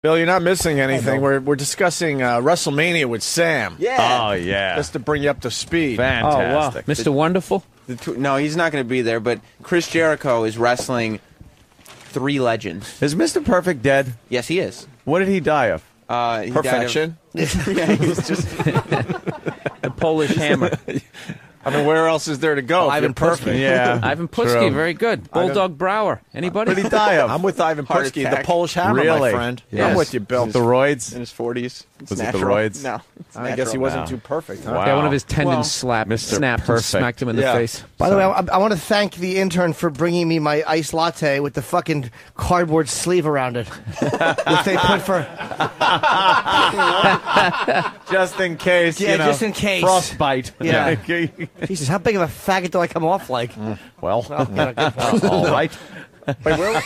Bill, you're not missing anything. We're discussing WrestleMania with Sam. Yeah. Oh, yeah. Just to bring you up to speed. Fantastic. Oh, wow. Mr. Wonderful? No, he's not going to be there, but Chris Jericho is wrestling 3 legends. Is Mr. Perfect dead? Yes, he is. What did he die of? He Perfection. Died of, yeah, he's just... The Polish Hammer. I mean, where else is there to go? Ivan Putski. Yeah. Ivan Putski, very good. Bulldog Brower. Anybody? What did he die of? I'm with Ivan Heart Putski, attack. the Polish Hammer, my Really? friend. Yes. I'm with you, Bill. The roids? in his 40s. It's Was it the natural. roids? No. It's I guess he natural. wasn't Wow. too perfect, huh? Wow. Yeah, one of his tendons Well, snapped Mr. and Perfect. smacked him in the Yeah. face. By the way, I want to thank the intern for bringing me my iced latte with the fucking cardboard sleeve around it, which they put for Just in case, Yeah, you know, just in case. frostbite. Yeah. Jesus. How big of a faggot do I come off like? Well, Oh, got a good point. all right. Wait, where,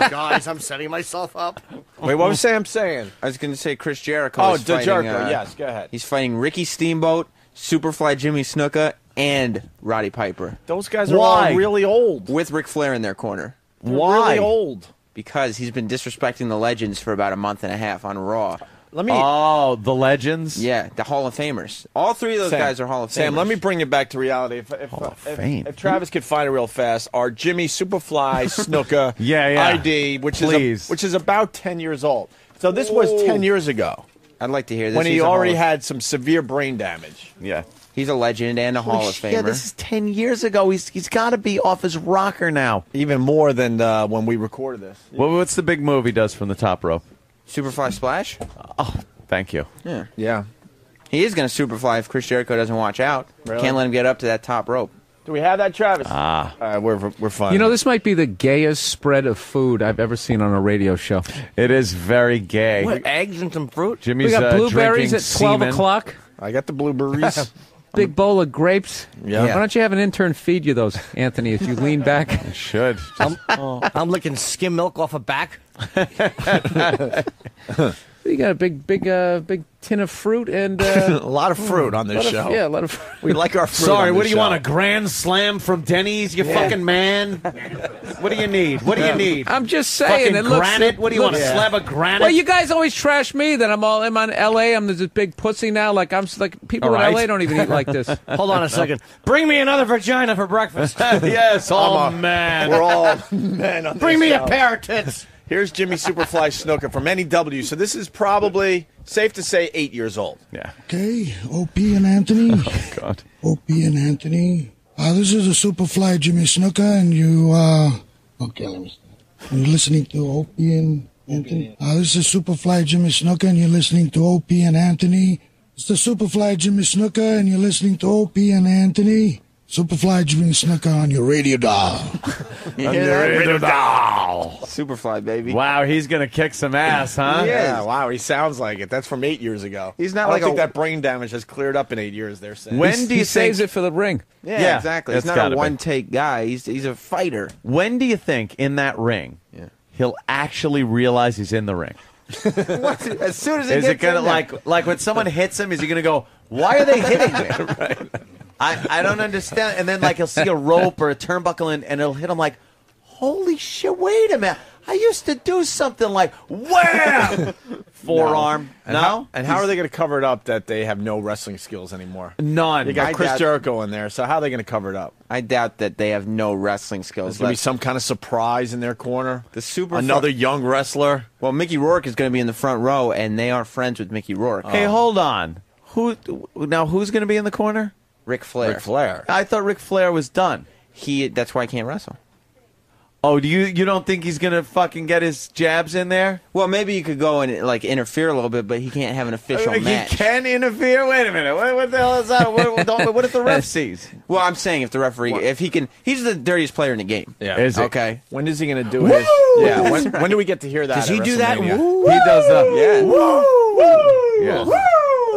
Guys, I'm setting myself up. wait, what was Sam saying? I was going to say Chris Jericho Oh, is fighting... Jericho. Yes, go ahead. He's fighting Ricky Steamboat, Superfly Jimmy Snuka, and Roddy Piper. Those guys are Why? all really old. With Ric Flair in their corner. They're Why? Really old. Because he's been disrespecting the legends for about a month and a half on Raw. Let me... Oh, the legends? Yeah, the Hall of Famers. All 3 of those Sam, guys are Hall of Famers. Sam, let me bring you back to reality. Hall of Fame. If Travis could find it real fast, are Jimmy Superfly Snuka Yeah. ID, which Please. is about 10 years old. So this was 10 years ago I'd like to hear this. when he He's a Hall already of- had some severe brain damage. Yeah. He's a legend and a Hall of Famer. Yeah, this is 10 years ago. He's got to be off his rocker now. Even more than when we recorded this. What's the big move he does from the top rope? Superfly Splash? Oh, thank you. Yeah. Yeah. He is going to Superfly if Chris Jericho doesn't watch out. Really? Can't let him get up to that top rope. Do we have that, Travis? Ah. We're fine. You know, this might be the gayest spread of food I've ever seen on a radio show. It is very gay. What, eggs and some fruit? Jimmy's We got blueberries drinking at 12 semen. o'clock. I got the blueberries. Big bowl of grapes. Yeah. Why don't you have an intern feed you those, Anthony, if you lean back? Should. I'm licking skim milk off a back. You got a big tin of fruit and a lot of fruit on this show. yeah, a lot of fruit. We like our fruit. Sorry, on what this do you want? A show. grand slam from Denny's? You fucking man. What do you need? What do you need? I'm just saying. Fucking it looks, granite? What do you want? A looks- slab of granite? Well, you guys always trash me that I'm on LA. I'm this big pussy now. Like people All in right. LA don't even eat like this. Hold on a second. Bring me another vagina for breakfast. yes, oh man. We're all men on Bring this me a show. pair of tits. Here's Jimmy Superfly Snuka from NEW. So this is probably safe to say 8 years old. Yeah. Okay, Opie and Anthony. Oh, God. Opie and Anthony. This is the Superfly Jimmy Snuka, and you, okay, let me start. You're listening to Opie and Anthony. This is Superfly Jimmy Snuka, and you're listening to Opie and Anthony. It's the Superfly Jimmy Snuka, and you're listening to Opie and Anthony. Superfly Jimmy Snuka on your radio dial. You hear that? Radio doll. Superfly, baby. Wow, he's going to kick some ass, huh? Yeah, wow, he sounds like it. That's from 8 years ago. He's not I like don't think a- that brain damage has cleared up in 8 years. They're saying. When do He you saves think? it for the ring. Yeah, exactly. He's that's not gotta a be. one-take guy. He's a fighter. When do you think in that ring he'll actually realize he's in the ring? As soon as he Is gets it gonna in there. like when someone hits him? Is he gonna go? Why are they hitting me? I don't understand. And then like he'll see a rope or a turnbuckle and it'll hit him like, holy shit! Wait a minute. I used to do something like wham, forearm. No, How are they going to cover it up that they have no wrestling skills anymore? None. You got I Chris doubt- Jericho in there, so how are they going to cover it up? I doubt that they have no wrestling There's skills. going to be left. some kind of surprise in their corner. The super Another young wrestler. Well, Mickey Rourke is going to be in the front row, and they are friends with Mickey Rourke. Hey, hold on. Who's going to be in the corner? Ric Flair. Ric Flair. I thought Ric Flair was done. That's why he can't wrestle. Oh, do you don't think he's gonna fucking get his jabs in there? Well, maybe you could go and like interfere a little bit, but he can't have an official match. He can interfere. Wait a minute. What the hell is that? What if the ref sees? Well, I'm saying if the referee, if he can, he's the dirtiest player in the game. Yeah. Is it? Okay. When is he going to do his? Yeah. When do we get to hear that? Does he at do that? WrestleMania? Woo. He does the Yeah.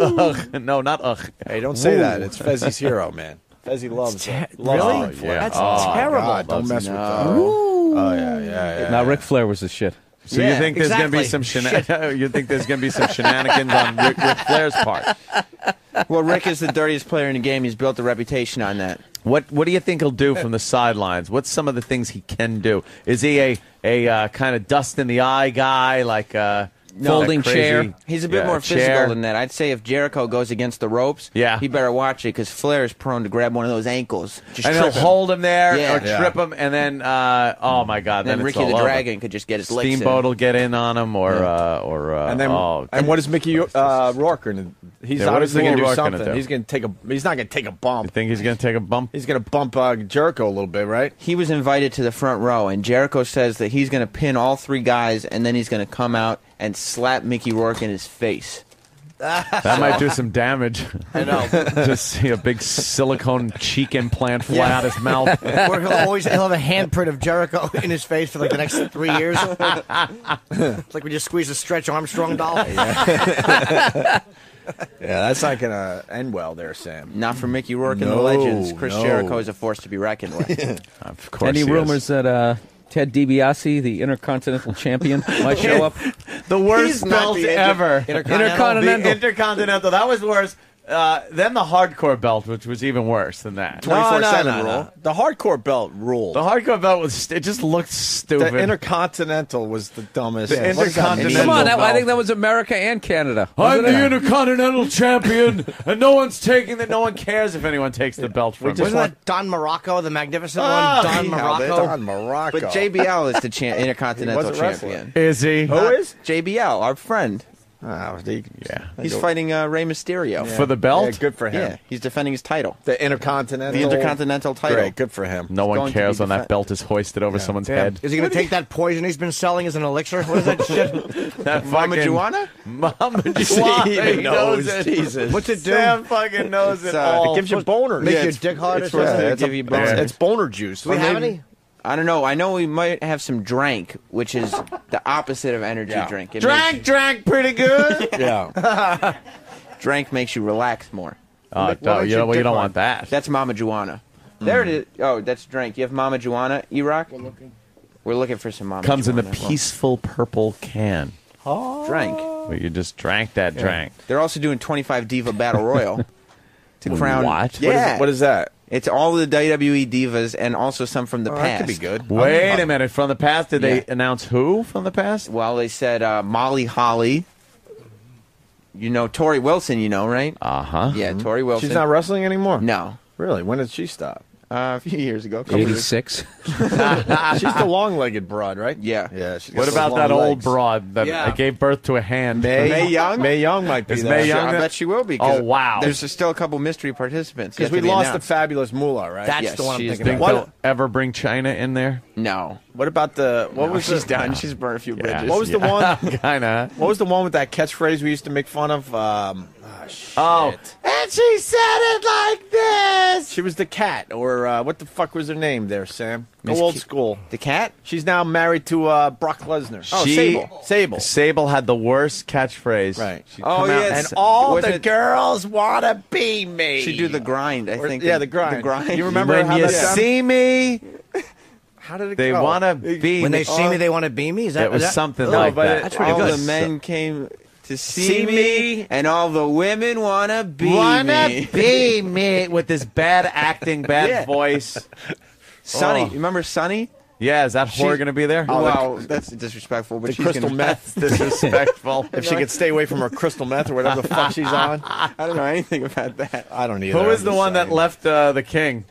Ugh. No, not ugh. Hey, don't say that. It's Fezzi's hero, man. Fezzi loves it. Really? Loves it. Yeah. That's Oh, terrible. God, don't mess with that. Oh yeah. Now, Ric Flair was the shit. So Yeah, you think there's going to be exactly. some you think there's going to be some shenanigans on Ric Flair's part? Well, Rick is the dirtiest player in the game. He's built a reputation on that. What do you think he'll do from the sidelines? What's some of the things he can do? Is he a kind of dust in the eye guy like folding crazy- chair. He's a bit Yeah, more a physical chair. than that. I'd say if Jericho goes against the ropes, Yeah. he better watch it because Flair is prone to grab one of those ankles. Just And he'll trip him. hold him there Yeah. or trip him, and then oh my god, Then then Ricky it's the all over. Dragon could just get his licks in. Steamboat will get in on him, or And then, oh, and what is Mickey Rourke going to? He's Yeah, what is obviously going Mickey to do Rourke gonna something. do? He's going to take a. He's not going to take a you bump. think he's gonna take a bump? He's going to bump Jericho a little bit, right? He was invited to the front row, and Jericho says that he's going to pin all three guys, and then he's going to come out and slap Mickey Rourke in his face. That might do some damage. I know. Just see a big silicone cheek implant fly out his mouth. Or he'll have a handprint of Jericho in his face for like the next 3 years. It's like when you squeeze a Stretch Armstrong doll. Yeah, that's not going to end well there, Sam. Not for Mickey Rourke and the No, Legends. Chris no. Jericho is a force to be reckoned with. Of course, Any he is. rumors that Ted DiBiase, the Intercontinental Champion, might show up? The worst He's not belt the ever. Intercontinental. The Intercontinental. That was worse. Then the hardcore belt, which was even worse than that. 24/7 rule. The hardcore belt ruled. The hardcore belt was. It just looked stupid. The Intercontinental was the dumbest. The Intercontinental. Come on, belt. I think that was America and Canada. I'm Wasn't the it? Intercontinental Champion, and no one's taking that. No one cares if anyone takes the belt from me. Wasn't that Don Morocco, the magnificent Oh, one? Don he Morocco. Don Morocco. But JBL is the Intercontinental He was a wrestler. Champion. Is he? Who is? JBL, our friend. Yeah. He's fighting Rey Mysterio. For the belt? Yeah, good for him. Yeah, he's defending his title. The Intercontinental. The Intercontinental title. Great, good for him. No one going to cares be when that defen- belt is hoisted over someone's head. Is he going to take that poison he's been selling as an elixir? What is that shit? That Mama fucking- Juana? Mama He Juana. even He knows. knows it. Jesus. What's it do? Sam fucking knows it It's, all. It gives you boners. Make Yeah, your it's- dick hard or it's supposed something? to it's, give you boners. it's boner juice. Do we have any? I don't know. I know we might have some drank, which is the opposite of energy Yeah. drink. It drank pretty good. Yeah. drank makes you relax more. Oh, no, you don't want that. That's Mama Juana. There it is. Oh, that's drink. You have Mama Juana, E-Rock? We're looking for some Mama Comes in Juana. the peaceful purple can. Drank. Well, you just drank that drink. They're also doing 25 Diva Battle Royal to crown. What? Yeah. What is that? It's all the WWE divas and also some from the Oh, past. that could be good. Wait a minute. From the past, did Yeah. they announce who from the past? Well, they said Molly Holly. You know Tori Wilson, right? Uh-huh. Yeah, Tori Wilson. She's not wrestling anymore? No. Really? When did she stop? A few years ago. a couple years. 86. She's the long-legged broad, right? Yeah. Yeah. She's got What those about long that old legs. broad that Yeah. gave birth to a hand? Mae Young? Mae Young might be Is there. Mae Young I that- bet she will be. 'cause Oh, wow. There's still a couple mystery participants. Because yet we to be lost the announced. fabulous Moolah, right? That's Yes, the one I'm she is thinking Think of. they'll ever bring China in there? No. What about the what was she's the, done. She's burned a few bridges. What was the one? Kind of. What was the one with that catchphrase we used to make fun of? Oh. And she said it like this. She was the cat, or what the fuck was her name there, Sam? Go Miss old Ki- school. The cat? She's now married to Brock Lesnar. Oh, She- Sable. Sable. Sable had the worst catchphrase. Right. She'd Oh, come out yes. And all Was the it- girls want to be me. She do the grind, I Or- think. yeah, the grind. The grind. You remember when how you that sounded? see me, How did it they go? want to be When me. they see me, they want to be me? Is that It was is that- something Oh, like but that. That's pretty all good. the men came to see See me, me. and all the women want to be Wanna me. be me with this bad acting, bad Yeah. voice. Sonny, Oh. you remember Sonny? Yeah, is that whore going to be there? Wow, that's disrespectful. But The she's crystal gonna, meth. Disrespectful. If she could stay away from her crystal meth or whatever the fuck she's on. I don't know anything about that. I don't either. Who is I'm the just one that saying. left the king?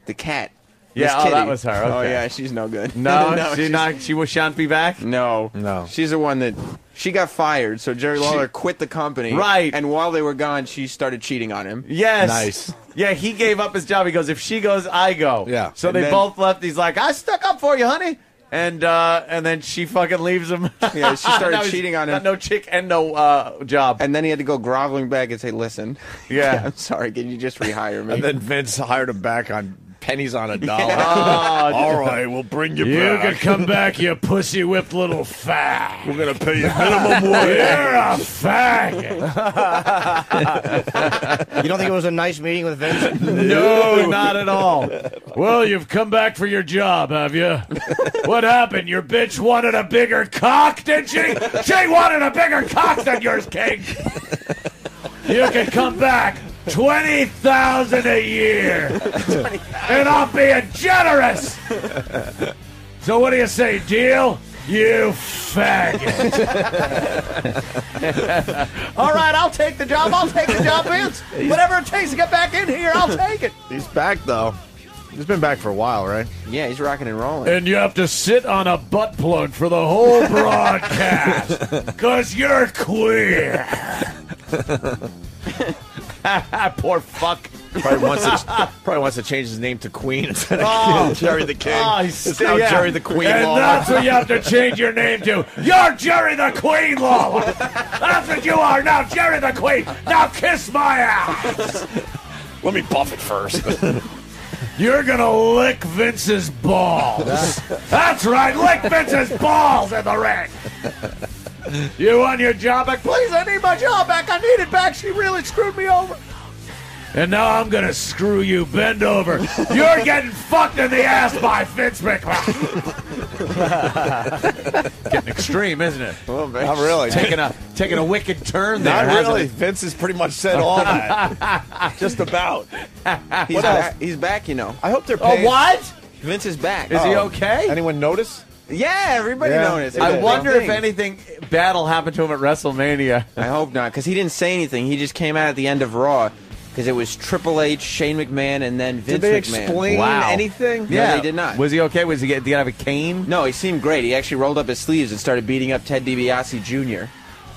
The cat. Yeah, Miss oh, that Kitty. was her. Oh okay. yeah, she's no good. No, she's- she shan't be back. No, No. She's the one that she got fired. So Jerry Lawler quit the company. Right. And while they were gone, she started cheating on him. Yes. Nice. Yeah, he gave up his job. He goes, if she goes, I go. Yeah. So And they then- both left. He's like, I stuck up for you, honey. And then she fucking leaves him. Yeah, she started Now he's cheating on him. got no chick and no job. And then he had to go groveling back and say, "Listen, Yeah. I'm sorry. Can you just rehire me?" And then Vince hired him back on pennies on a dollar. Oh, All right, we'll bring you, you back. can come back, you pussy whipped little fag. We're gonna pay you minimum wage. You're a faggot. You don't think it was a nice meeting with Vince? No, not at all. Well, you've come back for your job, have you? What happened? Your bitch wanted a bigger cock, did she? She wanted a bigger cock than yours, King. You can come back. 20,000 a year. And I'm being generous. So what do you say, deal? You faggot. All right, I'll take the job. I'll take the job, Vince. Whatever it takes to get back in here, I'll take it. He's back, though. He's been back for a while, right? Yeah, he's rocking and rolling. And you have to sit on a butt plug for the whole broadcast because you're queer. Poor fuck. Probably wants to change his name to Queen instead of Jerry the King. It's now Jerry the Queen and Lawler. that's what you have to change your name to. You're Jerry the Queen Lawler. That's what you are now, Jerry the Queen. Now kiss my ass. Let me buff it first. You're gonna lick Vince's balls. That's right, lick Vince's balls in the ring. You want your job back? Please, I need my job back. I need it back. She really screwed me over. And now I'm gonna screw you. Bend over. You're getting fucked in the ass by Vince McMahon. Getting extreme, isn't it? Well, not really. Taking a wicked turn there. Not really. Vince has pretty much said all that. Just about. He's back, you know. I hope they're paying. Oh, what? Vince is back. Is he okay? Anyone notice? Yeah, everybody noticed. they I did. wonder if anything bad will happen to him at WrestleMania. I hope not, because he didn't say anything. He just came out at the end of Raw, because it was Triple H, Shane McMahon, and then Vince Did they McMahon. explain anything? No, they did not. Was he okay? Did he have a cane? No, he seemed great. He actually rolled up his sleeves and started beating up Ted DiBiase Jr.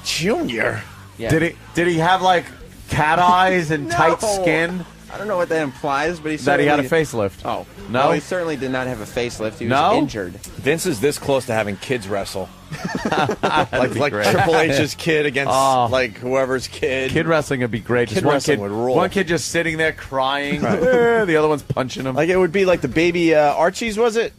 Junior? Yeah. Did he have like cat eyes and tight No. skin? I don't know what that implies, but he That certainly he had a facelift. Oh No? he certainly did not have a facelift. He was No? injured. Vince is this close to having kids wrestle. like Triple H's kid against like whoever's kid. Kid wrestling would be great. Kid Just one wrestling kid, would rule. one kid just sitting there crying. The other one's punching him. Like it would be like the baby Archies, was it?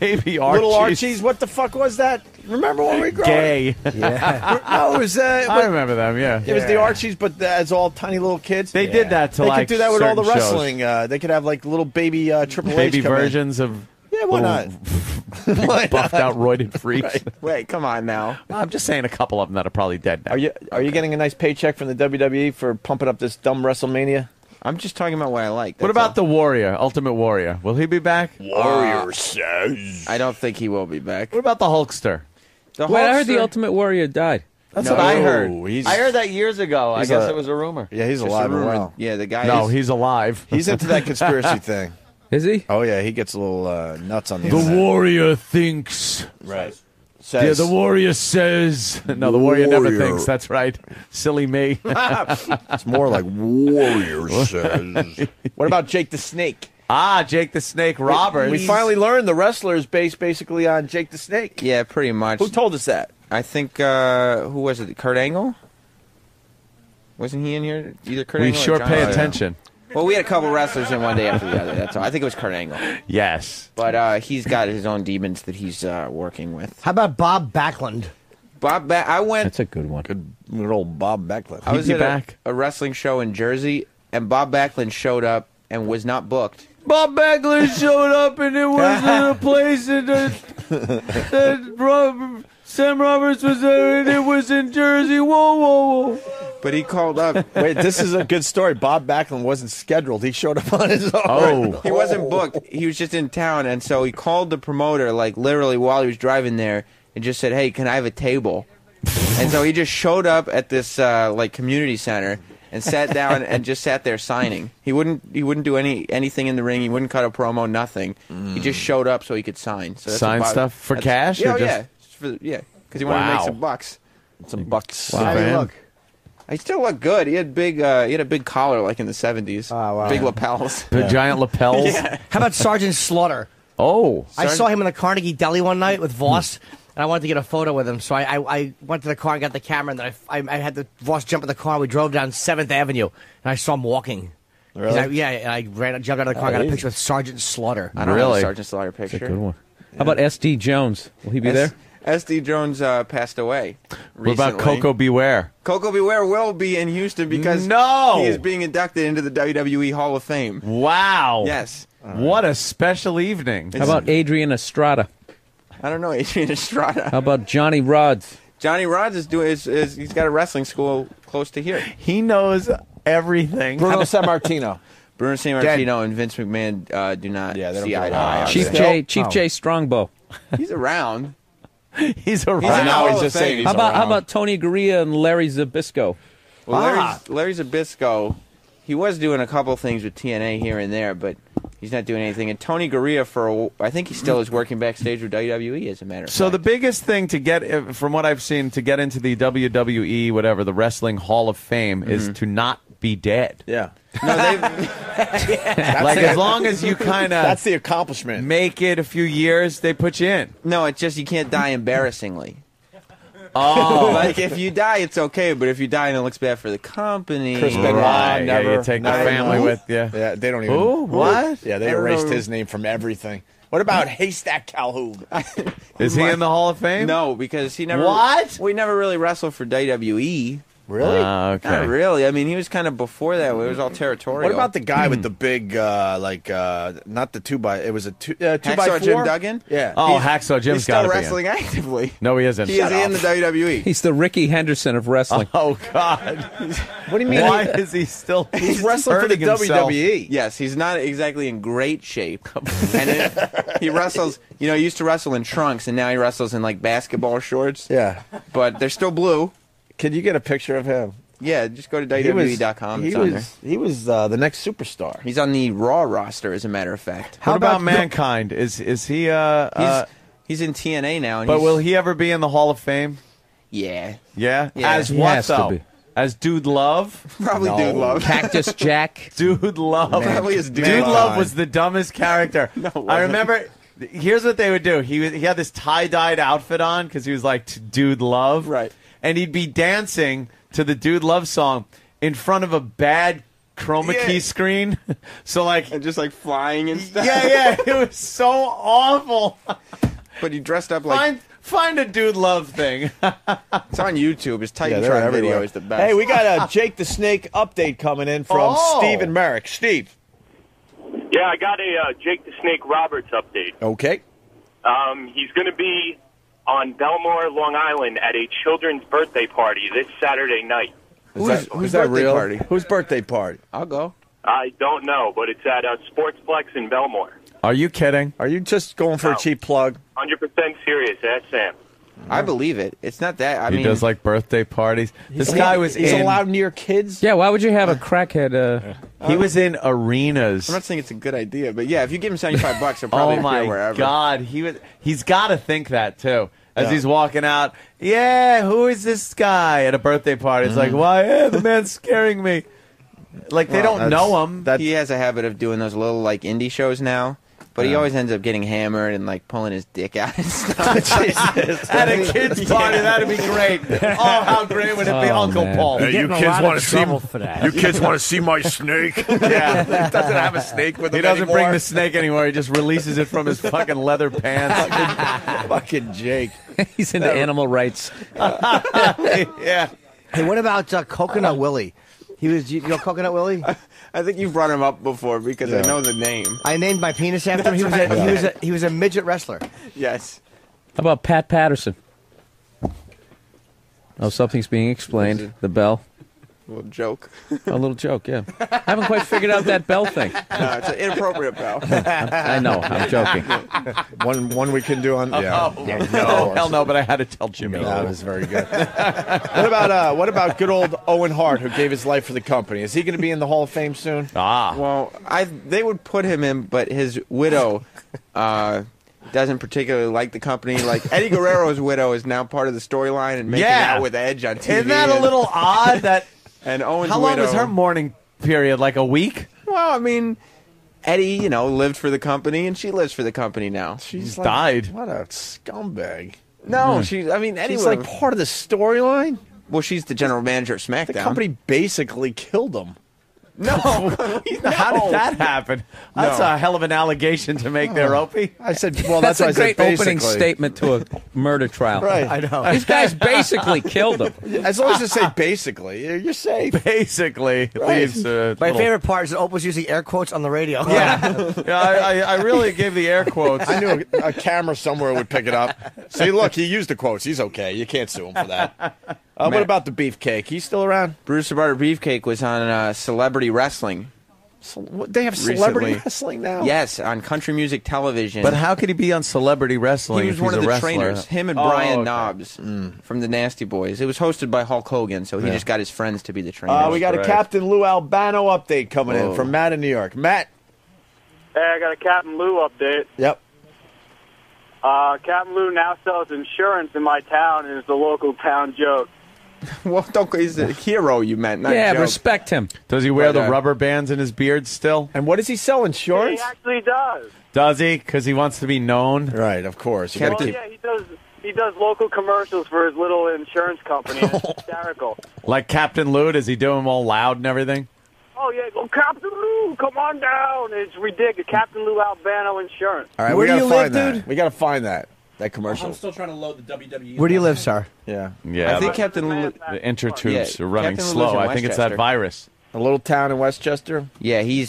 Baby Archie. Little Archies. What the fuck was that? Remember when we grew up? Gay. No, it was. I remember them. Yeah. It was the Archies, but as all tiny little kids. They did that to They like could do that with all the certain shows. wrestling. They could have like little baby Triple H Baby come in. versions of Yeah, why not? Why buffed not? out roided freaks. Wait, come on now. I'm just saying a couple of them that are probably dead now. Are you getting a nice paycheck from the WWE for pumping up this dumb WrestleMania? I'm just talking about what I like. What about the Warrior, Ultimate Warrior? Will he be back? Warrior says. I don't think he will be back. What about the Hulkster? The Wait, I heard the Hulkster- Ultimate Warrior died. That's No, what I heard. he's- I heard that years ago. I he's guess a- it was a rumor. Yeah, he's Just alive a and rumor. well. Yeah, the guy No, is... he's alive. He's into that conspiracy thing. Is he? Oh yeah, he gets a little nuts on the The internet. Warrior thinks. Right. Yeah, Says, the Warrior says. No, the Warrior never Warrior. thinks. That's right. Silly me. it's more like Warrior says. What about Jake the Snake? Jake the Snake Roberts. We finally learned the wrestler is based basically on Jake the Snake. Yeah, pretty much. Who told us that? I think, who was it? Kurt Angle? Wasn't he in here? Either Kurt We Angle or sure John pay Cena? attention. Well, we had a couple wrestlers in one day after the other. That's all. I think it was Kurt Angle. Yes. But he's got his own demons that he's working with. How about Bob Backlund? I went... That's a good one. Good old Bob Backlund. I was He'd at be back. a wrestling show in Jersey, and Bob Backlund showed up and was not booked. Bob Backlund showed up, and it was in a place that Sam Roberts was there, and it was in Jersey. Whoa. But he called up. Wait, this is a good story. Bob Backlund wasn't scheduled. He showed up on his own. Oh. He wasn't booked. He was just in town, and so he called the promoter, like, literally while he was driving there, and just said, hey, can I have a table? And so he just showed up at this, like, community center and sat down and just sat there signing. He wouldn't do anything in the ring. He wouldn't cut a promo, nothing. He just showed up so he could sign. So that's Sign what Bob- stuff for that's- cash? Yeah, or just... yeah. Because he wanted to make Wow. some bucks. Some bucks. Wow. How do you man. look? He still looked good. He had big. He had a big collar like in the 70s. Oh, wow. Big lapels. The giant lapels? Yeah. How about Sergeant Slaughter? Oh. I saw him in the Carnegie Deli one night with Voss, and I wanted to get a photo with him. So I went to the car and got the camera, and then I had the Voss jump in the car. We drove down 7th Avenue, and I saw him walking. Really? And I jumped out of the car, and got a picture with Sergeant Slaughter. I don't have Really? a Sergeant Slaughter picture. Good one. How about SD Jones? Will he be there? SD Jones passed away recently. What about Coco Beware? Coco Beware will be in Houston because No! he is being inducted into the WWE Hall of Fame. Wow. Yes. What a special evening. How about Adrian Estrada? I don't know, Adrian Estrada. How about Johnny Rods? Johnny Rods he's got a wrestling school close to here. He knows everything. Bruno Sammartino. Bruno Sammartino and Vince McMahon do not Yeah, they don't see get eye to along. eye. on Chief this. J. Chief J. Strongbow. He's around. He's a now he's just saying he's How about Tony Gurria and Larry Zbyszko? Well, Larry Zbyszko, he was doing a couple things with TNA here and there, but he's not doing anything. And Tony Gurria, I think he still is working backstage with WWE, as a matter of fact. So the biggest thing to get, from what I've seen, to get into the WWE, whatever, the Wrestling Hall of Fame, is to not be dead. Yeah. No, Like, as long as you kind of That's the accomplishment. make it a few years, they put you in. no, it's just you can't die embarrassingly. Oh. Like, if you die, it's okay, but if you die and it looks bad for the company... Chris Benoit, Right, yeah, never. you take the family with you. Yeah, they don't even. Who? What? Yeah, they I don't erased know. his name from everything. What about Haystack Calhoun? Is he in the Hall of Fame? No, because he never... What? We never really wrestled for WWE. Really? Okay. Not really. I mean, he was kind of before that. It was all territorial. What about the guy with the big, not the 2x, it was a 2x4? Hacksaw Jim Duggan? Yeah. Oh, Hacksaw Jim's He's got still to be in. wrestling actively. No, he isn't. He is in the WWE. He's the Ricky Henderson of wrestling. Oh, God. What do you mean? Why is he still He's wrestling for the hurting himself? WWE. Yes, he's not exactly in great shape. And he wrestles, he used to wrestle in trunks, and now he wrestles in, like, basketball shorts. Yeah. But they're still blue. Can you get a picture of him? Yeah, just go to WWE.com. He was the next superstar. He's on the Raw roster, as a matter of fact. What about Mankind? Is he, He's in TNA now. And but will he ever be in the Hall of Fame? Yeah. Yeah? Yeah. As He what, has to though? be. As Dude Love? Probably No. Dude Love. Cactus Jack. Dude Love. Probably is Dude Dude Love Love. was the dumbest character. No, it I wasn't. remember. Here's what they would do. He had this tie-dyed outfit on because he was like Dude Love. Right. And he'd be dancing to the Dude Love song in front of a bad chroma key screen. So like, And just, like, flying and stuff. yeah, it was so awful. But he dressed up like... Find a Dude Love thing. It's on YouTube. His Yeah, they're Titantron video everywhere. is the best. Hey, we got a Jake the Snake update coming in from Oh. Steve and Merrick. Steve. Yeah, I got a Jake the Snake Roberts update. Okay. He's going to be on Belmore, Long Island, at a children's birthday party this Saturday night. Whose Is that birthday real? party? Whose birthday party? I'll go. I don't know, but it's at Sportsplex in Belmore. Are you kidding? Are you just going for a No. cheap plug? 100% serious. Ask Sam. I believe it. It's not that. I He mean, does like birthday parties. This guy was He's in. allowed near kids? Yeah, why would you have a crackhead? He was in arenas. I'm not saying it's a good idea, but yeah, if you give him $75, he'll probably Oh my appear wherever. God, he's got to think that too. As Yeah. he's walking out, yeah, who is this guy at a birthday party? It's like, why? The man's scaring me. Like they don't know him. He has a habit of doing those little like indie shows now, but he always ends up getting hammered and like pulling his dick out and stuff. At a kid's party, that'd be great. Oh, how great would it be, Oh, Uncle man. Paul? Hey, you Getting a kids lot want of to see trouble for that. You kids want to see my snake? Yeah, He doesn't have a snake with him he doesn't anymore. bring the snake anymore. He just releases it from his fucking leather pants. Fucking Jake. He's into animal rights. Yeah. Hey, what about Coconut Willie? He was, you know, Coconut Willie. I think you've brought him up before because I know the name. I named my penis after him. He was a midget wrestler. Yes. How about Pat Patterson? Oh, something's being explained. The bell. Little joke. A little joke, yeah. I haven't quite figured out that bell thing. No, it's an inappropriate bell. I know, I'm joking. One we can do on. Yeah. No, hell no, but I had to tell Jimmy. That was very good. What about good old Owen Hart, who gave his life for the company? Is he going to be in the Hall of Fame soon? Well, they would put him in, but his widow doesn't particularly like the company. Like Eddie Guerrero's widow is now part of the storyline and making Yeah. out with Edge on TV. Isn't that a little odd? That And Owen's how long widow, was her mourning period? Like a week? Well, I mean, Eddie, lived for the company, and she lives for the company now. She's died. What a scumbag. No, Eddie He's was like part of the storyline. well, she's the general manager of SmackDown. The company basically killed him. No, How did that happen? That's a hell of an allegation to make there, Opie. I said, well, That's that's, a what I great said, opening basically. statement to a murder trial. Right. I know. These guys basically killed him. As long as you say basically, you're safe. Basically, it Right. leaves My little- favorite part is that Opal's using air quotes on the radio. Yeah, I really gave the air quotes. I knew a camera somewhere would pick it up. See, look, he used the quotes. He's okay. You can't sue him for that. What about the beefcake? He's still around? Bruce the Barber Beefcake was on Celebrity Wrestling. They have celebrity recently. wrestling now? Yes, on country music television. But how could he be on celebrity wrestling? He was if one he's of a the wrestler? trainers. Him and Oh, Brian okay. Knobs from the Nasty Boys. It was hosted by Hulk Hogan, so he just got his friends to be the trainers. We got a Captain Lou Albano update coming in from Matt in New York. Matt. Hey, I got a Captain Lou update. Yep. Captain Lou now sells insurance in my town and is the local town joke. Well, he's a hero, you meant, not Yeah, a joke. respect him. Does he wear But, the rubber bands in his beard still? And what does he sell? He Insurance? actually does. Does he? Because he wants to be known. Right, of course. You Well, gotta keep- yeah, he does. He does local commercials for his little insurance company. And it's hysterical. Like Captain Lou, does he do them all loud and everything? Oh yeah, go Captain Lou, come on down. It's ridiculous. Captain Lou Albano Insurance. All right, Where we do gotta you find live, that. dude? We gotta find that commercial. I'm still trying to load the WWE. Where do you live, sir? Yeah. Yeah. I think Captain Lou... the intertubes Yeah, are running Captain Lou lives slow. in I think it's that Westchester. virus. A little town in Westchester. Yeah, he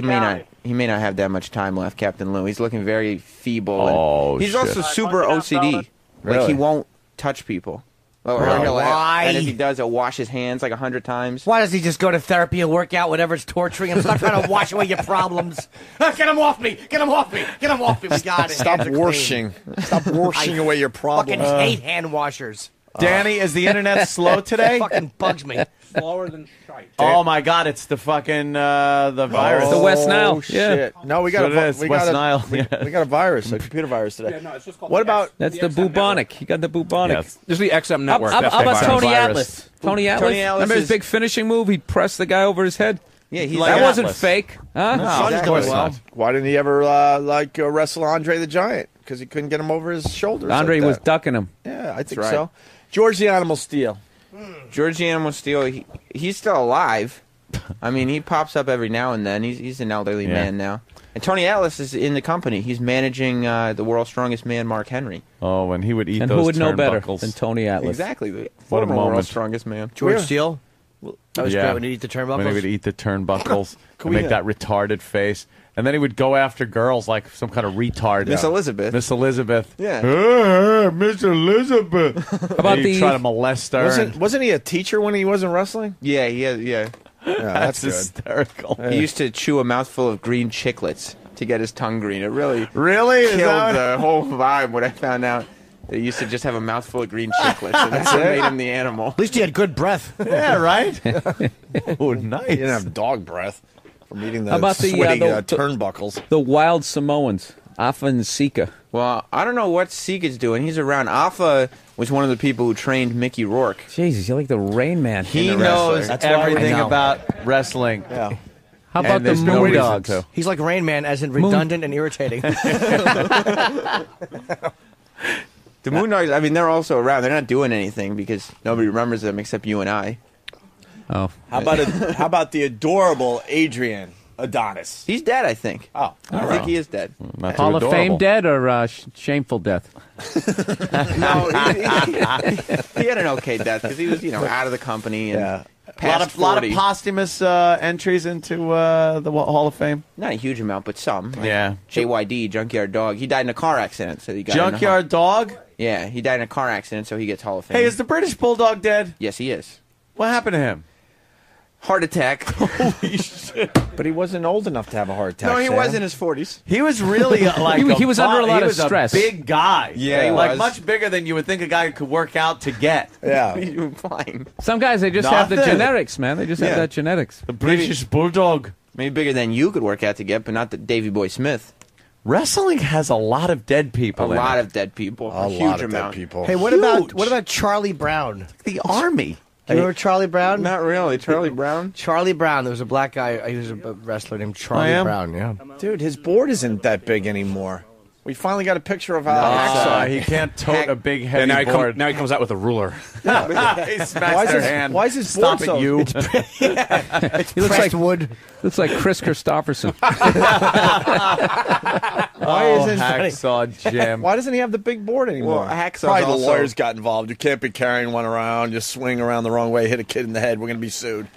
may not have that much time left, Captain Lou. He's looking very feeble. Oh, he's shit. also super OCD. Like Really? he won't touch people. Or Why? And if he does, he'll wash his hands like 100 times. Why does he just go to therapy and work out whatever's torturing him? Stop trying to wash away your problems. Get him off me! Get him off me! Get him off me! We got it. Stop Hands are clean. washing. Stop washing away your Fucking problems. hate hand washers. Danny, is the internet slow today? Fucking bugs me. Slower than shite. Oh my God! It's the fucking the virus. The West Nile. Oh, shit. No, we got That's what it is, we West got Nile. we got a virus, a computer virus today. Yeah, no, it's just called What the about That's the XM bubonic. He got the bubonic. Yes. This is the XM How, network. how That's about the Tony virus. Atlas? Tony Atlas? Tony Atlas Remember his is- big finishing move? He pressed the guy over his head. Yeah, he's Like That wasn't Atlas. fake. Huh? No, Son's of doing course well. not. why didn't he ever wrestle Andre the Giant? Because he couldn't get him over his shoulders. Andre like was that. ducking him. Yeah, I think right. so. George the Animal Steel. George the Animal Steel, he's still alive. I mean, he pops up every now and then. He's an elderly man now. And Tony Atlas is in the company. He's managing the world's strongest man, Mark Henry. Oh, and he would eat And those who would know better turnbuckles. than Tony Atlas? Exactly. The What a former moment. world's strongest man. George Steele? That was Yeah. great when he eat the turnbuckles. When he would eat the turnbuckles and we make that retarded face. And then he would go after girls like some kind of retard. Miss Elizabeth. Miss Elizabeth. Yeah. Miss Elizabeth. How about He'd the try to molest her. Wasn't he a teacher when he wasn't wrestling? Yeah. Yeah, That's that's good. hysterical. He used to chew a mouthful of green chiclets to get his tongue green. It really Really? Is killed that- the whole vibe when I found out they used to just have a mouthful of green chiclets. And that's what made him the animal. At least he had good breath. Yeah, right? Oh, nice. He didn't have dog breath from eating the How about the, sweaty the- turnbuckles. The wild Samoans, Afa and Sika. Well, I don't know what Sika's doing. He's around. Alpha was one of the people who trained Mickey Rourke. Jesus, you're like the Rain Man. He the knows wrestler. everything I know. about wrestling. Yeah. How about And the there's no Moon reason Dogs? to. He's like Rain Man, as in redundant and irritating. The Moon Dogs, I mean, they're also around. They're not doing anything because nobody remembers them except you and I. Oh, How about the adorable Adrian Adonis? He's dead, I think. Oh, I think he is dead. Not too Hall of Fame adorable. dead or shameful death? No, he had an okay death because he was, out of the company and Yeah. past Lot of 40. posthumous entries into the Hall of Fame. Not a huge amount, but some. Like Yeah. JYD, Junkyard Dog. He died in a car accident, so he got Junkyard Dog? Yeah, he died in a car accident, so he gets Hall of Fame. Hey, is the British Bulldog dead? Yes, he is. What happened to him? Heart attack. Holy shit. but he wasn't old enough to have a heart attack. No, he Sam. was in his 40s. He was really like He was under a lot he of was stress. A big guy. Yeah, he like was. much bigger than you would think a guy could work out to get. Yeah. What are you doing flying? Some guys, they just have the Nothing. genetics, man. They just have Yeah. that genetics. The British Bulldog. Maybe bigger than you could work out to get, but not the Davy Boy Smith. Wrestling has a lot of dead people. A in lot it. of dead people. A huge lot of amount. dead people. Hey, what about Charlie Brown? The army. Do you remember Charlie Brown? Not really. Charlie Brown? Charlie Brown. There was a black guy. He was a wrestler named Charlie am? Brown. Yeah. Dude, his board isn't that big anymore. We finally got a picture of how He can't tote a big heavy And board. now he comes out with a ruler. He smacks their hand. why is his Stop board it, so- you. He looks like wood. looks like Chris Christopherson. Why isn't Hacksaw Jim. Why doesn't he have the big board anymore? Well, Hacksaw's Probably the also- lawyers got involved. You can't be carrying one around. Just swing around the wrong way, hit a kid in the head. We're going to be sued.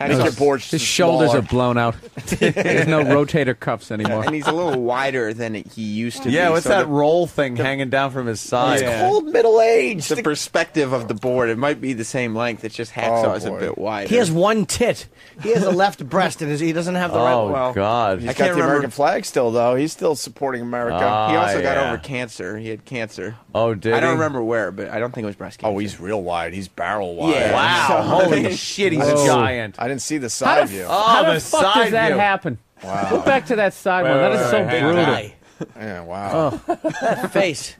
Make your board His shoulders are blown out. There's no rotator cuffs anymore. And he's a little wider than he used to be. Yeah, what's so that roll thing hanging down from his side? Yeah. Old middle age. The perspective of the board, it might be the same length. It's just Hacksaw's a bit wider. He has one tit. He has a left breast, and he doesn't have the right one. Oh, God. He's got the American flag still, though. He's still supporting America. He also got over cancer. He had cancer. Oh, did I don't he? remember where, but I don't think it was breast cancer. Oh, he's real wide. He's barrel wide. Yeah. Wow. Holy shit, he's a giant. I didn't see the side view. How Oh, the the fuck side does that view. happen? Wow. Go back to that side one. That is so brutal. Guy. Yeah, wow. That face.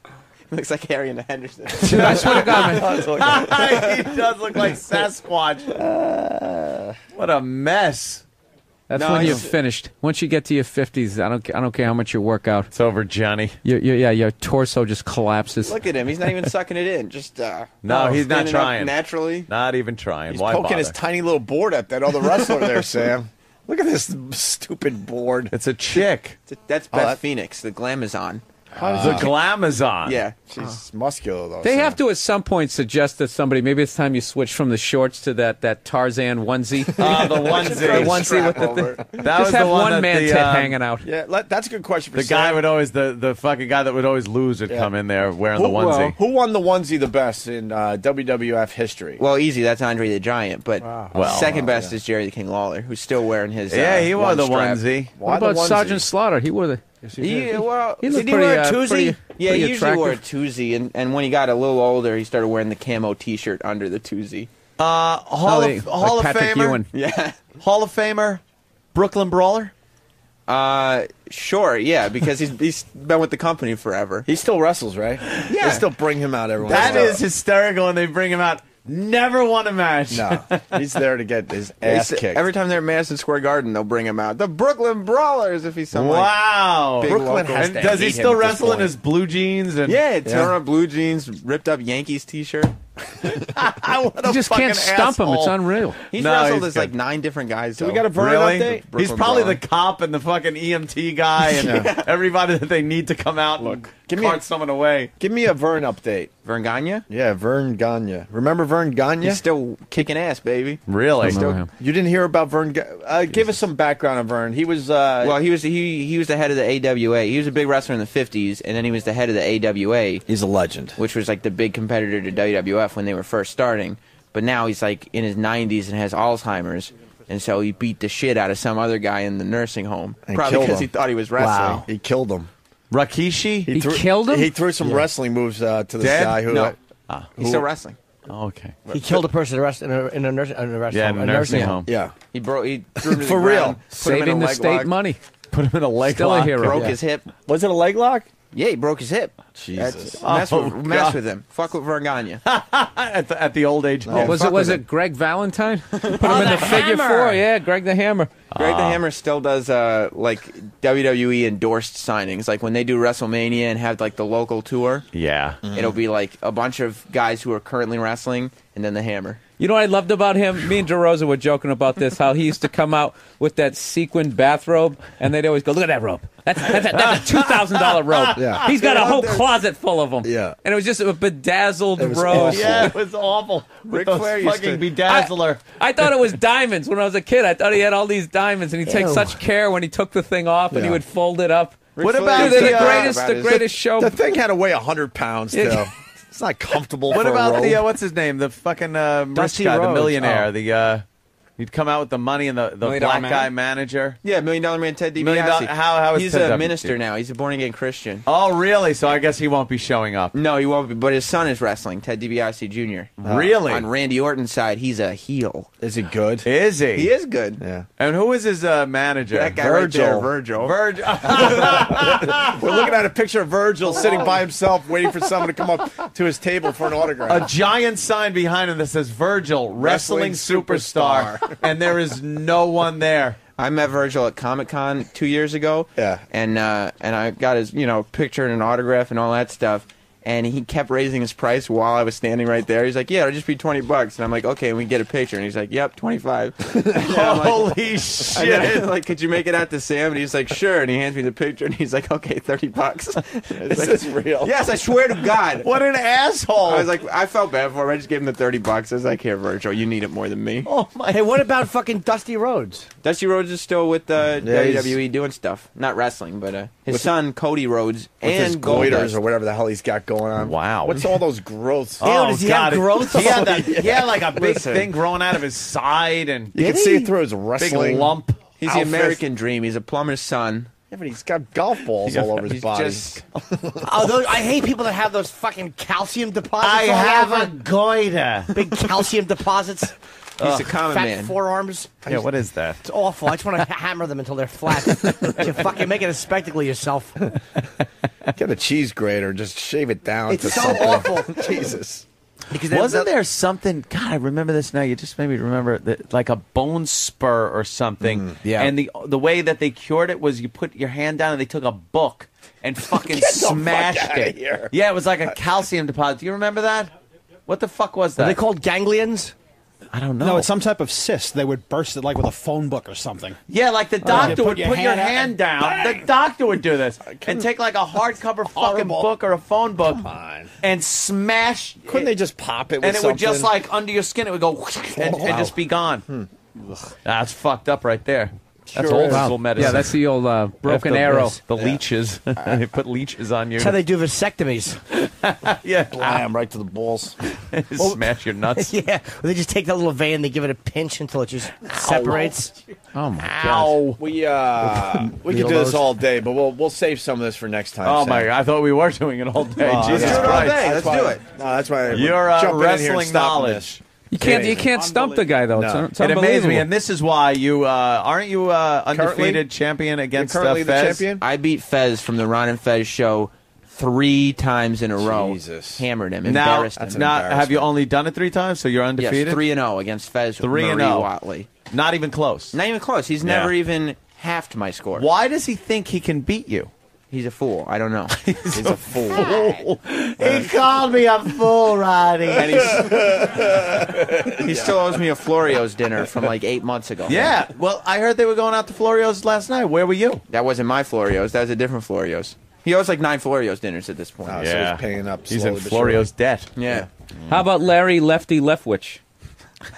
Looks like Harry and the Henderson. Dude, I swear to God, man. He does look like Sasquatch. What a mess. That's No, when you're it's- finished. Once you get to your 50s, I don't care how much you work out. It's over, Johnny. Your torso just collapses. Look at him. He's not even sucking it in. Just No, he's not standing up trying. naturally. Not even trying. He's Why poking bother? his tiny little board at that other wrestler there, Sam. Look at this stupid board. It's a chick. That's Beth Phoenix, the Glamazon. The Glamazon. Yeah. She's muscular, though. They Sam. have to at some point suggest that somebody, maybe it's time you switch from the shorts to that Tarzan onesie. The onesie. The onesie with the thing. That Just was the have one one man that tit the, hanging out. Yeah, that's a good question for The Sam. guy would always the fucking guy that would always lose would come in there wearing the onesie. Who won the onesie the best in WWF history? Well, easy. That's Andre the Giant. But Well, second best is Jerry the King Lawler, who's still wearing his. Yeah, he wore one the strap. onesie. What about the onesie? Sergeant Slaughter? He wore the. Well, He looked did he wear a pretty, toozy? Yeah, pretty he usually wore a attractive. toozy, and when he got a little older, he started wearing the camo T-shirt under the toozy. Hall like of Patrick Famer. Ewing. Yeah. Hall of Famer. Brooklyn Brawler. Sure, yeah, because he's been with the company forever. He still wrestles, right? Yeah. They still bring him out every once That in a while. is hysterical when they bring him out. Never won a match. No, he's there to get his ass kicked. Every time they're at Madison Square Garden, they'll bring him out. The Brooklyn Brawlers, if he's some Wow. big Brooklyn local. has And to does he hate still him at this wrestle in point. his blue jeans? And Yeah, turn on blue jeans, ripped up Yankees T-shirt. What a You just can't fucking stump him. It's asshole. unreal. He's No, wrestled he's as like good. 9 different guys. Do we got a Burr Really? update? He's Brooklyn probably Brawler. the cop and the fucking EMT guy and everybody that they need to come out and give me cart someone away. Give me a Vern update. Vern Gagne? Yeah, Vern Gagne. Remember Vern Gagne? He's still kicking ass, baby. Really? You didn't hear about Vern? Give us some background on Vern. He was Well, he was the head of the AWA. He was a big wrestler in the 50s, and then he was the head of the AWA, he's a legend. which was like the big competitor to WWF when they were first starting. But now he's like in his 90s and has Alzheimer's, and so he beat the shit out of some other guy in the nursing home, And probably killed because he him. thought he was wrestling. Wow, he killed him. Rakishi? He killed him? He threw some wrestling moves to this Dead? guy who. No. He's still wrestling. Oh, okay. He killed a person in a nursing Yeah, in a nursing home. Yeah. He threw him to the For real. ground, put him in Saving a the leg state lock, money. Put him in a leg Still a lock. hero. broke his hip. Was it a leg lock? Yeah, he broke his hip. Jesus. Mess God. with him. Fuck with Vern Gagne. at the old age home. Was it Greg Valentine? Put him in the figure four. Yeah, Greg the Hammer. Greg the Hammer still does like WWE endorsed signings. Like when they do WrestleMania and have like the local tour, Yeah. it'll be like a bunch of guys who are currently wrestling and then the Hammer. You know what I loved about him? Me and DeRosa were joking about this, how he used to come out with that sequined bathrobe, and they'd always go, look at that robe. That's a $2,000 robe. Yeah. He's got a whole closet full of them. Yeah. And it was just a bedazzled was rose. awful. Yeah, it was awful. Ric With Flair those used fucking to- bedazzler. I thought it was diamonds when I was a kid. I thought he had all these diamonds, and he'd take such care when he took the thing off, and he Yeah. would fold it up. What Flair about Dude, used they're to the talk greatest, about the his- greatest show. The thing had to weigh 100 pounds still. It's not comfortable. What for about a the robe. what's his name? The fucking rich Dusty guy, the Rhodes. millionaire. Oh. The he'd come out with the money and the Million Dollar black Man? guy manager. Yeah, $1 Million Man Ted DiBiase. $1 Million how is He's Ted a DiBiase? minister now. He's a born again Christian. Oh, really? So I guess he won't be showing up. No, he won't be. But his son is wrestling, Ted DiBiase Jr. Really? On Randy Orton's side, he's a heel. Is it good? Is he? He is good. Yeah. And who is his manager? That guy right there, Virgil. Virgil. We're looking at a picture of Virgil sitting by himself, waiting for someone to come up to his table for an A autograph. giant sign behind him that says Virgil, wrestling superstar. And there is no one there. I met Virgil at Comic-Con 2 years ago. Yeah. And I got his, picture and an autograph and all that stuff. And he kept raising his price while I was standing right there. He's like, yeah, it'll just be $20. And I'm like, okay, and we get a picture. And he's like, yep, 25. Holy shit. Like, could you make it out to Sam? And he's like, sure. And he hands me the picture. And he's like, okay, $30. Is this real? Yes, I swear to God. What an asshole. I was like, I felt bad for him. I just gave him the $30. I was like, here, Virgil, you need it more than me. Oh, my. Hey, what about fucking Dusty Rhodes? Dusty Rhodes is still with he's- WWE doing stuff. Not wrestling, but his son, Cody Rhodes, With his and goiters Goldust. or whatever the hell he's got going on. Wow. What's all those growths? Ew, does he have growth? He had, he had like a big Listen. thing growing out of his side and You can see it through his wrestling. big lump. He's outfit. the American dream. He's a plumber's son. Yeah, but he's got golf balls all over his He's body. just I hate people that have those fucking calcium deposits. I all have over. a goiter. Big calcium deposits. he's a common Fat man. forearms. Yeah, what is that? It's awful. I just want to hammer them until they're flat. You fucking make it a spectacle yourself. Get a cheese grater, just shave it down. It's to so something. awful. Jesus. Because Wasn't there something? God, I remember this now. You just made me remember that, like a bone spur or something. yeah. And the way that they cured it was you put your hand down and they took a book and fucking Get the fuck smashed outta it. here. Yeah, it was like a calcium deposit. Do you remember that? What the fuck was Are that? they called ganglions? I don't know. No, it's some type of cyst. They would burst it like with a phone book or something. Yeah, like the doctor You would put your out hand and down. bang! The doctor would do this and take like a hardcover fucking Horrible. book or a phone book on. and smash. Couldn't it, they just pop it with and it would just something? like under your skin. It would go and just be gone. That's fucked up right there. That's Sure old is. school medicine. Yeah, that's the old broken That's arrow. The leeches. They put leeches on you. That's how they do vasectomies. Yeah, Blam, right to the balls. smash your nuts. Yeah. They just take that little vein, they give it a pinch until it just separates. Oh my god! Ow. We could do this all day, but we'll save some of this for next time. Oh Sam. my! I thought we were doing it all day. Oh, Jesus yeah. Do it all Christ! day. Let's why- do it. No, that's why Your we're jumping in here and wrestling stopping knowledge. this. You can't Amazing. stump the guy though. No. It's It amazed unbelievable. me, and this is why you aren't you undefeated Currently? champion against You're currently the Fez? champion? I beat Fez from the Ron and Fez show 3 times in a row. Jesus. Hammered him, Now, embarrassed him. now, have you only done it 3 times? So you're Yes, undefeated. 3-0 against Fez. 3-0. Marie Watley. Not even close. Not even close. He's never even halved my score. Why does he think he can beat you? He's a fool. I don't know. He's a fool. He called me a fool, Roddy. And he still owes me a Florio's dinner from like 8 months ago. Yeah. Well, I heard they were going out to Florio's last night. Where were you? That wasn't my Florio's. That was a different Florio's. He owes like 9 Florio's dinners at this point. Oh, so he's paying up. He's slowly in but Florio's debt. Yeah. How about Larry Lefty Leftwich?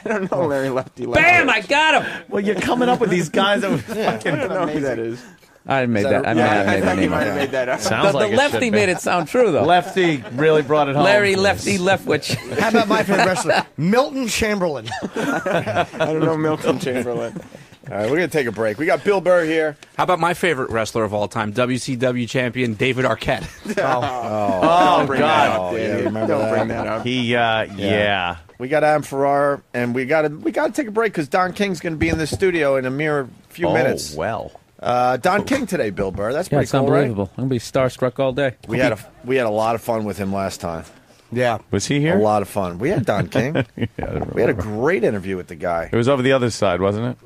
I don't know Larry Lefty. Bam! I got him. Well, you're coming up with these guys that were fucking I don't know who that is. I made that. I Yeah, I made that think you name might up. have made that up. Sounds The like it Lefty should be. made it sound true though. Lefty really brought it home. Larry Lefty Leftwich. How about my favorite wrestler? Milton Chamberlain. I don't know Milton Chamberlain. All right, we're going to take a break. We got Bill Burr here. How about my favorite wrestler of all time, WCW champion David Arquette? Oh, Bring God. that up, Yeah, Danny. remember Don't that? bring that up. He, yeah. We got Adam Ferrara, and we got to take a break because Don King's going to be in the studio in a mere few minutes. well. Don King today, Bill Burr. That's Yeah, pretty it's cool, right? unbelievable. I'm gonna be starstruck all day. We had a lot of fun with him last time. Yeah. Was he A here? lot of fun. We had Don King. Yeah, I don't We had a remember. great interview with the guy. It was over the other side, wasn't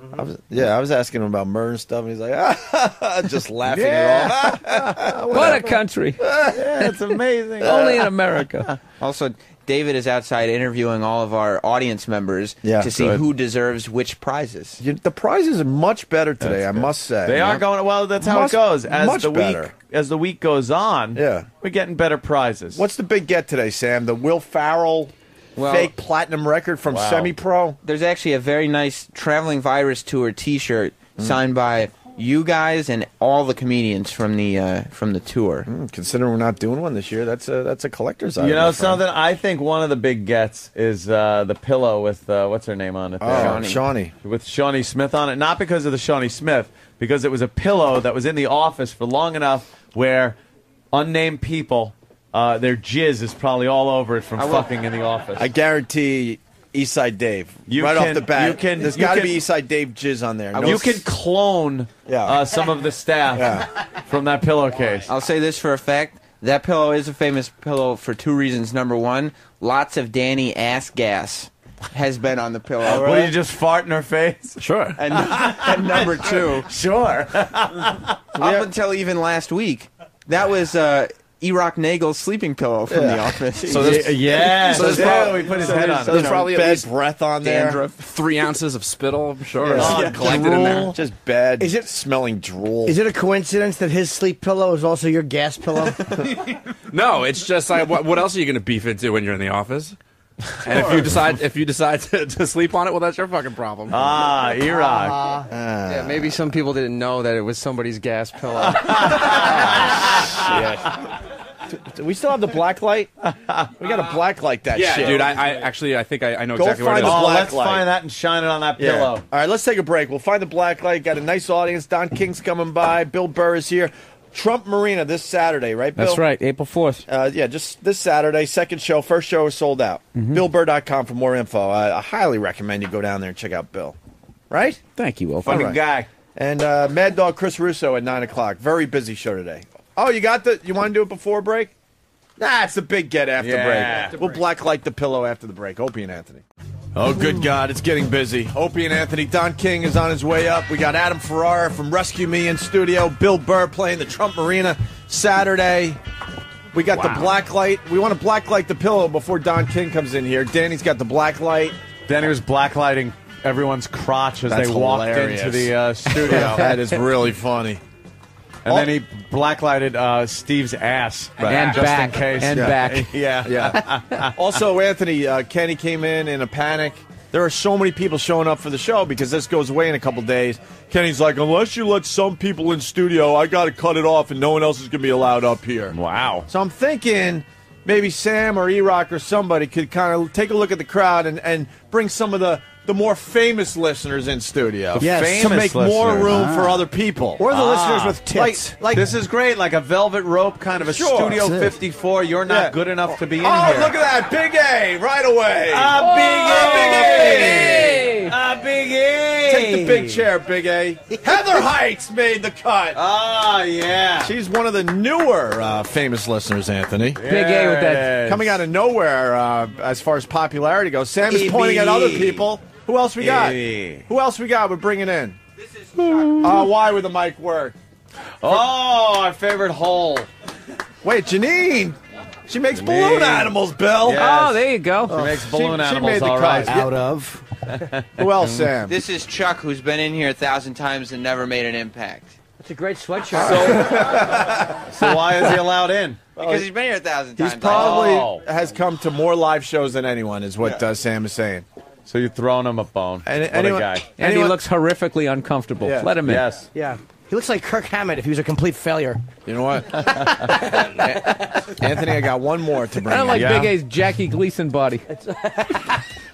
it? I was asking him about murder and stuff, and he's like, just laughing it off. What a country! Yeah, it's amazing. Only in America. Also, David is outside interviewing all of our audience members Yeah, to see good. who deserves which prizes. The prizes are much better today, That's I good. must say. They are going well. That's how Much- it goes. much better. As the week goes on, Yeah. we're getting better prizes. What's the big get today, Sam? The Will Farrell Well- fake platinum record from Wow. Semi-Pro? There's actually a very nice Traveling Virus Tour T-shirt signed by you guys and all the comedians from the tour. Considering we're not doing one this year, that's a collector's item. You know my friend. something? I think one of the big gets is the pillow with what's her name on it? Oh, there? Shawnee. With Shawnee Smith on it. Not because of the Shawnee Smith, because it was a pillow that was in the office for long enough where unnamed people, their jizz is probably all over it from fucking in the office. I guarantee Eastside Dave. You right can- off the bat. you can- There's you got to can- be Eastside Dave jizz on there. No You can clone Yeah. some of the staff from that pillowcase. I'll say this for a fact. That pillow is a famous pillow for 2 reasons. Number 1, lots of Danny ass gas has been on the pillow. Will you just fart in her face? Sure. And number 2, Sure. up until even last week, that was E-Rock Nagel's sleeping pillow from The Office. So there's, So there's probably we put his head on. So there's probably at least breath on there. dandruff, 3 ounces of spittle, I'm sure. Yeah. Collected in there. Just bad. Is it- smelling drool? Is it a coincidence that his sleep pillow is also your gas pillow? No, it's just like, what else are you going to beef into when you're in the office? And if you decide to sleep on it, well, that's your fucking problem. E-Rock. Yeah, maybe some people didn't know that it was somebody's gas pillow. Do we still have the black light? We got to black light that shit. Dude, I think I know Go exactly what it find is. the black Let's light. find that and shine it on that Yeah. pillow. All right, let's take a break. We'll find the black light. Got a nice audience. Don King's coming by. Bill Burr is here. Trump Marina this Saturday, right, Bill? That's right, April 4th. Yeah, just this Saturday. Second show. First show is sold out. BillBurr.com for more info. I highly recommend you go down there and check out Bill. Right? Thank you, Will. Funny guy. And Mad Dog Chris Russo at 9 o'clock. Very busy show today. Oh, you want to do it before break? Nah, it's the big get after break. We'll blacklight the pillow after the break. Opie and Anthony. Oh, good God, it's getting busy. Opie and Anthony. Don King is on his way up. We got Adam Ferrara from Rescue Me in studio. Bill Burr playing the Trump Marina Saturday. We got the black light. We want to blacklight the pillow before Don King comes in here. Danny's got the black light. Danny was blacklighting everyone's crotch as That's they walked hilarious. into the studio. That is really funny. And then he blacklighted Steve's ass. And just back. in case. And back. Yeah. Also, Anthony, Kenny came in a panic. There are so many people showing up for the show because this goes away in a couple days. Kenny's like, unless you let some people in studio, I got to cut it off and no one else is going to be allowed up here. Wow. So I'm thinking maybe Sam or E-Rock or somebody could kind of take a look at the crowd and bring some of the more famous listeners in studio. Yes. To make Famous more listeners. room for other people. Or the listeners with tits. Like This is great, like a velvet rope, kind of a Sure. Studio That's it. 54. You're not good enough to be in oh, here. look at that. Big A right away. Big A. Take the big chair, Big A. Heather Heights made the cut. Oh, yeah. She's one of the newer famous listeners, Anthony. Big A with that. Coming out of nowhere as far as popularity goes. Sam is pointing at other people. Who else we got? Who else we got? We're bringing in. Why would the mic work? Oh, our favorite hole. Wait, Janine. She makes balloon animals, Bill. Yes. Oh, there you go. She makes balloon she animals, made the all right. cut. Out of. Who else, Sam? This is Chuck, who's been in here 1,000 times and never made an impact. That's a great sweatshirt. So why is he allowed in? Because he's been here 1,000 times. He's probably has come to more live shows than anyone, is what Sam is saying. So you're throwing him a bone. What anyone- a guy. And he looks horrifically uncomfortable. Yeah. Let him in. Yes. Yeah. He looks like Kirk Hammett if he was a complete failure. You know what? Anthony, I got one more to bring I don't like in. Big A's Jackie Gleason body.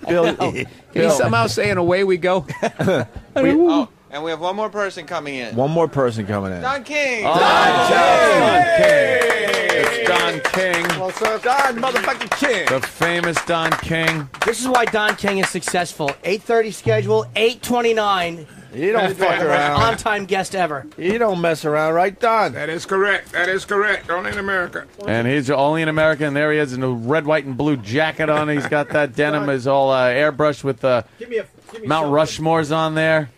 Bill, Can he somehow saying away we go? Oh, and we have one more person coming in. one more person coming in. Don King. It's Don King. Don motherfucking King. The famous Don King. This is why Don King is successful. 8:30 schedule, 8:29. You don't fuck around. On-time guest ever. You don't mess around, right, Don? That is correct. That is correct. Only in America. And he's only an American. There he is in a red, white, and blue jacket on. He's got that denim is all airbrushed with Mount Rushmore's on there.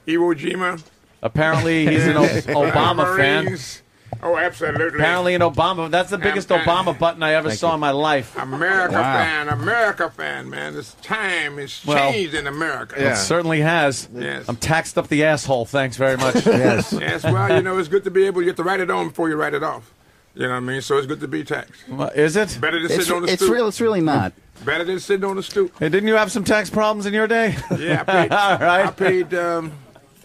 Iwo Jima. Apparently, he's an Obama fan. Marines. Oh, absolutely. Apparently, an Obama. That's the biggest Obama button I ever saw in my life. America fan, man. This time is changed in America. It certainly has. Yes. I'm taxed up the asshole. Thanks very much. Yes. Yes, well, you know, it's good to be able to get to write it on before you write it off. You know what I mean? So it's good to be taxed. Is it? Better than sitting on the stoop. It's really not. Better than sitting on the stoop. Hey, didn't you have some tax problems in your day? Yeah, I paid, All right. I paid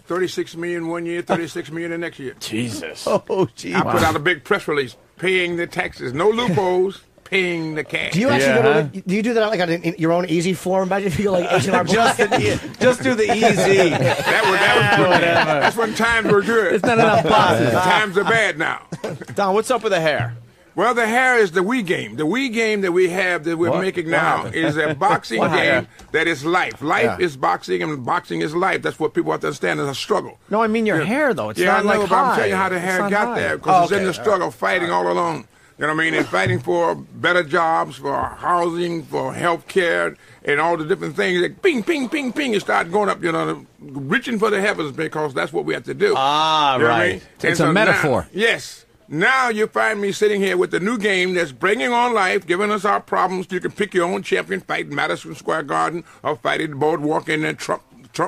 $36 million one year, $36 million the next year. Jesus. Oh, gee. I put out a big press release paying the taxes. No loopholes, paying the cash. Do you actually do you do that like on your own easy form? Imagine if you go like H&R Just do the easy. That was good. That's when times were good. It's not enough boxes. Times are bad now. Don, what's up with the hair? Well, the hair is the Wii game. The Wii game that we have that we're making now is a boxing game that is life. Life is boxing, and boxing is life. That's what people have to understand. It's a struggle. No, I mean your hair, though. It's not I know, like but I'm high. telling you how the It's hair not got high. there because it's in Okay. the struggle, fighting all along. You know what I mean? And fighting for better jobs, for housing, for health care, and all the different things. That ping, ping, ping, ping, and start going up, you know, reaching for the heavens because that's what we have to do. Ah, You know what I right. mean? It's a so metaphor. Now, yes. Now you find me sitting here with the new game that's bringing on life, giving us our problems. You can pick your own champion, fight in Madison Square Garden, or fight at the boardwalk in the Trump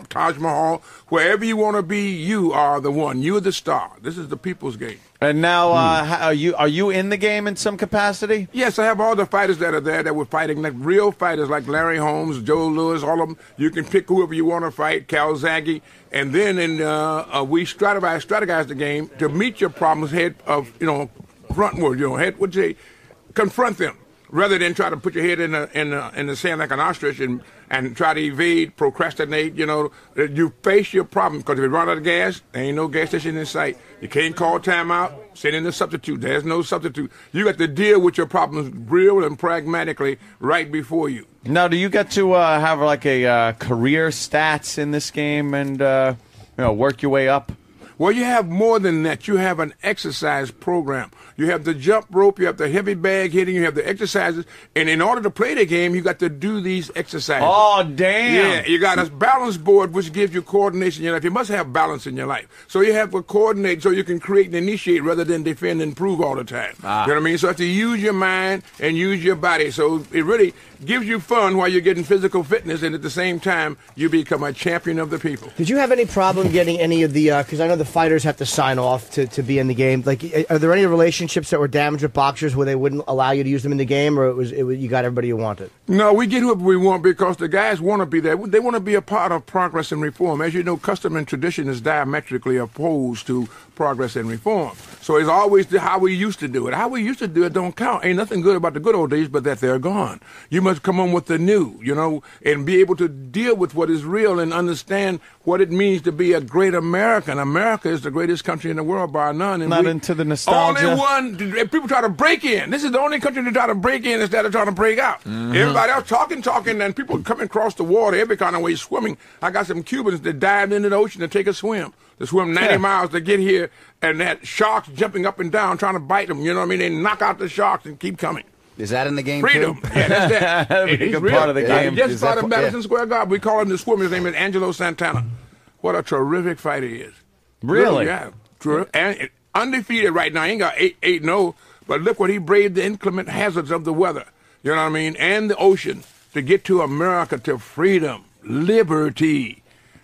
Taj Mahal. Wherever you want to be, you are the one. You're the star. This is the people's game. And now, are you in the game in some capacity? Yes, I have all the fighters that are there that were fighting, like real fighters like Larry Holmes, Joe Lewis, all of them. You can pick whoever you want to fight, Calzaghe. And then we strategize the game to meet your problems frontward, confront them. Rather than try to put your head in the sand like an ostrich and try to evade, procrastinate, you face your problem. Because if you run out of gas, there ain't no gas station in sight. You can't call timeout, send in a substitute. There's no substitute. You got to deal with your problems real and pragmatically right before you. Now, do you get to have like a career stats in this game and work your way up? Well, you have more than that. You have an exercise program. You have the jump rope, you have the heavy bag hitting, you have the exercises. And in order to play the game, you got to do these exercises. Oh, damn. Yeah, you got a balance board, which gives you coordination in your life. You must have balance in your life. So you have to coordinate so you can create and initiate rather than defend and improve all the time. You know what I mean? So you have to use your mind and use your body. So it really gives you fun while you're getting physical fitness, and at the same time, you become a champion of the people. Did you have any problem getting any of the, because I know the fighters have to sign off to be in the game. Like, are there any relationships that were damaged with boxers where they wouldn't allow you to use them in the game, or you got everybody you wanted? No, we get whoever we want because the guys want to be there. They want to be a part of progress and reform. As you know, custom and tradition is diametrically opposed to progress and reform. So it's always how we used to do it. How we used to do it don't count. Ain't nothing good about the good old days, but that they're gone. You must come on with the new, and be able to deal with what is real and understand what it means to be a great American. America is the greatest country in the world, bar none. And not into the nostalgia. Only one. People try to break in. This is the only country that try to break in instead of trying to break out. Mm-hmm. Everybody else talking, and people coming across the water every kind of way swimming. I got some Cubans that dived into the ocean to take a swim. To swim 90 miles to get here, and that sharks jumping up and down trying to bite them. You know what I mean? They knock out the sharks and keep coming. Is that in the game, Freedom. too? Yeah, that's that. That'd be a good part of the game. Just started of Madison Square Garden. We call him the swimmer. His name is Angelo Santana. What a terrific fighter he is. Really? Yeah. And undefeated right now. He ain't got 8-0, but look what he braved the inclement hazards of the weather. You know what I mean? And the ocean to get to America, to freedom, liberty.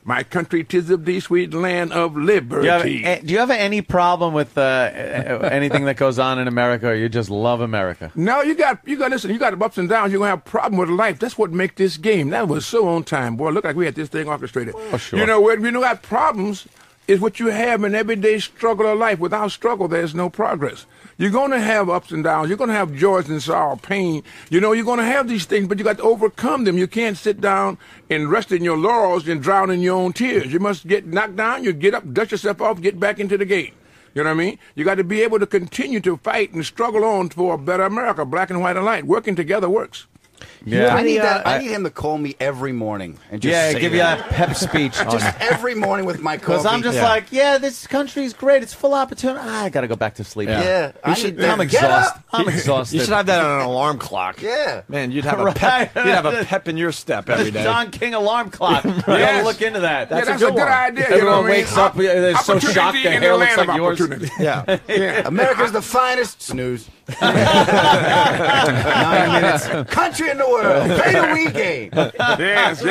My country, 'tis of thee, sweet land of liberty. Do you have any problem with anything that goes on in America, or you just love America? No, you got listen, you got ups and downs. You're going to have a problem with life. That's what makes this game. That was so on time, boy. Look like we had this thing orchestrated. Oh, sure. When you got problems, is what you have in everyday struggle of life. Without struggle, there's no progress. You're going to have ups and downs. You're going to have joys and sorrow, pain. You're going to have these things, but you got to overcome them. You can't sit down and rest in your laurels and drown in your own tears. You must get knocked down. You get up, dust yourself off, get back into the game. You know what I mean? You got to be able to continue to fight and struggle on for a better America, black and white alike. Working together works. Yeah, I need him to call me every morning and just say give you that pep speech. Every morning with my coffee. Because I'm just like, this country's great. It's full of opportunity. I got to go back to sleep. Yeah. I'm exhausted. I'm exhausted. You should have that on an alarm clock. Yeah. Man, you'd have a pep. You'd have a pep in your step every day. John King alarm clock. You got to look into that. That's a good idea. Everyone wakes up. They're so shocked their hair looks like yours. Yeah. America's the finest. Snooze. 9 minutes. Country in the world. Play the Wii game. Yes.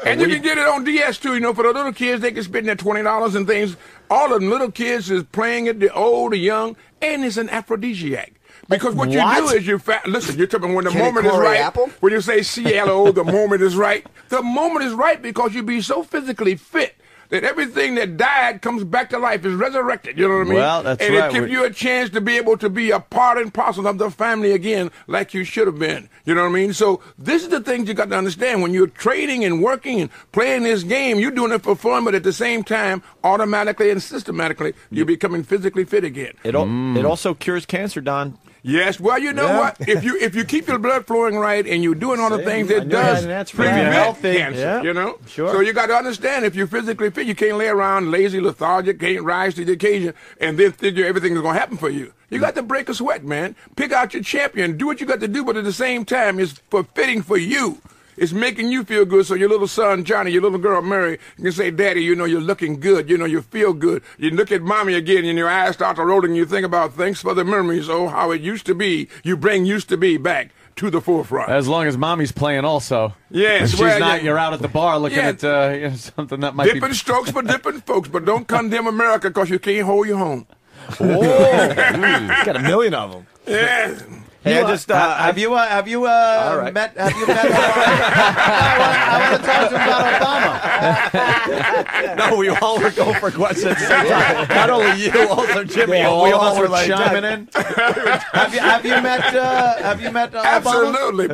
And you can get it on DS too. For the little kids, they can spend their $20 and things. All the little kids is playing it, the old, the young, and it's an aphrodisiac. Because what you do is listen, you're talking when the moment is right. Apple? When you say CLO, the moment is right. The moment is right because you be so physically fit that everything that died comes back to life, is resurrected. You know what I mean? Well, that's and right. it gives you a chance to be able to be a part and parcel of the family again like you should have been. You know what I mean? So this is the things you got to understand. When you're trading and working and playing this game, you're doing it for fun, but at the same time, automatically and systematically, you're becoming physically fit again. It also cures cancer, Don. Yes, well, you know what? If you keep your blood flowing right and you're doing all the things it does prevent cancer, Sure. So you got to understand, if you're physically fit, you can't lay around lazy, lethargic, can't rise to the occasion, and then figure everything is going to happen for you. You got to break a sweat, man. Pick out your champion. Do what you got to do, but at the same time, it's fitting for you. It's making you feel good so your little son, Johnny, your little girl, Mary, can say, Daddy, you know, you're looking good. You know, you feel good. You look at Mommy again and your eyes start to roll and you think about thanks for the memories, oh, how it used to be. You bring used to be back to the forefront. As long as Mommy's playing also. Yes. If she's not, you're out at the bar looking at something that might be... Different strokes for different folks, but don't condemn America because you can't hold your home. Oh, got a million of them. Yeah. Hey, I just have you met? Have you met? I want to talk to him about Obama. No, we all were going for questions at the same time. Not only you, also Jimmy. We all were like chiming in. Have you met? Have you met Obama? Absolutely.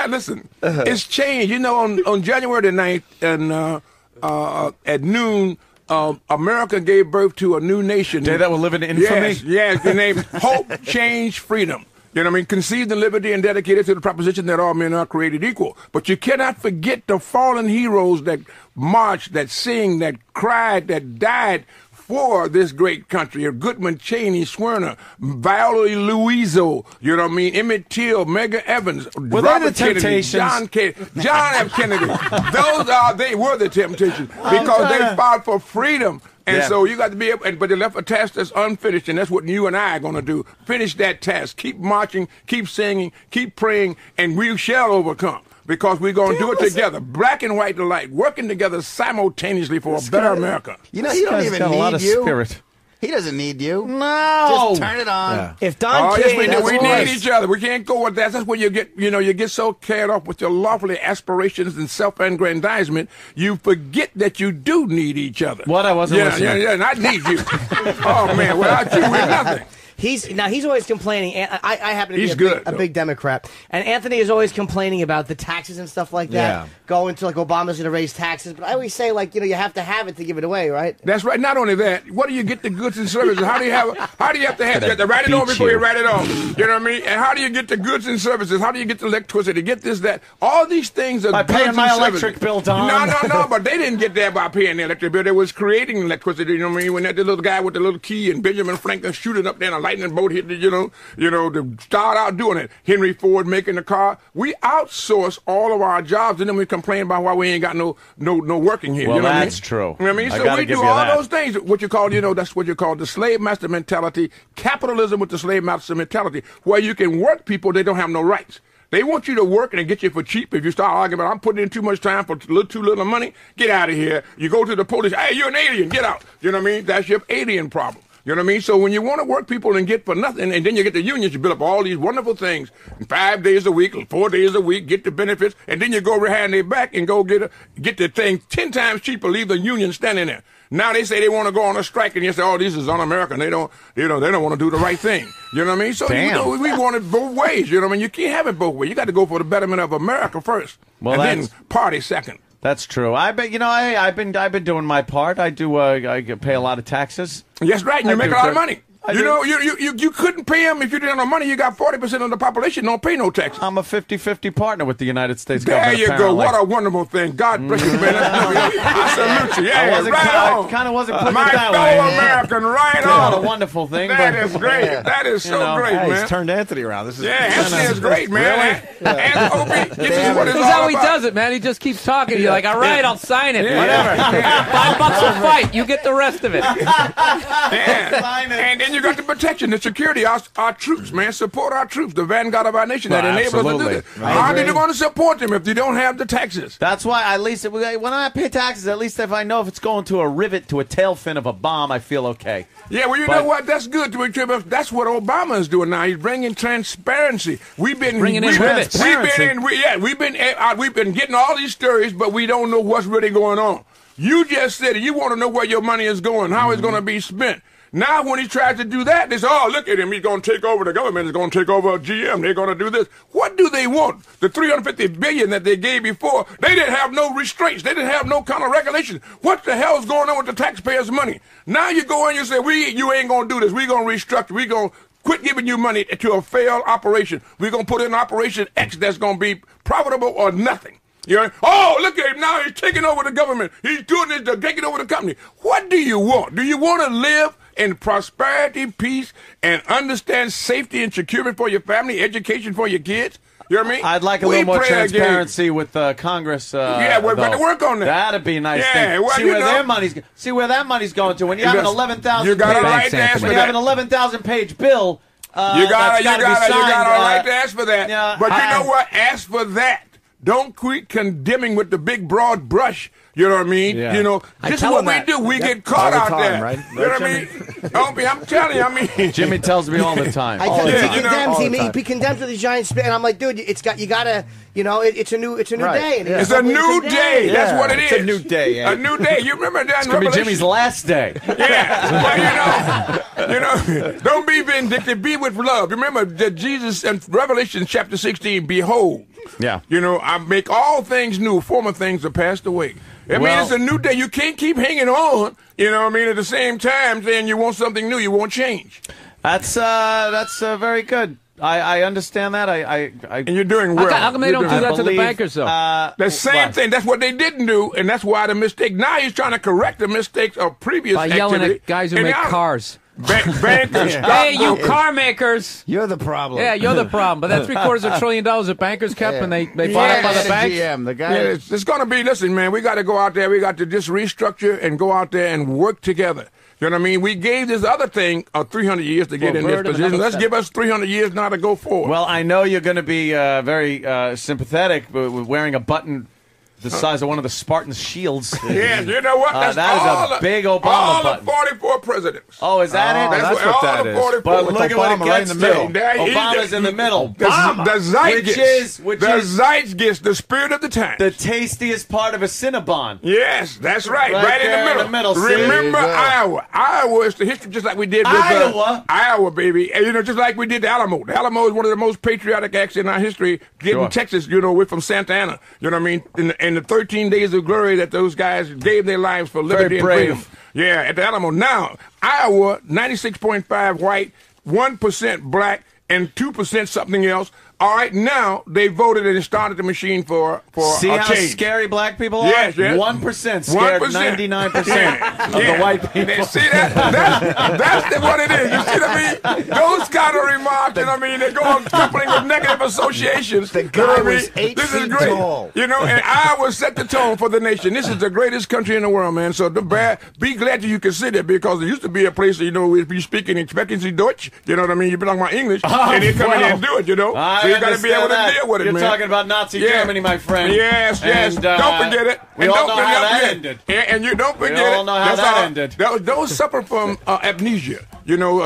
Listen, it's changed. You know, on January the 9th and at noon. America gave birth to a new nation. Day that will live in infamy? Yes, the name Hope, Change, Freedom. You know what I mean? Conceived in liberty and dedicated to the proposition that all men are created equal. But you cannot forget the fallen heroes that marched, that sing, that cried, that died for this great country. Goodman, Cheney, Swerner, Viola Luiso, you know what I mean? Emmett Till, Medgar Evans, Robert Kennedy, John F. Kennedy. They were the Temptations because they fought for freedom. And so you got to be able, but they left a task that's unfinished, and that's what you and I are going to do. Finish that task. Keep marching, keep singing, keep praying, and we shall overcome. Because we're going to do it together, black and white alike, working together simultaneously for a better America. You know, he don't even got a lot of need you. Spirit. He doesn't need you. No. Just turn it on. Yeah. If Don King, we need each other. We can't go with that. That's where you get so carried off with your lofty aspirations and self-aggrandizement, you forget that you do need each other. What? I wasn't listening. Yeah, and I need you. Oh, man, without you, we're nothing. He's always complaining. I happen to be a big Democrat, and Anthony is always complaining about the taxes and stuff like that. Yeah. Going to like Obama's going to raise taxes, but I always say you have to have it to give it away, right? That's right. Not only that, what do you get the goods and services? How do you have to have? You have to write it on before you write it on. You know what I mean? And how do you get the goods and services? How do you get the electricity? Get this, that. All these things are by goods paying my and electric services. bill, Don. No. But they didn't get that by paying the electric bill. They was creating electricity. You know what I mean? When that little guy with the little key and Benjamin Franklin shooting up there and a lightning bolt hit the to start out doing it. Henry Ford making the car. We outsource all of our jobs, and then we complain about why we ain't got no working here. Well, you know that's what I mean? true. You know what I mean? So we do all those things. What you call, that's what you call the slave master mentality, capitalism with the slave master mentality, where you can work people, they don't have no rights. They want you to work and get you for cheap. If you start arguing about, I'm putting in too much time for too little money, get out of here. You go to the police, hey, you're an alien, get out. You know what I mean? That's your alien problem. You know what I mean? So when you want to work people and get for nothing, and then you get the unions, you build up all these wonderful things, 5 days a week, 4 days a week, get the benefits, and then you go behind their back and go get the thing 10 times cheaper, leave the union standing there. Now they say they want to go on a strike, and you say, "Oh, this is un-American. They don't want to do the right thing." You know what I mean? So we want it both ways. You know what I mean? You can't have it both ways. You got to go for the betterment of America first, and then party second. That's true. I've been doing my part. I pay a lot of taxes. Yes, right. And you make a lot of money. You couldn't pay them if you didn't have no money. You got 40% of the population don't pay no taxes. I'm a 50-50 partner with the United States government. There you apparently. Go. What a wonderful thing. God bless you, man. I salute you. Yeah, I kind of wasn't putting my it that way. My fellow American, right on. What a wonderful thing. That is great. That is so great, man. He's turned Anthony around. This is Anthony is great, man. This is how he does it, man. He just keeps talking. You're like, all right, I'll sign it. Whatever. $5 a fight. You get the rest of it. And then you got the protection, the security, our troops, man. Support our troops, the vanguard of our nation that enable us to do this. How do you want to support them if you don't have the taxes? That's why, at least, when I pay taxes, at least if I know if it's going to a rivet, to a tail fin of a bomb, I feel okay. Yeah, well, you know what? That's good. That's what Obama is doing now. He's bringing transparency. We've been bringing in rivets. We've been getting all these stories, but we don't know what's really going on. You just said it. You want to know where your money is going, how it's going to be spent. Now, when he tries to do that, they say, oh, look at him. He's going to take over the government. He's going to take over GM. They're going to do this. What do they want? The $350 billion that they gave before, they didn't have no restraints. They didn't have no kind of regulations. What the hell is going on with the taxpayers' money? Now you go in and you say, you ain't going to do this. We're going to restructure. We're going to quit giving you money to a failed operation. We're going to put in Operation X that's going to be profitable or nothing. Oh, look at him now. He's taking over the government. He's doing this, taking over the company. What do you want? Do you want to live in prosperity, peace, and understand safety and security for your family, education for your kids? You know what I mean? I'd like a We little more play a game. transparency with Congress. Yeah, we're going to work on that. That'd be a nice Yeah, thing. well, see you where know- their money's. See where that money's going to. When you have an Because 11,000, you got a right page, to ask when for you have that. an 11,000-page bill, You got that's gotta be signed, a right to ask for that. yeah, But you I- know what? Ask for that. Don't quit condemning with the big broad brush. You know what I mean? Yeah. You know, I this is tell what them we that. do. We Yep. get caught All the out time, there. right? You know what I mean? I'm telling you, I mean. Jimmy tells me all the time. I tell you, time. he condemns. All the He time. condemns with his giant spit, and I'm like, dude, it's gotta, it's a new Right. day. And he It's goes, a new day. That's what it is. It's a new day, yeah. A new day. You remember that It's in gonna be Revelation? Jimmy's last day. Yeah, well, you know, don't be vindictive. Be with love. Remember that Jesus in Revelation chapter 16, behold, Yeah. you know, I make all things new. Former things are passed away. I mean, Well- it's a new day. You can't keep hanging on. You know what I mean? At the same time, saying you want something new, you won't change. That's very good. I understand that. And you're doing well. How come they You're don't do doing that to the believe, bankers, though? the same thing. That's what they didn't do, and that's why the mistake. Now he's trying to correct the mistakes of previous By yelling activity. at guys who And make now- cars. Bankers, Hey, you stockbrokers. car makers! You're the problem. Yeah, you're the problem. But that $750 billion that bankers kept and they bought up by the banks. GM, the guy. Yeah, it's going to be, listen, man, we got to go out there. We got to just restructure and go out there and work together. You know what I mean? We gave this other thing 300 years to get Well, in this Burr doesn't position. have a Let's step. give us 300 years now to go forward. Well, I know you're going to be very sympathetic with wearing a button the size of one of the Spartan shields. yeah, you know what? That's that is all a big Obama all button. the 44 presidents. Oh, is that it? That's what all that the is. 44. But With look at what it Obama right gets in the middle. to. There he- Obama's in the middle. The zeitgeist. Which the is zeitgeist, the spirit of the time. the tastiest part of a Cinnabon. Yes, that's right. Right Right, there in the middle. see? Remember There you go. Iowa. Iowa is the history just like we did with Iowa? Iowa, baby. And, you know, just like we did the Alamo. The Alamo is one of the most patriotic acts in our history. Getting Sure. Texas, you know, we're from Santa Ana. You know what I mean? In the 13 days of glory that those guys gave their lives for liberty brave. and freedom. Yeah, at the Alamo. Now, Iowa, 96.5 white, 1% black, and 2% something else. All right, now they voted and started the machine for See a how change. scary black people are? Yes, yes. 1% scared 99% of the white people. See that's what it is. You see what I mean? Those kind of remarks, you know what I mean? They go on coupling with negative associations. The You know guy what I mean? was 8 This is feet great. tall. You know, and Iowa set the tone for the nation. This is the greatest country in the world, man. So be glad that you consider it, because there used to be a place, you know, if you speak in expectancy Deutsch, you know what I mean? You belong about English, and they come in here and do it, you know? So you got to be able to deal with it, You're man. talking about Nazi Yeah. Germany, my friend. Yes, yes. And, don't forget it. We And all don't know how forget that it. ended. And you don't forget We all it. know how That's that all. ended. Those suffer from amnesia. You know,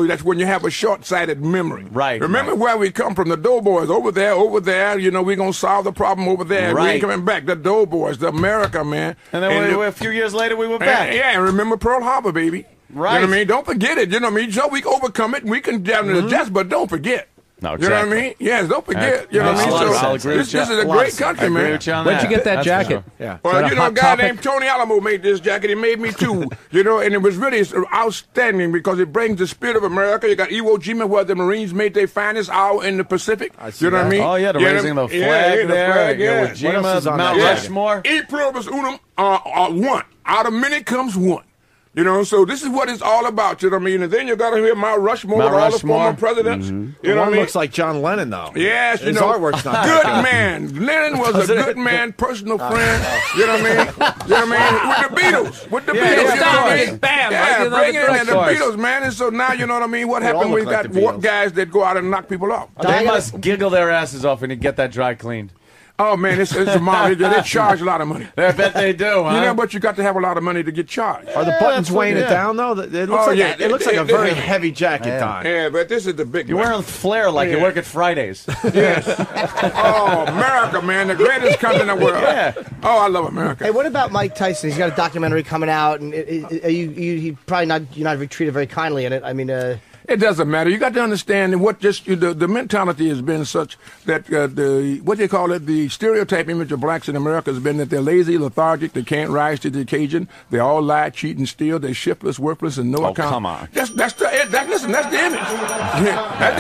that's when you have a short-sighted memory. Right. Remember where we come from, the Doughboys, over there. You know, we're going to solve the problem over there. We Right. ain't coming back. The Doughboys, the America, man. And then a few years later, we were back. Yeah, and remember Pearl Harbor, baby. Right. You know what I mean? Don't forget it. You know what I mean? So we can overcome it, and we can adjust, but don't forget. No, You know what I exactly. mean? Yes, don't forget. You know what I Makes mean? a lot of So sense. this is a great country, I agree man. with you on Where'd that. you get that That's for jacket? sure. Yeah. Is Well, that you know, a Hot guy Topic? named Tony Alamo made this jacket. He made me too, you know, and it was really outstanding because it brings the spirit of America. You got Iwo Jima, where the Marines made their finest hour in the Pacific. see You know what I that. mean? Oh, yeah, the raising the flag the there. flag, yeah. Iwo Jima, What else is on Mount that jacket? Rushmore. E pluribus unum, one. Out of many comes one. You know, so this is what it's all about, you know what I mean? And then you got to hear Mount Rushmore Mount with all the Rushmore. former presidents. The You know what one I mean? looks like John Lennon, though. Yes, you His know, artwork's not good that man. Lennon was a good man, personal friend. You know what I mean? You know what I mean? With the Beatles, Yeah, you know of what I course. mean? Bam, Yeah, right in the bring in drug the stores. Beatles, man. And so now you know what I mean. What They all happened? We look like got the Beatles. guys that go out and knock people off. They must giggle their asses off when you get that dry cleaned. Oh man, it's a model. They charge a lot of money. I bet they do, huh? You know, but you got to have a lot of money to get charged. Are the buttons weighing it down, though? It looks like yeah, it looks like a they- very they- heavy jacket, Don. Yeah, but this is the big You're one. wearing flair like you Yeah. work at Fridays. Yes. Oh, America, man, the greatest country in the world. Yeah. Oh, I love America. Hey, what about Mike Tyson? He's got a documentary coming out, and you probably you're not treated very kindly in it. I mean, It doesn't matter. You got to understand what the mentality has been such that the what do you call it? The stereotype image of blacks in America has been that they're lazy, lethargic, they can't rise to the occasion. They all lie, cheat, and steal. They're shiftless, worthless, and no account. come on. That's the image. That's the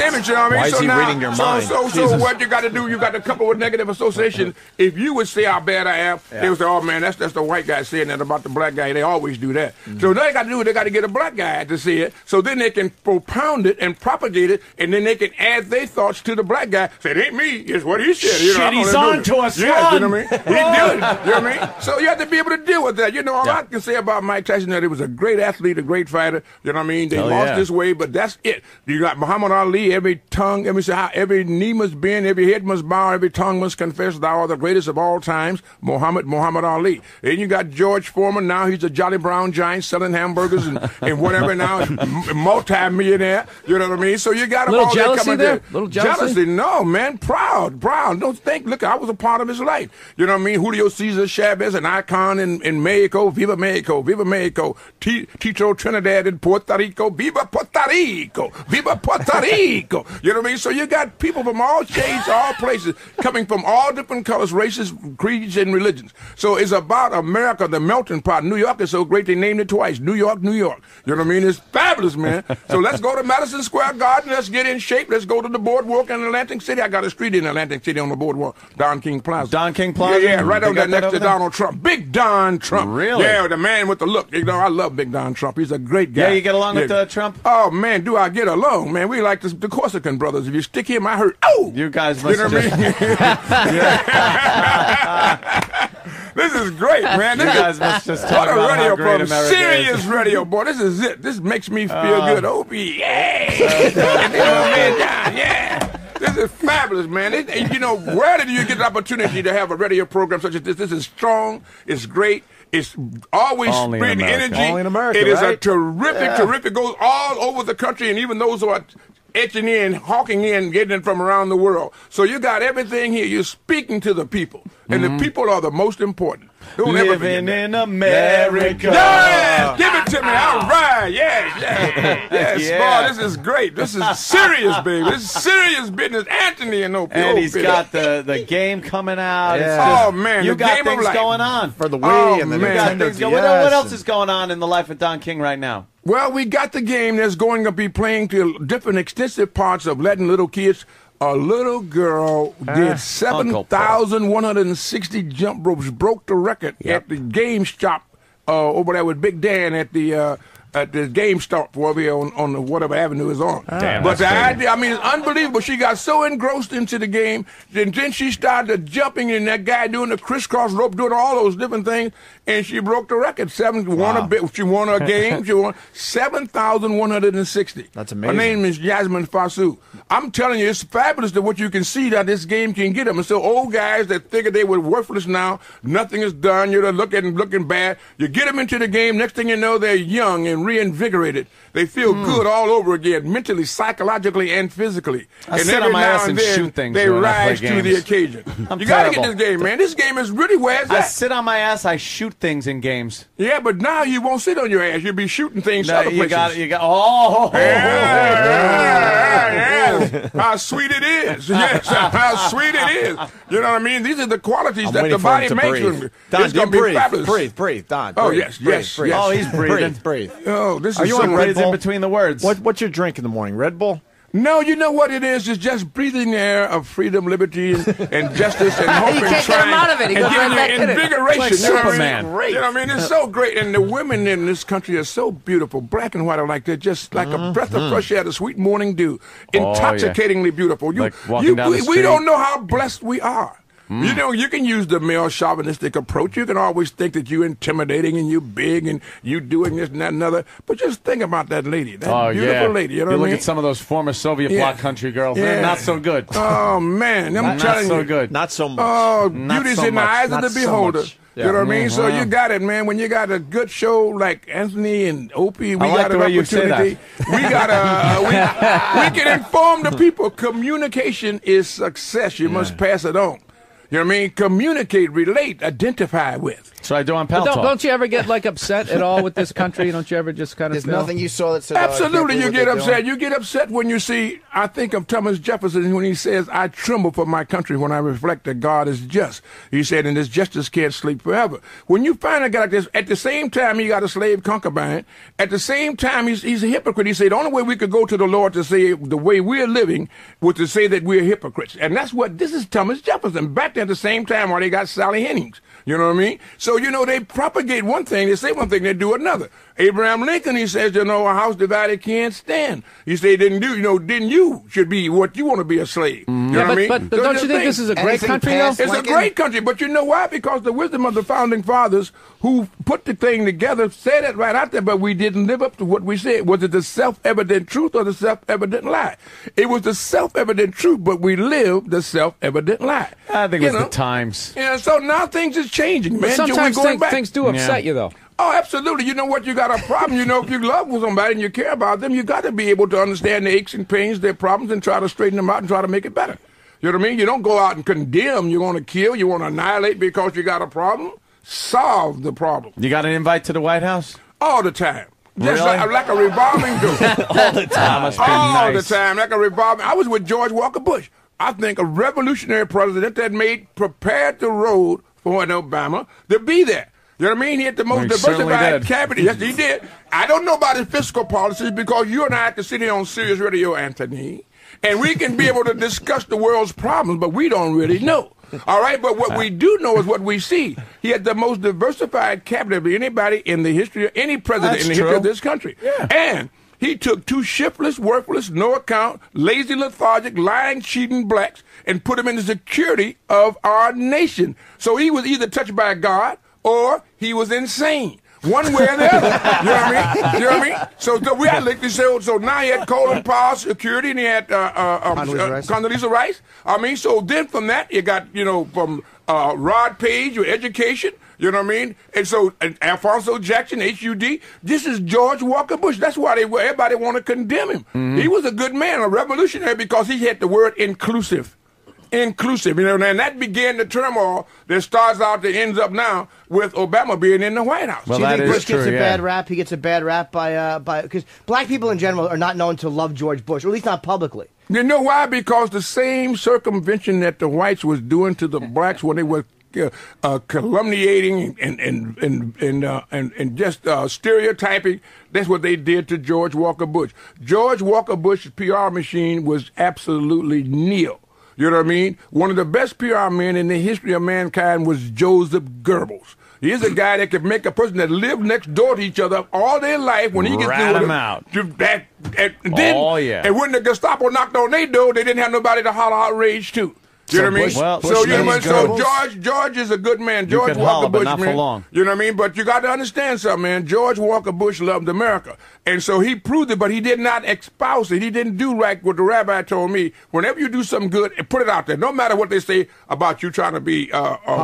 image. You know what I mean? Why is so he now, reading your mind? So Jesus. what you got to do? You got to couple with negative association. If you would say how bad I am, they would say, "Oh man, that's the white guy saying that about the black guy." They always do that. So they got to do. They got to get a black guy to see it. So then they can propose compound it and propagate it, and then they can add their thoughts to the black guy. Say, it ain't me, it's what he said. You know, Shit, he's on to us, yeah, you know son. what I mean? He did it. You know what I mean? So you have to be able to deal with that. You know, all I can say about Mike Tyson that he was a great athlete, a great fighter. You know what I mean? They lost this way, but that's it. You got Muhammad Ali, every tongue, every knee must bend, every head must bow, every tongue must confess thou art the greatest of all times, Muhammad Ali. And you got George Foreman, now he's a Jolly Brown giant selling hamburgers and whatever now, multi-millionaire. You know what I mean? So you got them all there coming there. Little jealousy? No, man. Proud. Don't think. Look, I was a part of his life. You know what I mean? Julio Cesar Chavez, an icon in Mexico. Viva Mexico. Viva Mexico. Tito Trinidad in Puerto Rico. Viva Puerto Rico. Viva Puerto Rico. You know what I mean? So you got people from all shades, all places, coming from all different colors, races, creeds, and religions. So it's about America, the melting pot. New York is so great they named it twice. New York, New York. You know what I mean? It's fabulous, man. So let's go to Madison Square Garden. Let's get in shape. Let's go to the boardwalk in Atlantic City. I got a street in Atlantic City on the boardwalk. Don King Plaza. Don King Plaza? Yeah, right They over got there that next to over there? Donald Trump. Big Don Trump. Really? Yeah, the man with the look. You know, I love Big Don Trump. He's a great guy. Yeah, you get along with Trump? Oh, man, do I get along, man. We like the Corsican brothers. If you stick him, I hurt. Oh! You guys must You know what I mean? This is great, man. You guys must just talk what a about radio how great program. America Serious is. radio, boy. This is it. This makes me feel good. Opie, yeah. This is fabulous, man. You know, where did you get the opportunity to have a radio program such as this? This is strong. It's great. It's always Only in spreading America. energy. Only in America, It is a right? terrific, goes all over the country, and even those who are etching in, hawking in, getting it from around the world. So you got everything here. You're speaking to the people, and the people are the most important. Don't ever forget Living that. in America. Yes, give it to me. All right, yes, boy, this is great. This is serious, baby. This is serious business. Anthony and Opie. And he's got the game coming out. It's Yeah. just- Oh, man, you the got game of things life. going on. For the Wii Oh, and the man. You got Nintendo things going- DS. what else is going on in the life of Don King right now? Well, we got the game that's going to be playing to different extensive parts of letting little kids. A little girl did 7,160 jump ropes, broke the record at the game shop over there with Big Dan at the GameStop over here on the whatever avenue is on. Damn, but the that's idea, I mean, it's unbelievable. She got so engrossed into the game, then she started jumping, and that guy doing the crisscross rope, doing all those different things, and she broke the record. She won a game. She won 7,160. That's amazing. Her name is Yasmin Fasu. I'm telling you, it's fabulous that what you can see that this game can get them. And so old guys that figured they were worthless now, nothing is done, you're looking bad. You get them into the game, next thing you know, they're young and reinvigorated. They feel good all over again, mentally, psychologically, and physically. I and sit every on my now ass and then, shoot things they when I play rise to the games. occasion. I'm You got to get terrible. this game, man. This game is really where it's I at. sit on my ass. I shoot things in games. Yeah, but now you won't sit on your ass. You'll be shooting things No, other you places. got. Oh, Yes. How sweet it is. Yes, how sweet it is. You know what I mean? These are the qualities I'm that waiting the for him body to makes. breathe. It's Don, going to be breathe, fabulous. breathe, Don. Oh, breathe, yes, breathe, yes, breathe. yes. Oh, he's breathing. Breathe. Oh, this Are is you so on Red breathes Bull? in between the words. What's your drink in the morning? Red Bull? No, you know what it is? It's just breathing the air of freedom, liberty, and justice, and hope, You and can't get trying, him out of it. He and goes giving right back in you it. invigoration. Like You know what I mean? Superman. You know what I mean? It's so great, and the women in this country are so beautiful. Black and white are like they're just like a breath of fresh air, the sweet morning dew, intoxicatingly beautiful. Like walking down the we street. don't know how blessed we are. You know, you can use the male chauvinistic approach. You can always think that you're intimidating and you're big and you doing this and that and other. But just think about that lady, that beautiful lady. You know what I look mean? at some of those former Soviet bloc country girls. Yeah. They're not so good. Oh, man. I'm Not telling so you. good. Not so much. Oh, Not beauty's so in the much. eyes Not of the so beholder. much. You know what I mean? So Mm-hmm. you got it, man. When you got a good show like Anthony and Opie, we I like got the an way you say opportunity. We got we can inform the people. Communication is success. You must pass it on. You know what I mean? Communicate, relate, identify with. So I do on But Pal Talk. don't you ever get like upset at all with this country? Don't you ever just kind of There's feel? nothing you saw that said, "Oh, I can't Absolutely, believe you what get they're upset. doing." You get upset when you see, I think of Thomas Jefferson when he says, I tremble for my country when I reflect that God is just. He said, and his justice can't sleep forever. When you find a guy like this, at the same time he got a slave concubine, at the same time he's a hypocrite. He said, the only way we could go to the Lord to say the way we're living was to say that we're hypocrites. And that's what, this is Thomas Jefferson. Back there at the same time while they got Sally Hemings. You know what I mean? So, they propagate one thing, they say one thing, they do another. Abraham Lincoln, he says, a house divided can't stand. He said, then you should be what you want to be a slave. You know what I mean? But don't you think this is a great country, though? It's a great country, but you know why? Because the wisdom of the founding fathers who put the thing together said it right out there, but we didn't live up to what we said. Was it the self-evident truth or the self-evident lie? It was the self-evident truth, but we lived the self-evident lie. I think it was the times. Yeah, so now things is changing, man. But sometimes things do upset you, though. Oh, absolutely. You know what? You got a problem. If you love somebody and you care about them, you got to be able to understand their aches and pains, their problems, and try to straighten them out and try to make it better. You know what I mean? You don't go out and condemn. You want to kill. You want to annihilate because you got a problem. Solve the problem. You got an invite to the White House? All the time. Just Really? like a revolving door. All the time. Must be All nice. the time, like a revolving. I was with George Walker Bush. I think a revolutionary president that prepared the road for Obama to be there. You know what I mean? He had the most diversified cabinet. Yes, he did. I don't know about his fiscal policies because you and I have to sit here on Sirius Radio, Anthony, and we can be able to discuss the world's problems, but we don't really know. All right, but what we do know is what we see. He had the most diversified cabinet of anybody in the history of any president in the history of this country. Yeah. And he took two shiftless, worthless, no account, lazy, lethargic, lying, cheating blacks and put them in the security of our nation. So he was either touched by God or he was insane. One way or the other. You know what I mean? You know what I mean? So we had so now he had Colin Powell security and he had Condoleezza Rice. I mean, so then from that you got, from Rod Page, your education. You know what I mean? And so Alfonso Jackson, HUD. This is George Walker Bush. That's why everybody want to condemn him. Mm-hmm. He was a good man, a revolutionary, because he had the word inclusive. Inclusive, and that began the turmoil that starts out that ends up now with Obama being in the White House. Well, do you think Bush gets a bad rap? He gets a bad rap by because black people in general are not known to love George Bush, or at least not publicly. You know why? Because the same circumvention that the whites was doing to the blacks when they were calumniating and just stereotyping. That's what they did to George Walker Bush. George Walker Bush's PR machine was absolutely nil. You know what I mean? One of the best PR men in the history of mankind was Joseph Goebbels. He's a guy that could make a person that lived next door to each other all their life when he gets through them out. And when the Gestapo knocked on their door, they didn't have nobody to holler outrage to. You know what I mean? So George is a good man. George Walker Bush, man. For long. You know what I mean? But you got to understand something, man. George Walker Bush loved America. And so he proved it, but he did not espouse it. He didn't do like what the rabbi told me. Whenever you do something good, put it out there. No matter what they say about you trying to be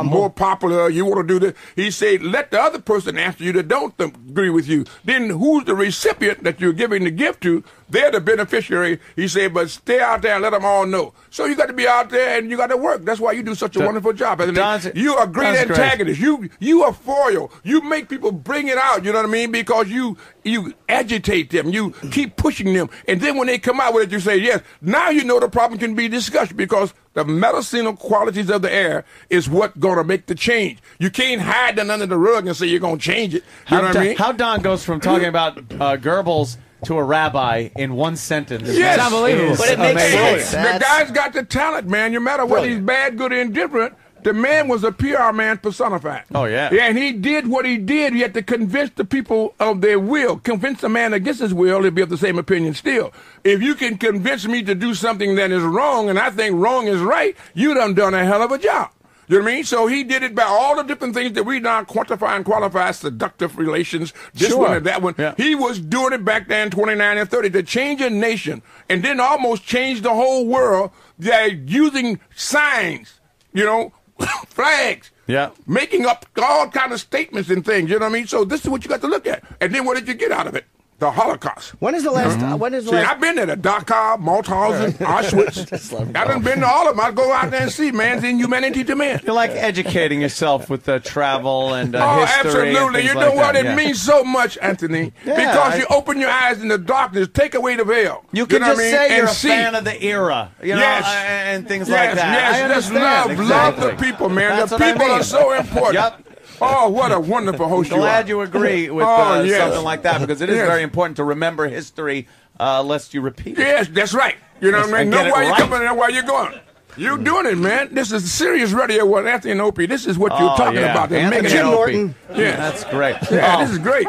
more popular, you want to do this. He said, let the other person answer you that don't agree with you. Then who's the recipient that you're giving the gift to? They're the beneficiary. He said, but stay out there and let them all know. So you got to be out there and you got to work. That's why you do such a wonderful job. You are a great antagonist. You are foil. You make people bring it out. You know what I mean? Because you agitate them. You keep pushing them. And then when they come out with it, you say, yes, now you know the problem can be discussed because the medicinal qualities of the air is what's going to make the change. You can't hide them under the rug and say you're going to change it. You know what I mean? How Don goes from talking about Goebbels to a rabbi in one sentence. Yes. It's unbelievable. But it makes sense. The guy's got the talent, man. No matter whether he's bad, good, or indifferent, the man was a PR man personified. Oh, yeah. Yeah, and he did what he did. He had to convince the people of their will. Convince a man against his will, he'll be of the same opinion still. If you can convince me to do something that is wrong, and I think wrong is right, you done a hell of a job. You know what I mean? So he did it by all the different things that we now quantify and qualify, seductive relations, this one and that one. Yeah. He was doing it back then, 29 and 30, to change a nation and then almost change the whole world using signs, flags. Yeah. Making up all kind of statements and things, you know what I mean? So this is what you got to look at. And then what did you get out of it? The Holocaust. When is the last? I've been there to Dachau, Mauthausen, Auschwitz. I done been to all of them. I go out there and see man's inhumanity to man. You're like educating yourself with travel and history. Absolutely. You know what? It means so much, Anthony. Because you open your eyes in the darkness, take away the veil. You can just say you're a fan of the era, and things like that. Yes, just love the people, man. The people are so important. Yep. Oh, what a wonderful host you are. Glad you agree with something like that, because it is very important to remember history lest you repeat it. Yes, that's right. You know what I mean? Know why you're coming and know why you're going. You're doing it, man. This is serious radio with Anthony and Opie. This is what you're talking about. Jim Norton. Yeah, that's great. Yeah, this is great.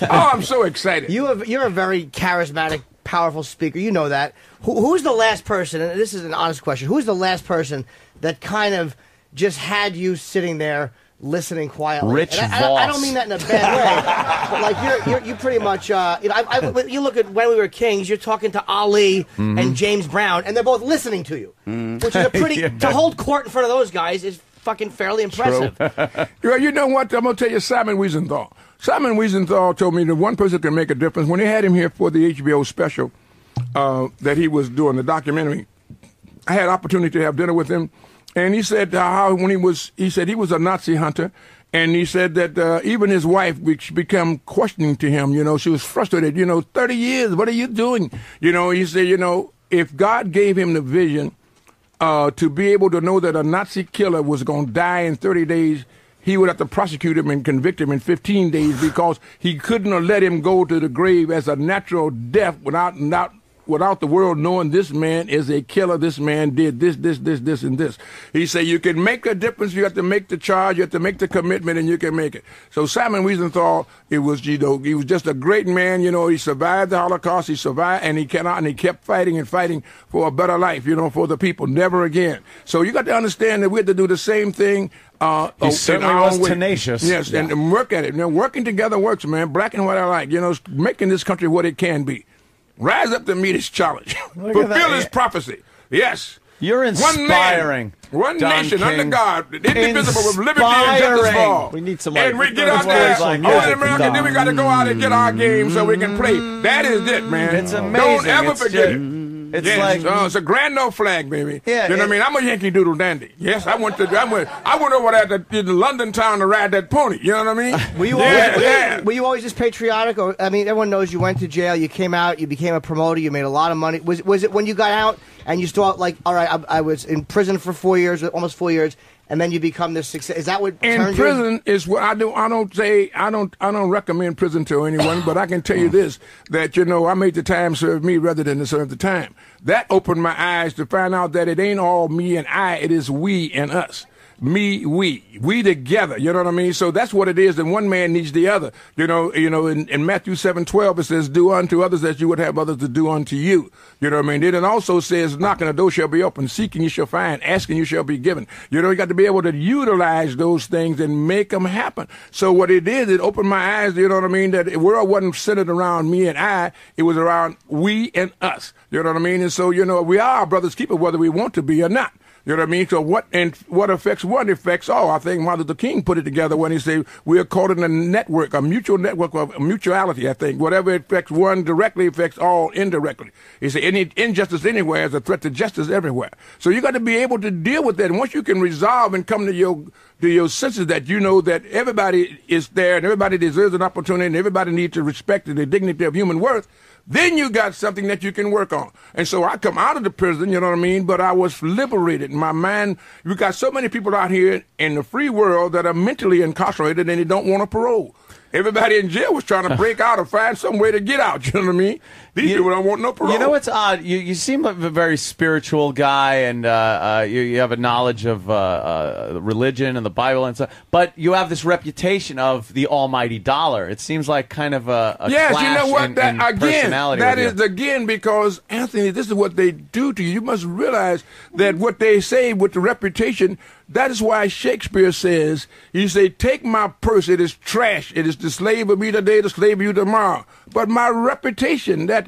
Oh, I'm so excited. You're a very charismatic, powerful speaker. You know that. Who's the last person, and this is an honest question, who's the last person that kind of just had you sitting there listening quietly? Rich and Voss. I don't mean that in a bad way, but like you pretty much, you look at When We Were Kings, you're talking to Ali and James Brown, and they're both listening to you, which is a pretty, to hold court in front of those guys is fucking fairly impressive. Well, you know what? I'm going to tell you Simon Wiesenthal. Simon Wiesenthal told me that one person can make a difference. When they had him here for the HBO special that he was doing, the documentary, I had opportunity to have dinner with him, and he said how when he said he was a Nazi hunter, and he said that even his wife became questioning to him. You know, she was frustrated. 30 years, what are you doing? He said, if God gave him the vision to be able to know that a Nazi killer was going to die in 30 days, he would have to prosecute him and convict him in 15 days because he couldn't have let him go to the grave as a natural death without the world knowing this man is a killer, this man did this, and this. He said you can make a difference, you have to make the charge, you have to make the commitment, and you can make it. So Simon Wiesenthal, he was just a great man, he survived the Holocaust, he survived, and he kept fighting and fighting for a better life, for the people, never again. So you got to understand that we have to do the same thing. He certainly was tenacious. Yes, yeah. And work at it. Working together works, man. Black and white alike, making this country what it can be. Rise up to meet his challenge. Fulfill his prophecy. Yes. You're inspiring. One Don nation King. under God, indivisible with liberty and justice for all. We need some. And we get out there, all in America, then we got to go out and get our game so we can play. That is it, man. It's amazing. Don't ever forget it. It's yes, like it's a grand old flag, baby. Yeah, you know what I mean? I'm a Yankee Doodle dandy. Yes, I went over there to the London town to ride that pony. You know what I mean? Were you always just patriotic? Or I mean, everyone knows you went to jail, you came out, you became a promoter, you made a lot of money. Was it when you got out and you thought like, all right, I was in prison for 4 years, almost 4 years, and then you become this success? Is that what in prison is what I do? I don't recommend prison to anyone, but I can tell you this: that I made the time serve me rather than to serve the time. That opened my eyes to find out that it ain't all me and I; it is we and us. Me, we together. You know what I mean? So that's what it is. And one man needs the other. In Matthew 7:12 it says, "Do unto others as you would have others to do unto you." You know what I mean? Then it also says, "Knocking, the door shall be open; seeking, you shall find; asking, you shall be given." You got to be able to utilize those things and make them happen. So what it did, it opened my eyes. You know what I mean? That the world wasn't centered around me and I; it was around we and us. You know what I mean? And so we are our brother's keeper, whether we want to be or not. You know what I mean? So what affects one affects all. I think Martin Luther King put it together when he said we are caught in a network, a mutual network of mutuality. I think whatever affects one directly affects all indirectly. He said any injustice anywhere is a threat to justice everywhere. So you got to be able to deal with that. And once you can resolve and come to your senses that that everybody is there and everybody deserves an opportunity and everybody needs to respect the dignity of human worth, then you got something that you can work on. And so I come out of the prison, you know what I mean, but I was liberated. In my mind, we got so many people out here in the free world that are mentally incarcerated and they don't want a parole. Everybody in jail was trying to break out or find some way to get out, you know what I mean? These people don't want no parole. You know what's odd? You seem like a very spiritual guy, and you have a knowledge of religion and the Bible and stuff, but you have this reputation of the almighty dollar. It seems like kind of a yes, clash you know what? in personality. That is, again, because, Anthony, this is what they do to you. You must realize that what they say with the reputation, that is why Shakespeare says, you say, take my purse, it is trash. It is the slave of me today, the slave of you tomorrow. But my reputation, that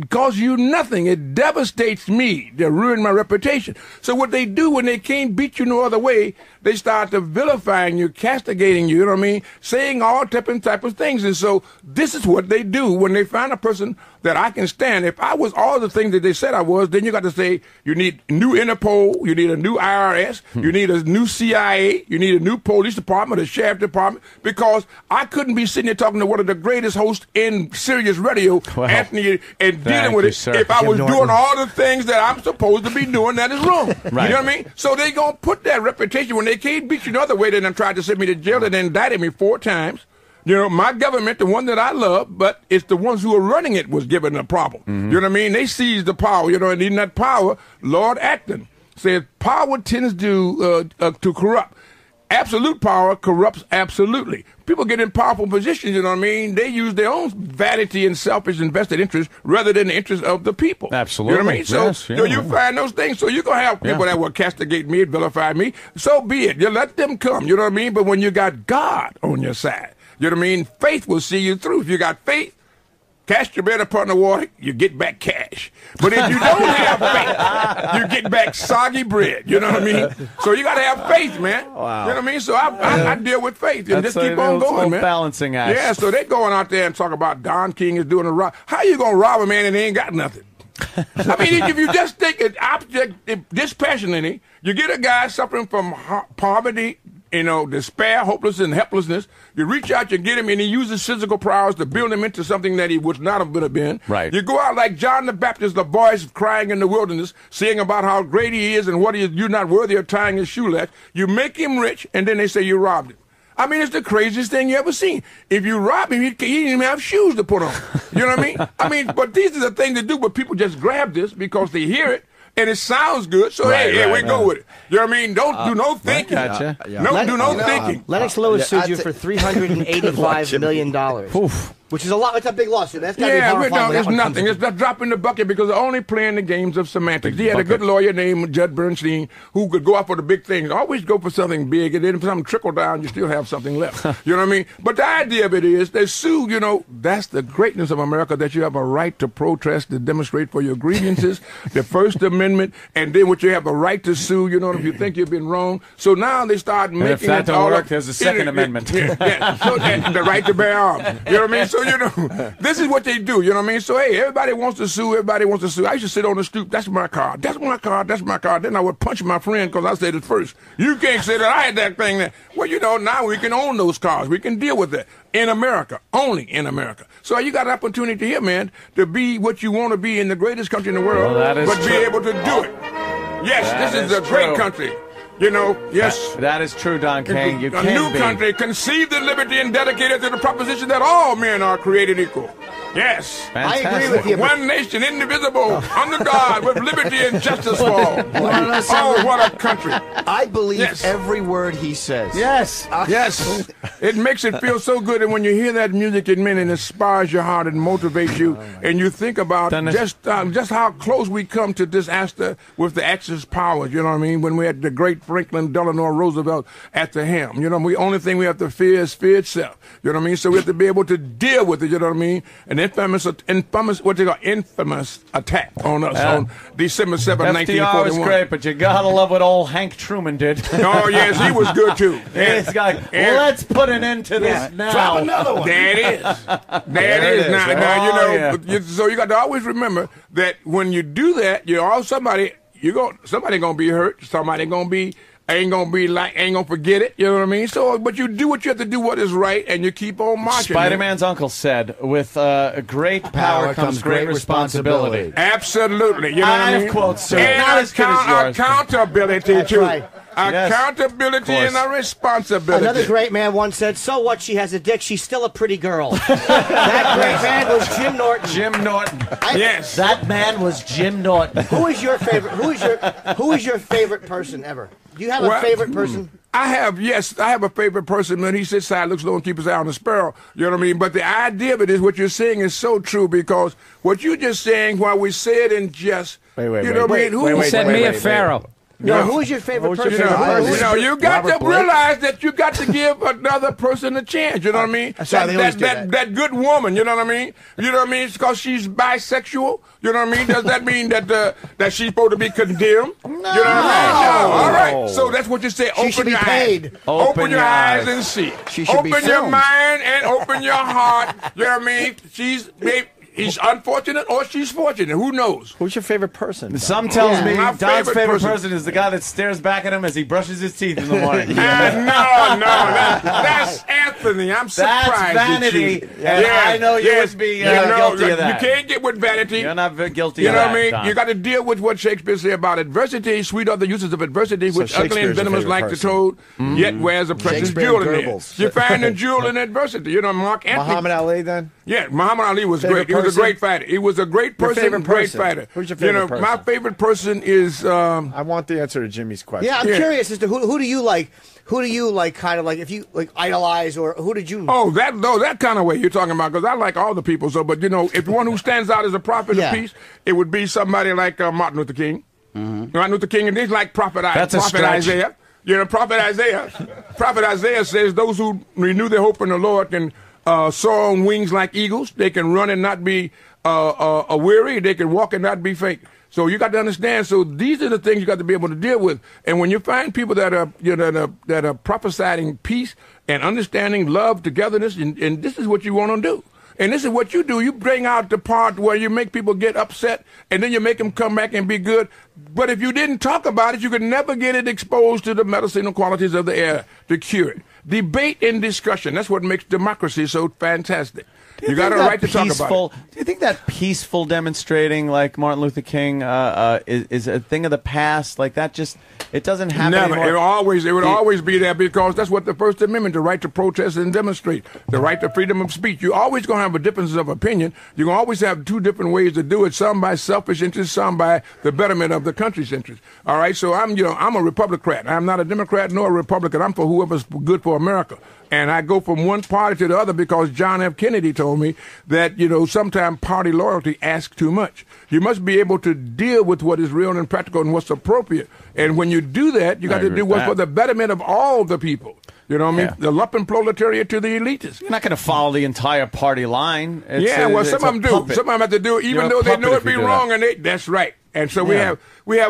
costs you nothing. It devastates me. They ruin my reputation. So what they do when they can't beat you no other way, they start to vilifying you, castigating you, you know what I mean? Saying all different type of things. And so this is what they do when they find a person that I can stand. If I was all the things that they said I was, then you got to say you need new Interpol, you need a new IRS, you need a new CIA, you need a new police department, a sheriff department, because I couldn't be sitting here talking to one of the greatest hosts in Sirius Radio, Anthony, and dealing with it sir. if I was doing all the things that I'm supposed to be doing that is wrong. Right. You know what I mean? So they going to put that reputation when they can't beat you the other way. They done tried to send me to jail and indicted me 4 times. My government, the one that I love, but it's the ones who are running it was given a problem. You know what I mean? They seized the power, and in that power, Lord Acton says power tends to corrupt. Absolute power corrupts absolutely. People get in powerful positions, you know what I mean? They use their own vanity and selfish and vested interest rather than the interest of the people. Absolutely. You know what I mean? So Yes, yeah. you find those things. So you're going to have people that will castigate me, vilify me. So be it. You let them come, you know what I mean? But when you got God on your side, you know what I mean? Faith will see you through. If you got faith, cast your bread upon the water, you get back cash. But if you don't have faith, you get back soggy bread. You know what I mean? So you got to have faith, man. Wow. You know what I mean? So I deal with faith and That's just keep on going, man. Balancing act. Yeah, so they going out there and talk about Don King is doing a rob. How you going to rob a man and they ain't got nothing? I mean, if you just take an object dispassionately, you get a guy suffering from poverty, despair, hopelessness, and helplessness. You reach out, you get him, and he uses physical prowess to build him into something that he would not have been. Right. You go out like John the Baptist, the voice crying in the wilderness, saying about how great he is and what he is, you're not worthy of tying his shoelace. You make him rich, and then they say you robbed him. I mean, it's the craziest thing you ever seen. If you rob him, he didn't even have shoes to put on. You know what I mean? But these are the things to do, but people just grab this because they hear it. And it sounds good, so we go with it. You know what I mean? Don't do no thinking. Gotcha. Do no thinking. Lennox Lewis sued you for $385 million. Which is a lot. It's a big lawsuit. That's got to be horrifying. It's nothing. It's a drop in the bucket because they're only playing the games of semantics. He had a good lawyer named Judd Bernstein who could go out for the big things. Always go for something big, and then if something trickle down, you still have something left. You know what I mean? But the idea of it is they sue, that's the greatness of America, that you have a right to protest, to demonstrate for your grievances, the First Amendment, and then what you have a right to sue, if you think you've been wrong. So now they start making if that it don't all work, up. there's a Second Amendment. Yeah. So, and the right to bear arms. You know what I mean? So, this is what they do, you know what I mean? So, hey, everybody wants to sue. I used to sit on the stoop. That's my car. That's my car. That's my car. Then I would punch my friend because I said it first. You can't say that I had that thing there. Well, now we can own those cars. We can deal with that in America, only in America. So you got an opportunity here, man, to be what you want to be in the greatest country in the world, but be able to do it. Yes, this is a great country. Yes. That is true, Don King. A new country conceived in liberty and dedicated to the proposition that all men are created equal. Yes. Fantastic. I agree with you. One nation, indivisible, under God, with liberty and justice for all. Oh, what a country. I believe every word he says. Yes. Yes. It makes it feel so good, and when you hear that music, it inspires your heart and motivates you, and you think about just how close we come to disaster with the Axis powers, you know what I mean? When we had the great Franklin Delano Roosevelt at the helm. The only thing we have to fear is fear itself. You know what I mean? So we have to be able to deal with it, you know what I mean? An infamous attack on us on December 7th, 1941. FDR was great, but you gotta love what old Hank Truman did. Oh, yes, he was good, too. He's like, let's put an end to this now. Drop another one. There it is. There it is. Now, so you got to always remember that when you do that, somebody gonna be hurt. Somebody ain't gonna forget it. You know what I mean? So, but you do what you have to do, what is right, and you keep on marching. Spider-Man's uncle said, "With great power comes great responsibility." Absolutely. You know what I mean? Quotes, sir. And Not as good as yours. Accountability That's too. right. Accountability and a responsibility. Another great man once said, "So what? She has a dick. She's still a pretty girl." That great man was Jim Norton. Jim Norton. Yes. That man was Jim Norton. Who is your favorite? Who is your favorite person ever? Do you have a favorite person? I have a favorite person, man. He sits side, looks low, and keeps his eye on the sparrow. You know what I mean? But the idea of it is what you're saying is so true, because what you're just saying, while we say it in jest, you know what I mean? Who said Mia Farrow? No, who is your favorite person? You got to realize that you got to give another person a chance. You know what I mean? That good woman. You know what I mean? You know what I mean? It's because she's bisexual. You know what I mean? Does that mean that she's supposed to be condemned? No. You know what I mean? No. All right. So that's what you say. Open your eyes. Open your eyes and see. Open your mind and open your heart. You know what I mean? He's unfortunate or she's fortunate. Who knows? Who's your favorite person? Some tells me Don's favorite person is the guy that stares back at him as he brushes his teeth in the morning. No, that's Anthony. I'm surprised. That's vanity. And I know you would be guilty of that. You can't get with vanity. You're not guilty of that. You know what I mean? Don. You got to deal with what Shakespeare said about adversity. Sweet are the uses of adversity, which ugly and venomous like the toad, yet wears a precious jewel in there. You find a jewel in adversity. You know, Mark Anthony. Muhammad Ali, then? Yeah, Muhammad Ali was great. He was was a great fighter. He was a great person, favorite great person? fighter. Who's your favorite person? My favorite person is. I want the answer to Jimmy's question. Yeah, I'm curious as to who do you like? Who do you like? Kind of like if you like idolize, or who did you? Oh, that kind of way you're talking about, because I like all the people. So, but if one who stands out as a prophet of peace, it would be somebody like Martin Luther King. Martin Luther King, and he's like Prophet Isaiah. Prophet Isaiah says those who renew their hope in the Lord can soar on wings like eagles. They can run and not be weary. They can walk and not be faint. So you got to understand. So these are the things you got to be able to deal with. And when you find people that are that are prophesying peace and understanding, love, togetherness, and this is what you want to do. And this is what you do. You bring out the part where you make people get upset, and then you make them come back and be good. But if you didn't talk about it, you could never get it exposed to the medicinal qualities of the air to cure it. Debate and discussion. That's what makes democracy so fantastic. You got a right to talk about it. Do you think that peaceful demonstrating, like Martin Luther King, is a thing of the past? Like that it doesn't happen anymore? It would always be there, because that's what the First Amendment, the right to protest and demonstrate, the right to freedom of speech. You're always going to have a difference of opinion. You're going to always have two different ways to do it, some by selfish interest, some by the betterment of the country's interest. All right, so I'm a Republican. I'm not a Democrat nor a Republican. I'm for whoever's good for America. And I go from one party to the other because John F. Kennedy told me that, sometimes party loyalty asks too much. You must be able to deal with what is real and practical and what's appropriate. And when you do that, you got to do what's for the betterment of all the people. You know what I mean? The lumpen proletariat to the elitists. You're not going to follow the entire party line. Some of them do. Puppet. Some of them have to do it, even though they know it be wrong. That's right. And so we have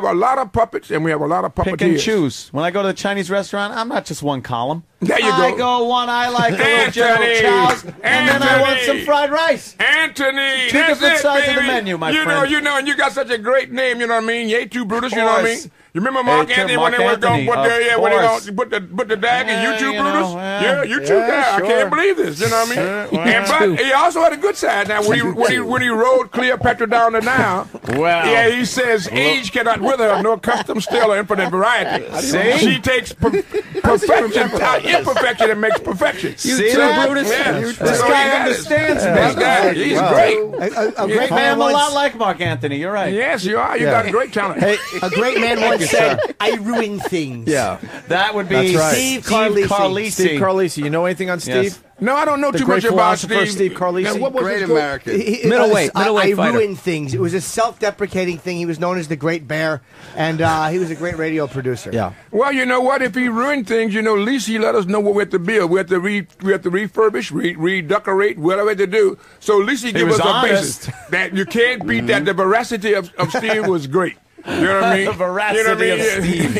a lot of puppets, and we have a lot of puppeteers. Pick and choose. When I go to the Chinese restaurant, I'm not just one column. There you go. I go one. I like a little General Chow's, and then I want some fried rice. Anthony, Two different sides of the baby. menu, my friend. And you got such a great name. You know what I mean? Yetu Brutus. You know what I mean? You remember Mark Anthony when they were going to put the dag in YouTube Brutus? YouTube guy. I can't believe this. You know what I mean? But he also had a good side. Now when he rode Cleopatra down the Nile, he says age cannot wither her, nor custom still or infinite variety. She takes perfection, imperfection, and makes perfection. See that, Brutus? This guy understands me. This guy, he's great. A great I man am a lot like Mark Anthony. You're right. Yes, you are. You got great talent. Hey, a great man once said, "I ruin things." Yeah, that would be Steve Carlisi. Steve Carlisi. You know anything on Steve? Yes. No, I don't know The too great much about philosopher Steve Carlisi. What was Great his American. Middleweight I fighter. ruined things. It was a self-deprecating thing. He was known as the Great Bear, and he was a great radio producer. Yeah. Well, you know what? If he ruined things, at least he let us know what we have to build. We have to refurbish, redecorate, whatever to do. So at least he give us a basis that you can't beat that. The veracity of Steve was great. You know what I mean? The veracity of Steve.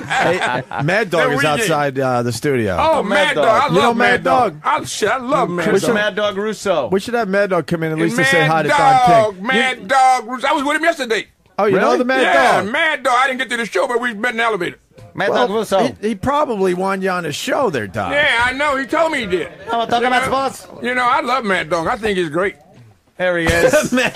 Hey, Mad Dog is outside the studio. Oh, Mad Dog. I love Mad Dog. I love Mad Who's Dog. Mad Dog Russo? We should have Mad Dog come in at least to Mad say hi to Dog, Don King. Mad Dog. I was with him yesterday. Oh, you know the Mad Dog? Mad Dog. I didn't get to the show, but we met in the elevator. Mad Dog Russo. He probably wanted you on his show there, Don. Yeah, I know. He told me he did. I'm talking about sports. I love Mad Dog. I think he's great. There he is. Mad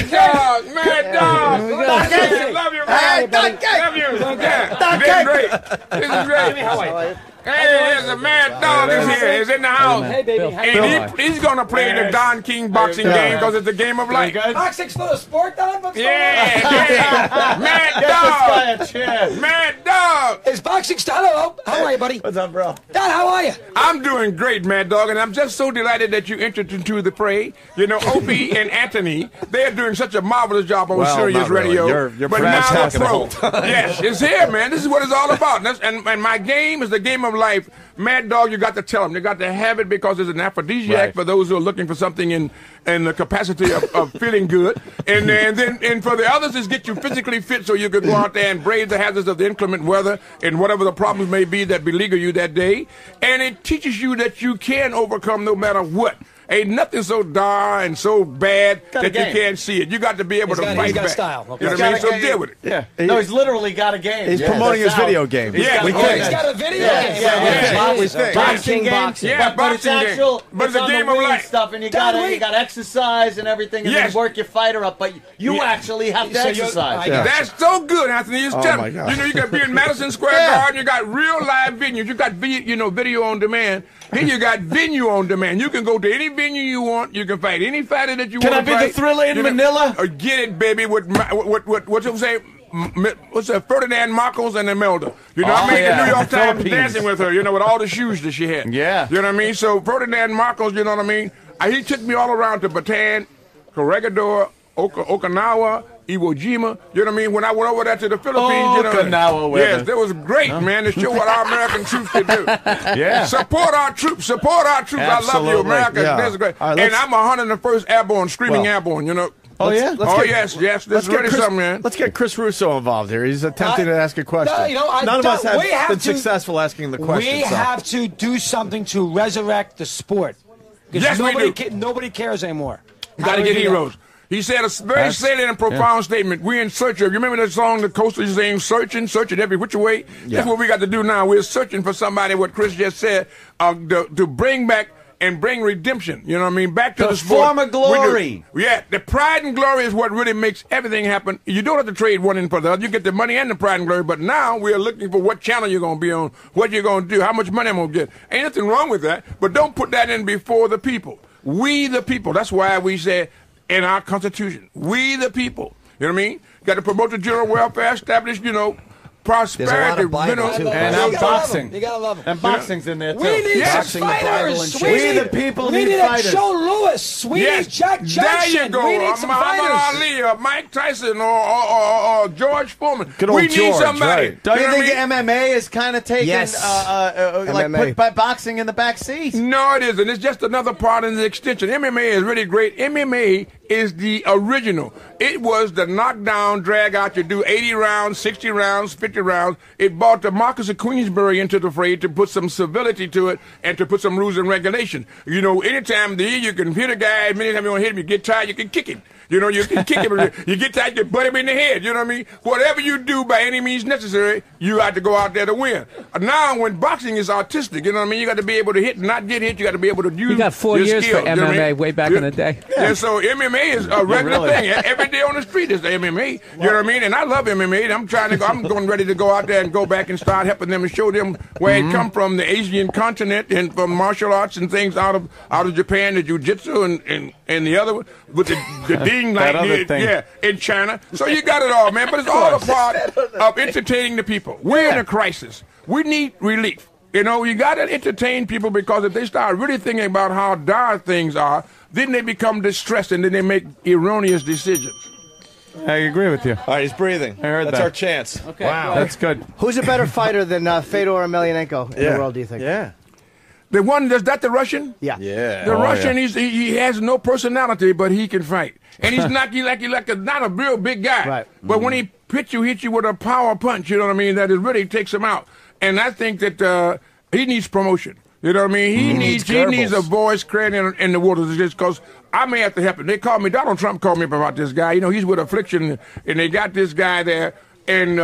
Dog, Mad Dog. Love you, man. Love you. Yeah, great. This is great. How are you? Hey, there's a Mad Dog is here. He's in the house. Hey, baby. And he's going to play the Don King boxing game because it's a game of life. Boxing's for the sport, Don? What's Yeah. Mad Dog. Mad Dog. Is boxing still? Hello. How are you, buddy? What's up, bro? Don, how are you? I'm doing great, Mad Dog, and I'm just so delighted that you entered into the fray. Opie and Anthony, they're doing such a marvelous job on Sirius not really. Radio. You're but now talking the pro. Yes, it's here, man. This is what it's all about. And my game is the game of life. Mad Dog, you got to tell them. They got to have it because it's an aphrodisiac for those who are looking for something in the capacity of feeling good. And for the others, is get you physically fit so you can go out there and brave the hazards of the inclement weather and whatever the problems may be that beleaguer you that day. And it teaches you that you can overcome no matter what. Ain't nothing so dire and so bad that you can't see it. You got to be able to fight back. He's got style. Okay. You know what I mean? So deal with it. Yeah. No, he's literally got a game. He's promoting his video game. Yeah, He's got a video game. We think. Boxing. Yeah, but it's boxing actual. game. But it's a game of life. Stuff, and you got exercise and everything, and then work your fighter up. But you actually have to exercise. That's so good, Anthony. It's my God. you can be in Madison Square Garden. You got real live venues. You got video on demand. Here you got venue on demand. You can go to any venue you want. You can fight any fighter that you Can want to I fight. be the Thriller in You know, Manila? Get it, baby, what's it say? What's that? Ferdinand Marcos and Imelda. You know what I mean? yeah. The New York The Times Philippines. dancing with her, you know, with all the shoes that she had. Yeah. You know what I mean? So Ferdinand Marcos, you know what I mean? He took me all around to Bataan, Corregidor, Okinawa, Iwo Jima. You know what I mean? When I went over there to the Philippines, you know. Okinawa, Yes, that was great, man, to show what our American troops can do. Yeah. Support our troops. Support our troops. I love you, Absolutely. America. Yeah. That's great. All right, And let's- I'm 101st Airborne, Screaming Well, Airborne, you know. Oh, yeah? Yes. This is really something, man. Let's get Chris Russo involved here. He's attempting to ask a question. No, you know, None of us we have been to- successful asking the question. We so. have to do something to resurrect the sport. Because Yes, we do. nobody cares anymore. You got to get heroes. He said a very salient and profound statement. We're in search of. You remember that song, the Coasters saying, searching every which way? Yeah. That's what we got to do now. We're searching for somebody, what Chris just said, to bring back and bring redemption. You know what I mean? Back to the sport. former glory. Yeah, the pride and glory is what really makes everything happen. You don't have to trade one in for the other. You get the money and the pride and glory. But now we are looking for what channel you're going to be on, what you're going to do, how much money I'm going to get. Ain't nothing wrong with that. But don't put that in before the people. We the people. That's why we say in our Constitution, we the people. You know what I mean? Got to promote the general welfare, establish, you know, prosperity, and boxing. You gotta love them. And boxing's in there too. We need Boxing, some the Bible, fighters. and We shit. need the people we need need fighters. a Joe Louis. We need Jack Johnson. There you go. We need some Muhammad fighters. Ali or Mike Tyson or George Foreman. Good old we need George, somebody. right. Don't you know what think I mean? MMA is kind of taking, Yes. like, MMA. put boxing in the back seat? No, it isn't. It's just another part in the extension. MMA is really great. MMA is the original. It was the knockdown, drag out. You do 80 rounds, 60 rounds, 50 rounds. It brought the Marcus of Queensberry into the fray to put some civility to it and to put some rules and regulations. You know, anytime you can hit a guy, many times you want to hit him, you get tired, you can kick him. You know, you can kick him. You get tired, you butt him in the head. You know what I mean? Whatever you do by any means necessary, you have to go out there to win. Now, when boxing is artistic, you know what I mean? You got to be able to hit and not get hit. You got to be able to use You got 4 your years skills, for you know what I MMA mean? way back in the day. Yeah, so MMA is a regular thing. Every day on the street is the MMA. You know what I mean? And I love MMA. I'm trying to go. I'm going ready to go out there and go back and start helping them and show them where it come from, the Asian continent, and from martial arts and things out of Japan, the jiu-jitsu and the other one with the ding like other thing. yeah, in China. So you got it all, man. But it's all a part of entertaining the people. We're in a crisis. We need relief. You know, you got to entertain people, because if they start really thinking about how dire things are, then they become distressed and then they make erroneous decisions. I agree with you. All right, he's breathing. I heard That's that. our chance. Okay. Wow. That's good. Who's a better fighter than Fedor Emelianenko in the world, do you think? Yeah. The one, is that the Russian? Yeah. Yeah. The Russian, he has no personality, but he can fight. And he's not not a real big guy. Right. But when he hits you with a power punch, you know what I mean, that it really takes him out. And I think that he needs promotion. You know what I mean? He needs a voice created in the waters, just because I may have to help him. They called me, Donald Trump called me up about this guy. You know, he's with Affliction, and they got this guy there, and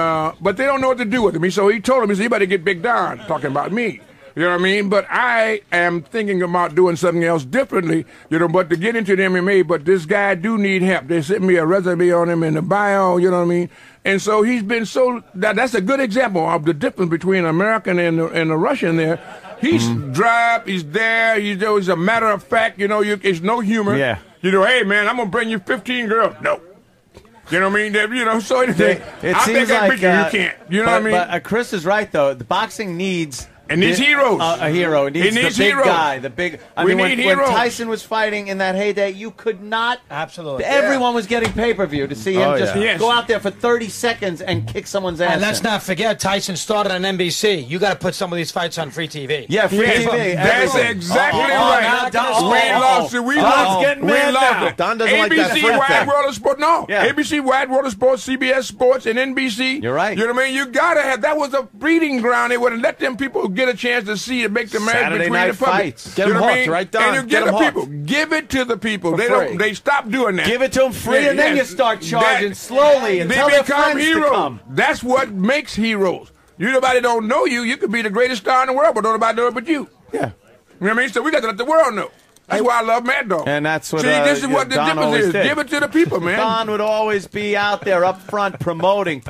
but they don't know what to do with him. So he told him, he said, you better get Big Don, talking about me. You know what I mean? But I am thinking about doing something else differently, you know, but to get into the MMA, but this guy do need help. They sent me a resume on him in the bio, you know what I mean? And so he's been that's a good example of the difference between American and the Russian there. He's dry, he's there, he's a matter of fact, you know, it's no humor. Yeah. You know, hey, man, I'm going to bring you 15 girls. No. You know what I mean? You know, so anything. It I seems think I like beat you, you can't. You know what I mean? But Chris is right, though. The boxing needs. It needs heroes. A hero. It needs the big heroes. guy. The big. I We mean, need when heroes. Tyson was fighting in that heyday, you could not. Absolutely. Everyone was getting pay-per-view to see him just Yes. go out there for 30 seconds and kick someone's ass. And let's in. not forget, Tyson started on NBC. You got to put some of these fights on free TV. Yeah, free TV. That's everything. exactly now right. Don's We lost it. We lost it. We lost it. Don doesn't like that ABC free Wide thing. World of Sport. No. Yeah. ABC Wide World of Sports, CBS Sports, and NBC. You're right. You know what I mean? You got to have. That was a breeding ground. They would have let them people get a chance to see and make the marriage Saturday between night the public. fights. Get You 'em know what I hooked, mean? right, Don? And you Get get 'em the people. hooked. Give it to the people. They free. don't. They stop doing that. Give it to them free, Yeah, and then yeah. you start charging That- slowly and They tell their become friends heroes. to come. That's what makes heroes. Nobody don't know you. You could be the greatest star in the world, but nobody know it but you. Yeah. You know what I mean? So we got to let the world know. That's why I love Mad Dog. And that's what. See, this is what the Don difference always is. did. Give it to the people, man. Don would always be out there up front promoting.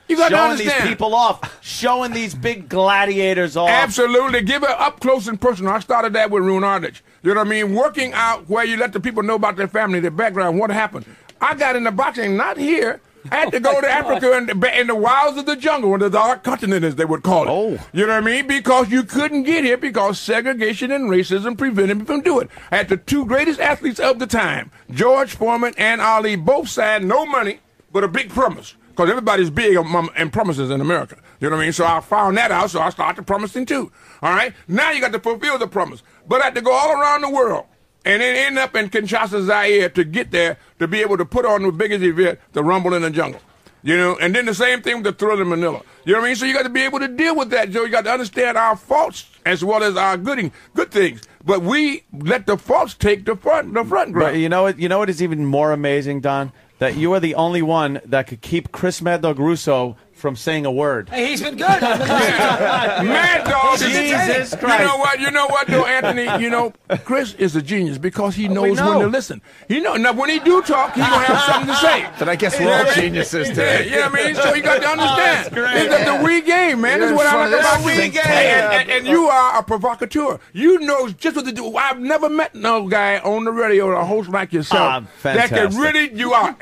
You got to showing these understand. people off, showing these big gladiators off. Absolutely. Give it up close and personal. I started that with Rune Ardich. You know what I mean? Working out where you let the people know about their family, their background, what happened. I got into boxing, not here. I had to go to Africa in the wilds of the jungle, where the dark continent, as they would call it. Oh. You know what I mean? Because you couldn't get here because segregation and racism prevented me from doing it. I had the two greatest athletes of the time, George Foreman and Ali, both signed no money, but a big promise. Because everybody's big in promises in America. You know what I mean? So I found that out, so I started promising too. All right? Now you got to fulfill the promise. But I had to go all around the world and then end up in Kinshasa, Zaire to get there to be able to put on the biggest event, the Rumble in the Jungle. You know, and then the same thing with the Thriller in Manila. You know what I mean? So you got to be able to deal with that, Joe. You got to understand our faults as well as our good things. But we let the faults take the front ground. But you know what is even more amazing, Don? That you are the only one that could keep Chris Mad Dog Russo from saying a word. Hey, he's been good. I've been listening to him. Mad Dog Jesus Christ. You know what, though, Anthony? You know, Chris is a genius because he knows when to listen. Now, when he do talk, he's going to have something to say. But I guess we're all geniuses today. You know what I mean? So you got to understand. It's the we game, man. This is what I like about we game. And you are a provocateur. You know just what to do. I've never met no guy on the radio or a host like yourself that can really, you are,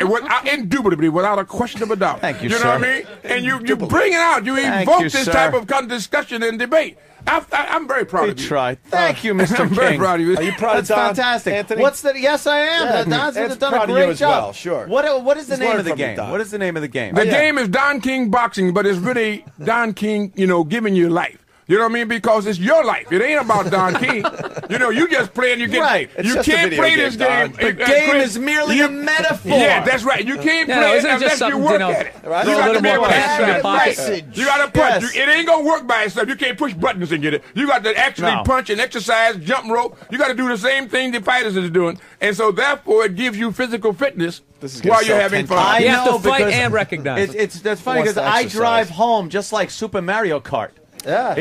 indubitably, without a question of a doubt. Thank you, You know what I mean? And you bring it out. You evoke this type of discussion and debate. I'm very proud of you. Thank you, Mr. I'm King. very proud of you. Are you proud That's of Don, fantastic. Anthony? Yes, I am. Yeah, Don's it's done a proud of great you as job. well, sure. What is the He's name learned of the from you, game? Don. What is the name of the game? The game is Don King Boxing, but it's really Don King, giving you life. You know what I mean? Because it's your life. It ain't about Don King. You just playing. You get Right. You can't play this game. The game is merely a metaphor. Yeah, that's right. You can't play it unless you work at it. Right? You A got little to be able more to passion in your pocket. exercise. You got to punch. It ain't gonna work by itself. You can't push buttons and get it. You got to actually punch and exercise, jump rope. You got to do the same thing the fighters is doing, and so therefore it gives you physical fitness while you're having fun. You have to fight and recognize. That's funny because I drive home just like Super Mario Kart. Yeah.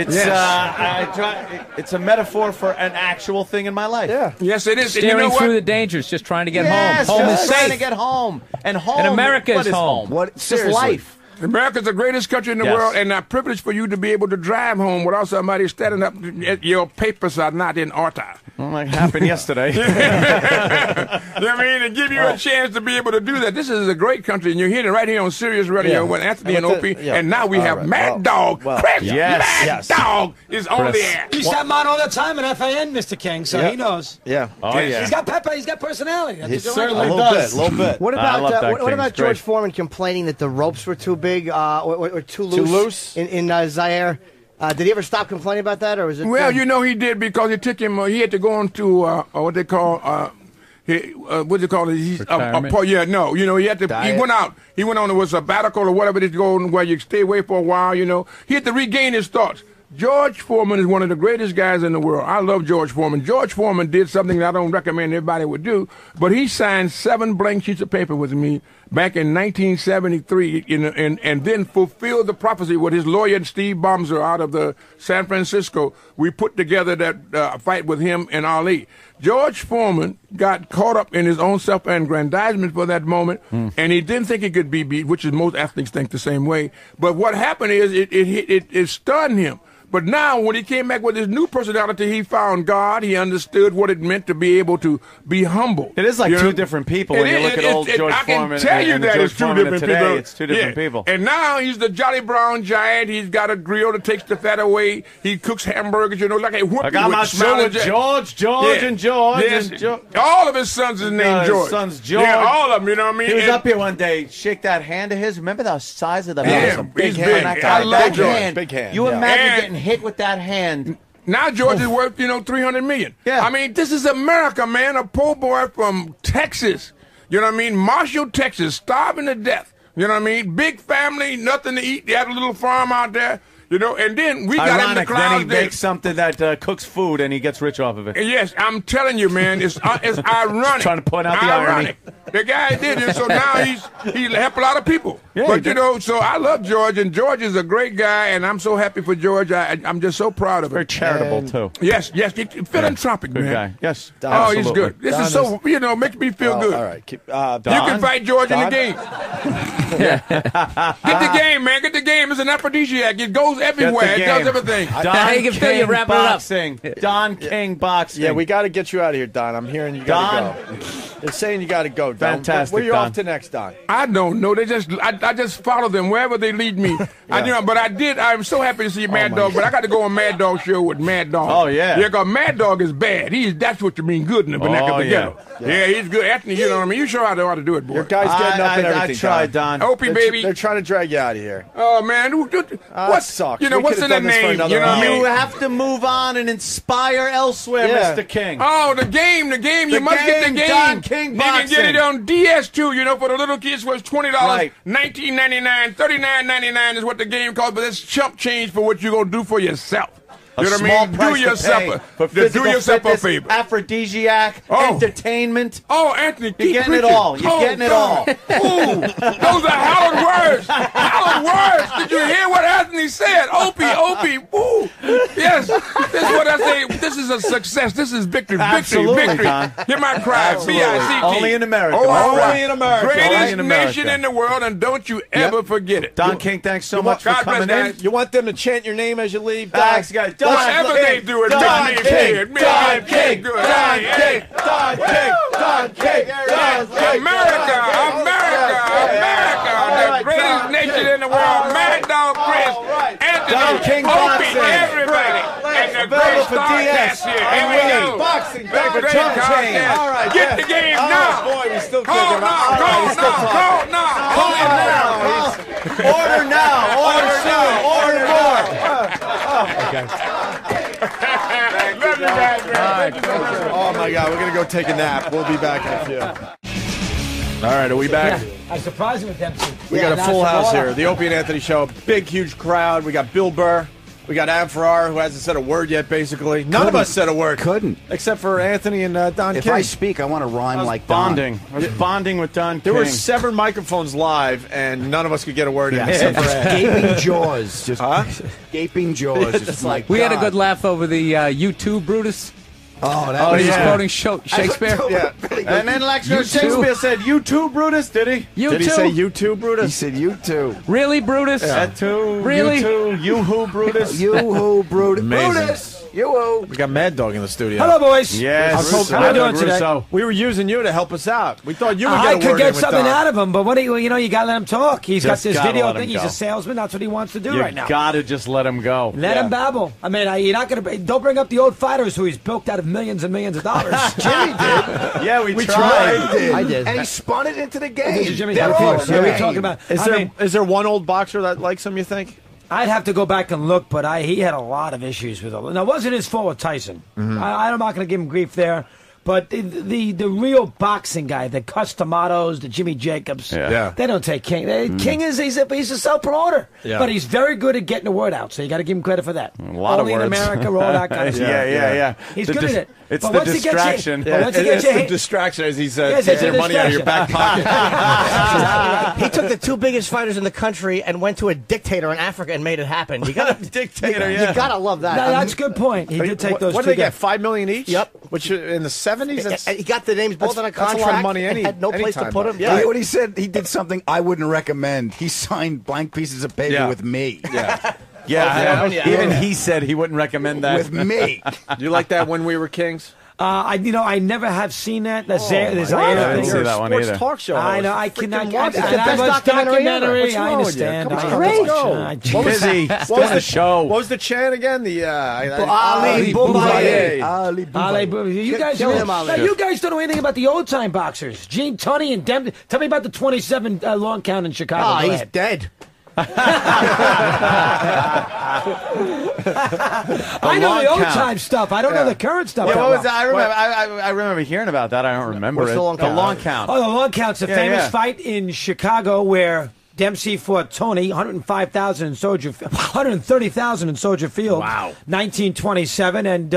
It's a metaphor for an actual thing in my life. Yeah. Yes, it is. And Steering you know through what? the dangers, just trying to get Yes, home. Home is just trying safe. to get home. And home. And America what is home. It's just life. America's the greatest country in the Yes. world, and a privilege for you to be able to drive home without somebody standing up. Your papers are not in order. Well, that happened yesterday. You know what I mean? And give you a chance to be able to do that. This is a great country, and you're hearing it right here on Sirius Radio with Anthony and Opie. And now we have Mad Dog. Chris Mad Dog is on the air. He's had mine all the time in FAN, Mr. King, so he knows. Yeah. Oh, yeah. He's got pepper. He's got personality. That's He what you certainly like. does. A little bit. What I love about that what King. about It's George great. Foreman complaining that the ropes were too big or too loose? Too loose? in Zaire. Did he ever stop complaining about that, or was it? Well, he did because it took him. He had to go on to what they call. What do you call it? Retirement? He had to. Diet. He went out. He went on a sabbatical or whatever it is, go where you stay away for a while. He had to regain his thoughts. George Foreman is one of the greatest guys in the world. I love George Foreman. George Foreman did something that I don't recommend everybody would do, but he signed 7 blank sheets of paper with me back in 1973, and then fulfilled the prophecy with his lawyer, Steve Bomser, out of the San Francisco. We put together that fight with him and Ali. George Foreman got caught up in his own self-aggrandizement for that moment, and he didn't think he could be beat, which is most athletes think the same way. But what happened is it stunned him. But now, when he came back with his new personality, he found God. He understood what it meant to be able to be humble. It is like two different people when you look at old George Foreman. I can tell you and that George it's two Foreman different today, people. It's two different people. And now he's the Jolly Brown Giant. He's got a grill that takes the fat away. He cooks hamburgers, like a whoopee. I got my show with George and George. Yes. And George. All of his sons is named George. His son's George. Yeah, all of them, you know what I mean? He was up here one day, shake that hand of his. Remember the size of the hand? Yeah, That was a big he's hand. big. That guy. I love That George. hand. Big hand, You yeah. imagine And- getting hit with that hand. Now George is worth, $300 million. Yeah. I mean, this is America, man. A poor boy from Texas. You know what I mean? Marshall, Texas, starving to death. You know what I mean? Big family, nothing to eat. They had a little farm out there. You know, and then we got in the Ironic. Then crowd he makes something that cooks food and he gets rich off of it. Yes, I'm telling you, man, it's ironic. Trying to point out the irony. The guy did it, so now he helped a lot of people. Yeah, but you know, so I love George, and George is a great guy, and I'm so happy for George. I'm just so proud of him. Very charitable too. Yes, philanthropic, Good man. guy. Yes. Oh, he's good. This is so, makes me feel good. All right. You can fight George in the game. Get the game, man. Get the game. It's an aphrodisiac. It goes everywhere. It does everything. Don King Boxing. Don King Boxing. Yeah, we got to get you out of here, Don. I'm hearing you got to go. They're saying you got to go, Don. Fantastic, Where you Don. off to next, Don? I don't know. I just follow them wherever they lead me. But I'm so happy to see Mad Dog. But I got to go on Mad Dog show with Mad Dog. Oh, yeah. Yeah, because Mad Dog is bad. That's what you mean good in the vernacular ghetto. Yeah, he's good. Anthony, you know what I mean? You sure how to do it, boy. Your guy's getting up and everything. I tried, Don. Opie, baby. They're trying to drag you out of here. Oh, man. What sucks? You know, We what's could've in the done this for name? another You know what I You mean? have to move on and inspire elsewhere, Yeah. Mr. King. Oh, the game. You must get the game. Don King You can get it Boxing. on DS2, for the little kids was $20, Right. $19.99, $39.99 is what the game costs, but it's chump change for what you're going to do for yourself. A You know what small I mean? price Do yourself to pay a, for do physical yourself a fitness, favor. aphrodisiac, Oh. entertainment. Oh, Anthony, You're keep getting it preaching. all. You're getting it all. Ooh, those are hallowed words. Hallowed words. Did you hear what Anthony said? Opie. Ooh. Yes. This is what I say. This is a success. This is victory. Absolutely, Victory. Don. Hear my cry. Absolutely. B-I-C-T. Only in America. Only in America. Greatest Only in America. nation in the world, and don't you ever forget it. Don King, thanks so much for God bless, coming in. guys. You want them to chant your name as you leave, Don? Thanks, guys. Whatever they do, it Don makes me King. good. Don King. Good. Don Hey, King. Don King. Don King. Don King. America, the greatest nation in the world, Mad Dog Chris, Anthony, Don King Opie, Boxing. everybody, and the great Available for star DS. cast here. Here we go. Boxing. The Back great with Chump star Change. cast. All right. Get the game now. Oh, boy, we still Call kicking. now, All right, call he's still now, talking. call now. Call it now. Order now. Order soon. Order more. Love you guys, man. Thank you so much. Oh, my God. We're going to go take a nap. We'll be back in a few. All right. Are we back? I surprised him with them two. We got a full house here. The Opie and Anthony Show. Big, huge crowd. We got Bill Burr. We got Ab Farrar, who hasn't said a word yet, basically. None of us said a word. Couldn't. Except for Anthony and Don If King. I speak, I want to rhyme like Bonding. I was bonding with Don King. There were 7 microphones live, and none of us could get a word in except for Ab. Gaping jaws. Just gaping jaws. Just like We had a God. good laugh over the U2 Brutus. Oh, that Oh, was he's quoting Shakespeare. Yeah. And then Shakespeare said, "You too, Brutus." Did he? You Did he too? say you too, Brutus? He said, "You too." Really, Brutus? That too. Really? You too. You who, Brutus? You who, Brutus? Amazing. Brutus. You who? We got Mad Dog in the studio. Hello, boys. Yes. How we doing today? Russo. We were using you to help us out. We thought you would I get a could word in get with something Don. out of him, but what do you know? You got to let him talk. He's got Just this gotta video let him thing. He's go. a salesman. That's what he wants to do You right now. gotta just let him go. Let him babble. I mean, you're not going to. Don't bring up the old fighters who he's bilked out of millions and millions of dollars. Jimmy did. Yeah, we tried. I did. And he spun it into the game. This is Jimmy's They're idea. all So what are we game. talking about? Is there one old boxer that likes him, you think? I'd have to go back and look, but he had a lot of issues with him. Now, it wasn't his fault with Tyson. I'm not going to give him grief there. But the real boxing guy, the Customatos, the Jimmy Jacobs, Yeah. they don't take King. King is he's a self-promoter, Yeah. but he's very good at getting the word out. So you got to give him credit for that. A lot Only of in words. America, all that kind of stuff. Yeah. He's The good at it. It's But the once he gets you- distraction. but once he It's gets the you- distraction as he's Yes, taking it's a your money out of your back distraction. pocket. He took the 2 biggest fighters in the country and went to a dictator in Africa and made it happen. You got Dictator, You yeah. gotta love that. No, that's a good point. He did take those What two did they get? guys. $5 million each? Yep. Which in the 70s? That's, He got the names both on a that's a lot of contract. money and had no place to anytime, put but- them. You hear what he said? He did something I wouldn't recommend. He signed blank pieces of paper Yeah. with me. yeah. Yeah, even he said he wouldn't recommend that. With me. You like that When We Were Kings? I never have seen that. The Zaire I thing. didn't see that one Sports either. talk show. I host. know. I Freaking cannot. watch I it. It's the best watch documentary ever. I What's wrong with you? understand. Come on, I let's understand. go. Busy. What was Doing the the show. What was the chant again? The Ali Boumaier. Ali Ale, Boumaier. you guys, Kill him, Ali. now, you guys don't know anything about the old time boxers. Gene Tunney and Dem. Tell me about the 27 long count in Chicago. Oh, Go he's ahead. dead. I know long the old count. time stuff. I don't know the current stuff. Yeah, that what was well. that? I remember. I remember hearing about that. I don't remember What's it. the long count? long count. Oh, the long count's a Yeah, famous yeah. fight in Chicago where Dempsey fought Tony, 130,000 in Soldier Field. Wow. 1927, and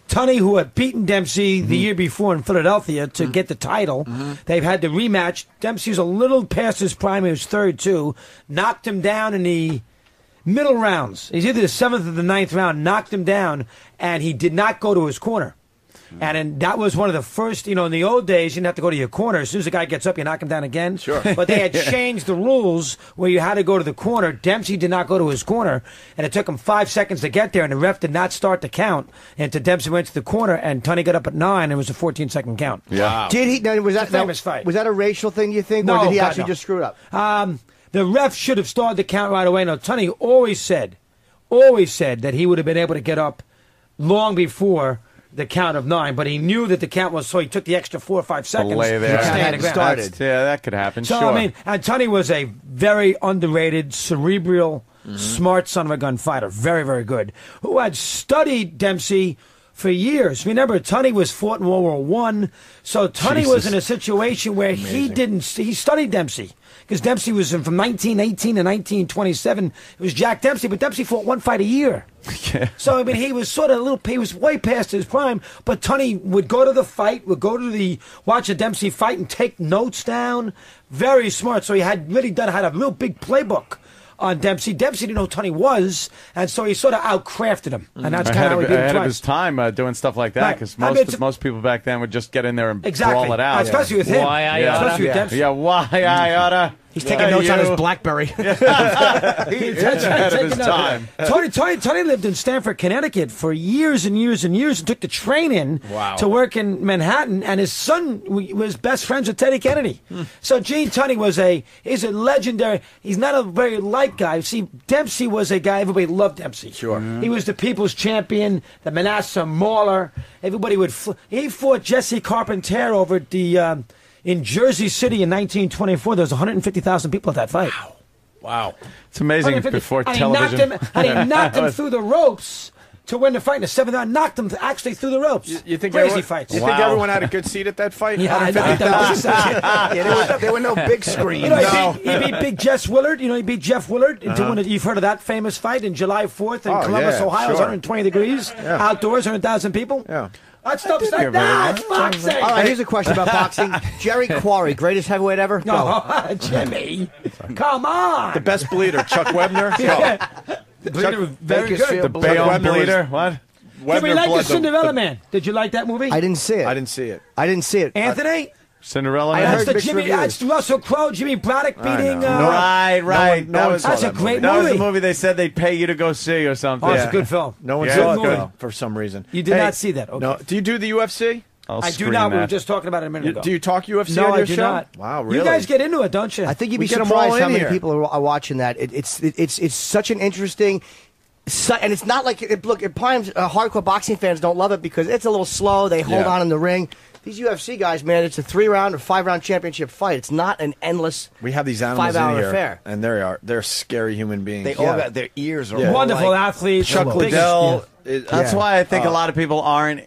Tunney, who had beaten Dempsey the year before in Philadelphia to get the title, they've had the rematch. Dempsey was a little past his prime. He was third, too. Knocked him down in the middle rounds. He's either the 7th or the 9th round, knocked him down, and he did not go to his corner. And that was one of the first, in the old days, you didn't have to go to your corner. As soon as the guy gets up, you knock him down again. Sure. But they had changed the rules where you had to go to the corner. Dempsey did not go to his corner, and it took him 5 seconds to get there, and the ref did not start the count. And Dempsey went to the corner, and Tunney got up at 9, and it was a 14-second count. Yeah. Did he? Now, was that It's a famous fight. Was that a racial thing, you think? No, or did he God, actually no. just screw it up? The ref should have started the count right away. No, Tunney always said that he would have been able to get up long before the count of 9, but he knew that the count was, so he took the extra 4 or 5 seconds lay there. to stay on the ground. Started. Yeah, that could happen. So, sure. I mean, and Tunney was a very underrated, cerebral, smart son of a gun fighter. Very, very good. Who had studied Dempsey for years. Remember, Tunney was fought in World War I, so Tunney was in a situation where he studied Dempsey. Because Dempsey was from 1918 to 1927. It was Jack Dempsey, but Dempsey fought one fight a year. Yeah. So, I mean, he was sort of he was way past his prime, but Tunney would go to the fight, watch a Dempsey fight and take notes down. Very smart. So he had a real big playbook on Dempsey. Dempsey didn't know who Tunney was, and so he sort of outcrafted him. And that's kind of how he did it ahead of twice. his time doing stuff like that, Right. because I mean, most people back then would just get in there and Exactly. brawl it out. Especially with him. Why I oughta. Especially with Dempsey. Yeah, why I oughta. He's taking notes on his BlackBerry. He's ahead of his time. Tony lived in Stamford, Connecticut for years and years and years and took the train in to work in Manhattan, and his son was best friends with Teddy Kennedy. So Gene Tunney he's a legendary, he's not a very liked guy. See, Dempsey was a guy, everybody loved Dempsey. Sure. He was the people's champion, the Manasseh Mauler. Everybody would, he fought Jesse Carpentier over at the, in Jersey City in 1924, there was 150,000 people at that fight. Wow. It's amazing 150. before And television. He knocked him through the ropes to win the fight in the 7th round. Knocked him actually through the ropes. You think Crazy everyone, fights. You think everyone had a good seat at that fight? Yeah, I know. 150,000? There were no big screens. He beat Big Jeff Willard. He beat Jeff Willard. You've heard of that famous fight in July 4th in Columbus, Ohio. It was 120 degrees outdoors, 100,000 people. Yeah. That stuff's like that. It's boxing. All right, here's a question about boxing. Jerry Quarry, greatest heavyweight ever? No, Jimmy. Come on. The best bleeder, Chuck Webner. Yeah. Very good. The Bayonne bleeder. What? Did we like the Cinderella Man? Did you like that movie? I didn't see it. I didn't see it. Anthony? Cinderella I Man? heard That's the mixed Jimmy. reviews. That's Russell Crowe, Jimmy Braddock beating. Right. That's a great That was movie. the movie they said they'd pay you to go see or something. Oh, it's a good film. No one Yeah. saw it Good movie. though, for some reason. You did not see that. Okay. No. Do you do the UFC? I do not. We were just talking about it a minute ago. Do you talk UFC No, on I your do show? not. Wow, really? You guys get into it, don't you? I think you'd be We get 'em surprised all how in many here. people are watching that. It's such an interesting. And it's not like look. At times, hardcore boxing fans don't love it because it's a little slow. They hold on in the ring. These UFC guys, man, it's a 3-round or 5-round championship fight. It's not an endless. We have these animals 5-hour in here, affair. and they're scary human beings. They all got their ears are all Wonderful like, athletes. Chuck Biggest- Liddell. That's why I think a lot of people aren't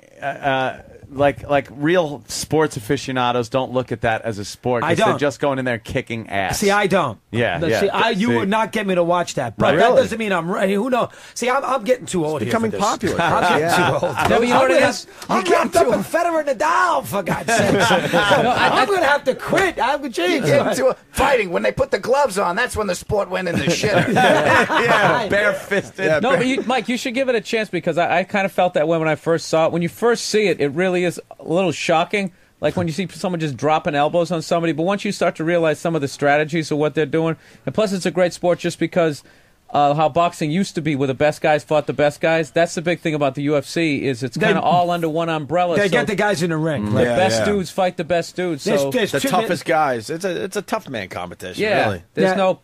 like real sports aficionados don't look at that as a sport. 'cause I don't. They're just going in there kicking ass. See, I don't. Yeah, No, yeah. See, you See. would not get me to watch that. But Really? that doesn't mean I'm right. Who knows? See, I'm getting too old. becoming here for this. popular. I'm getting too old. No, but you know what it is? I'm wrapped up in Federer and Nadal, for God's sake. I'm going to have to quit. I'm You geez. get into fighting when they put the gloves on. That's when the sport went in the shitter. Yeah, barefisted. Yeah, No, but Mike, you should give it a chance because I kind of felt that way when I first saw it. When you first see it, it really is a little shocking. Like when you see someone just dropping elbows on somebody. But once you start to realize some of the strategies of what they're doing, and plus it's a great sport just because how boxing used to be where the best guys fought the best guys. That's the big thing about the UFC is it's kind of all under one umbrella. They so get the guys in the ring. the best dudes fight the best dudes. So There's The two- toughest guys. It's a tough man competition. yeah, Really. there's no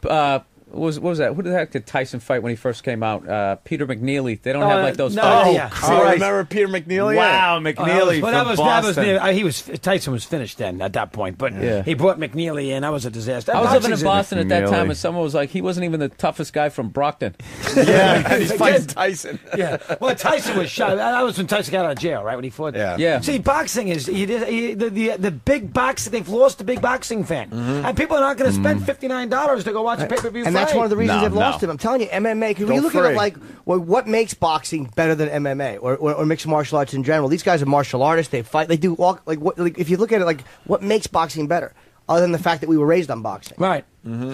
what was that? Who the heck did Tyson fight when he first came out? Peter McNeely. They don't have like those. no, fights. yeah. Oh, remember Peter McNeely? Wow, McNeely from Boston. Tyson was finished then at that point, but he brought McNeely in. That was a disaster. I was living in Boston at that McNeely. time, and someone was like, he wasn't even the toughest guy from Brockton. Yeah, he's fighting Tyson. Yeah, well, Tyson was shot. That was when Tyson got out of jail, right? When he fought. Yeah. See, boxing is the big boxing. They've lost the big boxing fan, and people are not going to spend $59 to go watch a pay-per-view fight. And that's one of the reasons they've lost him. I'm telling you, MMA. Because when you look at it, like, well, what makes boxing better than MMA or mixed martial arts in general? These guys are martial artists. They fight. They do all like if you look at it, like, what makes boxing better, other than the fact that we were raised on boxing? Right.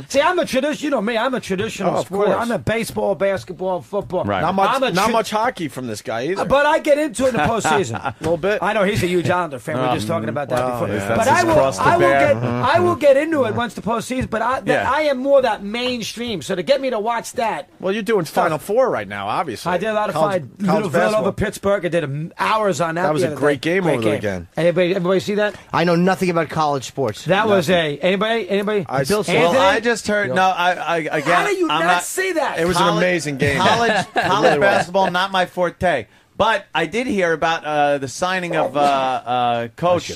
See, I'm a traditional. You know me. I'm a traditional sport. course. I'm a baseball, basketball, football. Right. Not much hockey from this guy either. But I get into it in the postseason. A little bit. I know he's a huge Islander fan. We were just talking about that before. yeah. But I will get into it once the postseason. But I am more that mainstream. So to get me to watch that. Well, you're doing Final Four right now, obviously. I did a lot of college Little basketball. over Pittsburgh. I did hours on that. That was the a other great day. game over the weekend. Everybody see that? I know nothing about college sports. That was anybody? Bill Anthony? Well, I just heard. No, I again. How do you I'm not see that? It was an amazing game. College really basketball, not my forte. But I did hear about the signing of Coach.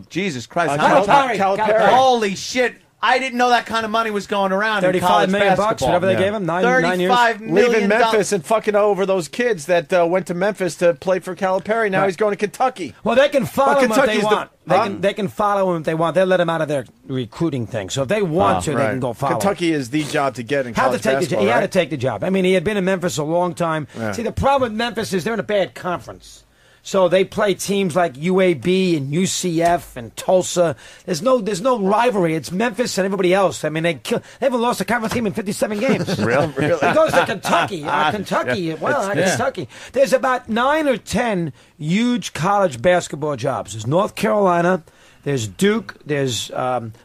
Jesus Christ, Calipari. Holy shit! I didn't know that kind of money was going around. in $35 college million, basketball. whatever they gave him. 9 years. $35 million. Leaving Memphis and fucking over those kids that went to Memphis to play for Calipari. Now he's going to Kentucky. Well, they can follow him if they Kentucky's want. They can follow him if they want. They'll let him out of their recruiting thing. So if they want to, they can go follow him. Kentucky is the job to get in He college basketball, He had to right? take the job. I mean, he had been in Memphis a long time. Yeah. See, the problem with Memphis is they're in a bad conference. So they play teams like UAB and UCF and Tulsa. There's no rivalry. It's Memphis and everybody else. I mean, they haven't lost a conference team in 57 games. Really? It goes to Kentucky. Kentucky. There's about 9 or 10 huge college basketball jobs. There's North Carolina. There's Duke, there's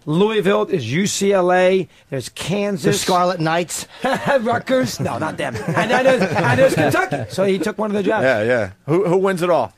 Louisville, there's UCLA, there's Kansas. The Scarlet Knights. Rutgers. No, not them. And there's Kentucky. So he took one of the jobs. Yeah. Who wins it all?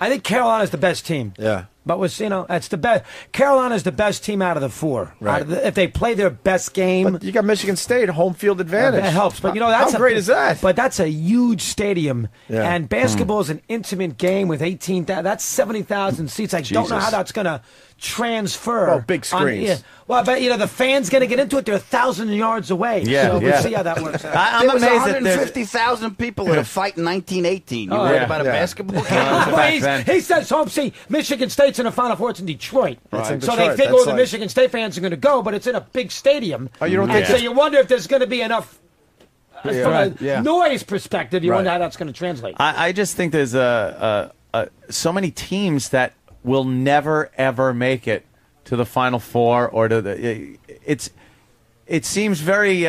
I think Carolina's the best team. Yeah. But that's the best. Carolina's the best team out of the four. Right. If they play their best game, But you got Michigan State, home field advantage. that helps. But that's how great is that? But that's a huge stadium, Yeah. and basketball is an intimate game with 18,000. That's 70,000 seats. I don't know how that's going to transfer. Oh, big screens. Well, but the fans going to get into it. They're 1,000 yards away. Yeah, so yeah. we'll see how that works out. I'm There was amazed that there's 150,000 people at a fight in 1918. You read about a basketball game? Well, he says home. See, Michigan State's in the Final Four. It's in Detroit, It's in so Detroit. they figure That's all the like- Michigan State fans are going to go, but it's in a big stadium. Oh, you don't And think so you wonder if there's going to be enough. From Right. a noise perspective, you Right. wonder how that's going to translate. I just think there's so many teams that will never ever make it to the Final Four or to the. It seems very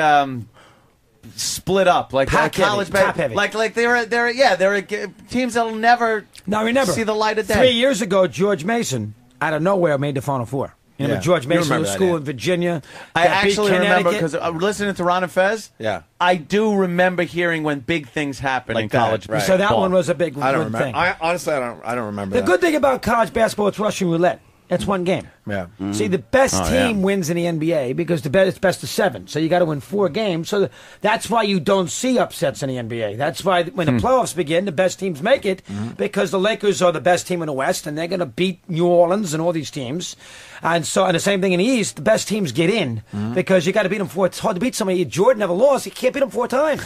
split up, like college top heavy. like they're teams that'll never Now remember, see the light of day. 3 years ago, George Mason out of nowhere made the Final Four. You know, Yeah. George You Mason remember was that, school yeah. in Virginia. I that beat actually remember Connecticut. because listening to Ron and Fez. Yeah. I do remember hearing when big things happen in that, college. right. So that ball. one was a big I don't good remember. thing. Honestly, I don't remember The that. good thing about college basketball, it's Russian roulette. It's one game. Yeah. See, the best team wins in the NBA because it's best of 7. So you got to win 4 games. So that's why you don't see upsets in the NBA. That's why when the playoffs begin, the best teams make it because the Lakers are the best team in the West and they're going to beat New Orleans and all these teams. And the same thing in the East, the best teams get in because you got to beat them 4. It's hard to beat somebody. Jordan never lost. You can't beat him 4 times.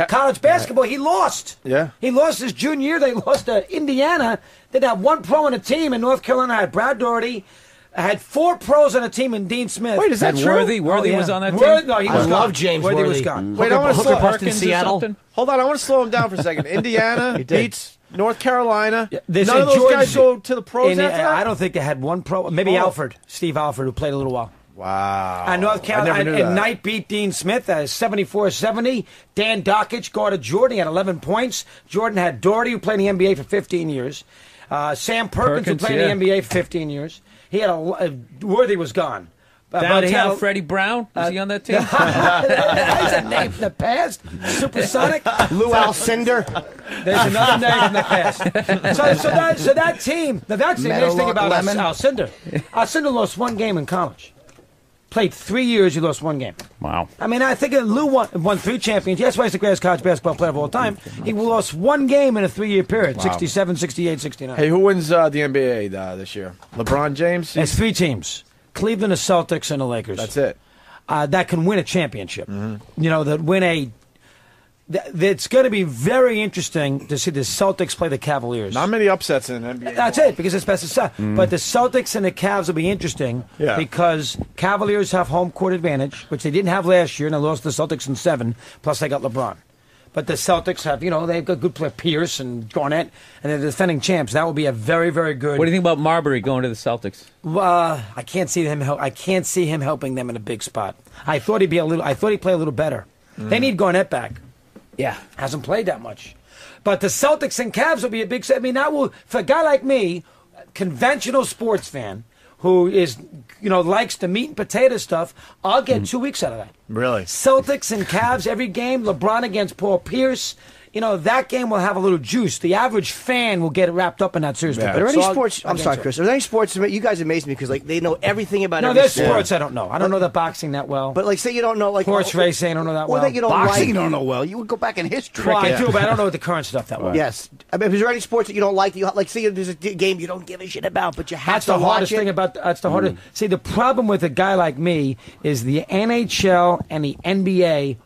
College basketball, he lost. Yeah. He lost his junior year. They lost to Indiana. They had one pro on a team in North Carolina. Had Brad Doherty. I had 4 pros on a team in Dean Smith. Wait, is that true? Worthy yeah. was on that Worthy, team? no, he I was love gone. James Worthy was Worthy. gone. Wait, I want to slow. Perkins or something? Hold on, I want to slow him down for a second. Indiana beats North Carolina. There's None a of those Georgia- guys go to the pros And, after that? I don't think they had one pro. Maybe Alford, Steve Alford, who played a little while. Wow. And North I Carolina, never knew that. and Knight beat Dean Smith 74-70. Dan Dockich guarded Jordan. He had 11 points. Jordan had Doherty, who played in the NBA for 15 years. Sam Perkins, who played in the NBA for 15 years. He had Worthy was gone. Downtown he had Freddie Brown? Was he on that team? That's a name from the past. Supersonic. Lou Alcindor. There's another name from the past. So that team, that's the nice thing about Alcindor. Alcindor lost 1 game in college. played 3 years, he lost 1 game. Wow. I mean, I think Lou won 3 championships. That's why he's the greatest college basketball player of all time. He lost 1 game in a 3-year period, 67, 68, 69. Hey, who wins the NBA this year? LeBron James? There's 3 teams. Cleveland, the Celtics, and the Lakers. That's it. That can win a championship. You know, that win a... It's going to be very interesting to see the Celtics play the Cavaliers. Not many upsets in NBA. That's it, because it's best of 7. But the Celtics and the Cavs will be interesting because Cavaliers have home court advantage, which they didn't have last year, and they lost the Celtics in 7, plus they got LeBron. But the Celtics have, you know, they've got good player Pierce and Garnett, and they're the defending champs. That will be a very, very good. What do you think about Marbury going to the Celtics? I can't see him. I can't see him helping them in a big spot. I thought he'd play a little better. They need Garnett back. Yeah, hasn't played that much. But the Celtics and Cavs will be a big. I mean, that will, for a guy like me, conventional sports fan, who is, you know, likes the meat and potato stuff, I'll get 2 weeks out of that. Really? Celtics and Cavs every game. LeBron against Paul Pierce. You know, that game will have a little juice. The average fan will get wrapped up in that series. Are there any sports? I'm sorry, Chris. Are there any sports? You guys amaze me because like they know everything about. No, every there's sport. sports I don't know. I don't know the boxing that well. But like, say you don't know like horse racing, I don't know that well. That you don't Boxing, like. you don't know well. You would go back in history. Well, I do, but I don't know the current stuff that well. Yes. I mean, is there any sports that you don't like? That you like? Say there's a game you don't give a shit about, but you have That's to the watch hardest it. thing about. That's the hardest. See, the problem with a guy like me is the NHL and the NBA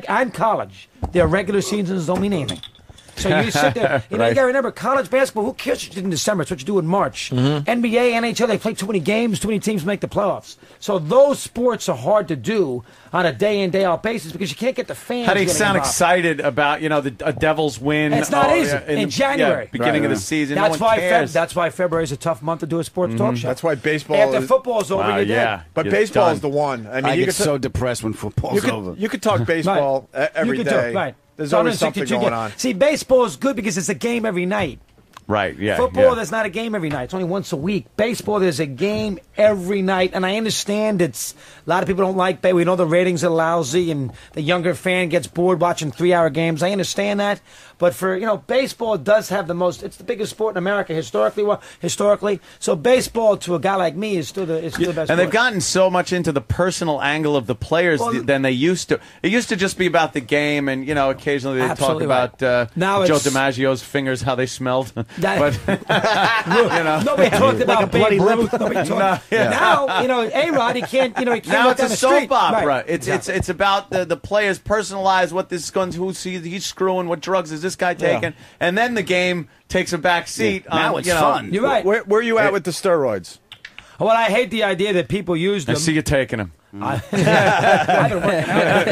and college. Their regular seasons don't mean anything. So you sit there. You know, you got to remember, college basketball, who cares what you did in December? It's what you do in March. NBA, NHL, they play too many games, too many teams make the playoffs. So those sports are hard to do on a day-in, day-out basis because you can't get the fans. How do you getting sound involved. excited about, you know, a Devils win? It's not easy. In January. Beginning of the season. That's no one why cares. that's why February is a tough month to do a sports talk show. That's why baseball. After football's over, you're dead. But baseball is the one. I mean, I you get could so depressed when football's over. You could talk baseball every day. Right. There's always something going on. See, baseball is good because it's a game every night. Right, yeah. Football, there's not a game every night. It's only once a week. Baseball, there's a game every night. And I understand a lot of people don't like baseball. We know the ratings are lousy and the younger fan gets bored watching 3-hour games. I understand that. But for, you know, baseball does have the most, it's the biggest sport in America historically. So baseball to a guy like me is still the best sport. And they've gotten so much into the personal angle of the players than they used to. It used to just be about the game and, you know, occasionally they talk about now Joe DiMaggio's fingers, how they smelled. But you know, nobody talked about bloody Babe lip. Ruth. Now, you know, A-Rod, he can't now walk it's down a the soap street. opera. Right. It's about the players personalize what this gun's he's screwing, what drugs is this guy taking, and then the game takes a back seat. Now it's fun. You're right. Where are you at with the steroids? Well, I hate the idea that people use them. I see you taking them. I've been working out.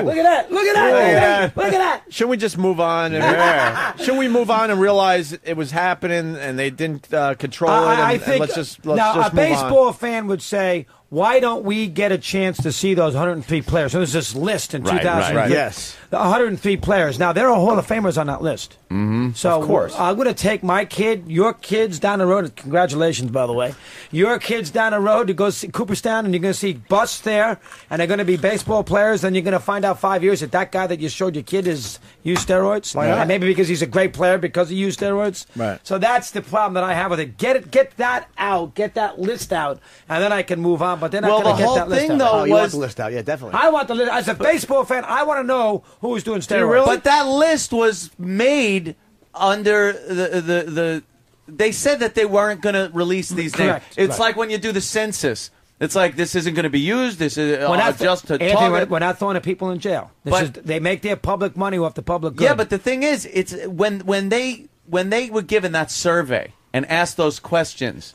Look at that! Look at that! Look at that! Should we just move on? Should we move on and realize it was happening and they didn't control it? I And think let's just now move a on. baseball fan would say, "Why don't we get a chance to see those 103 players?" So there's this list in 2000. right. Yes. The 103 players. Now there are Hall of Famers on that list. Mm-hmm. So Of course. I'm going to take my kid, your kids down the road. Congratulations, by the way. Your kids down the road to go see Cooperstown, and you're going to see busts there, and they're going to be baseball players. Then you're going to find out 5 years that guy that you showed your kid is used steroids. Why not? And maybe because he's a great player because he used steroids. Right. So that's the problem that I have with it. Get that out. Get that list out, and then I can move on. But they're not going to get that list out. Oh, you want the list out? Yeah, definitely. I want the list. As a baseball fan, I want to know who's doing steroids. But that list was made under the they said that they weren't going to release these Correct. names. It's Right. like when you do the census. It's like this isn't going to be used. This is just to Anthony, target. we're not throwing the people in jail. They make their public money off the public good. Yeah, but the thing is, it's when they were given that survey and asked those questions,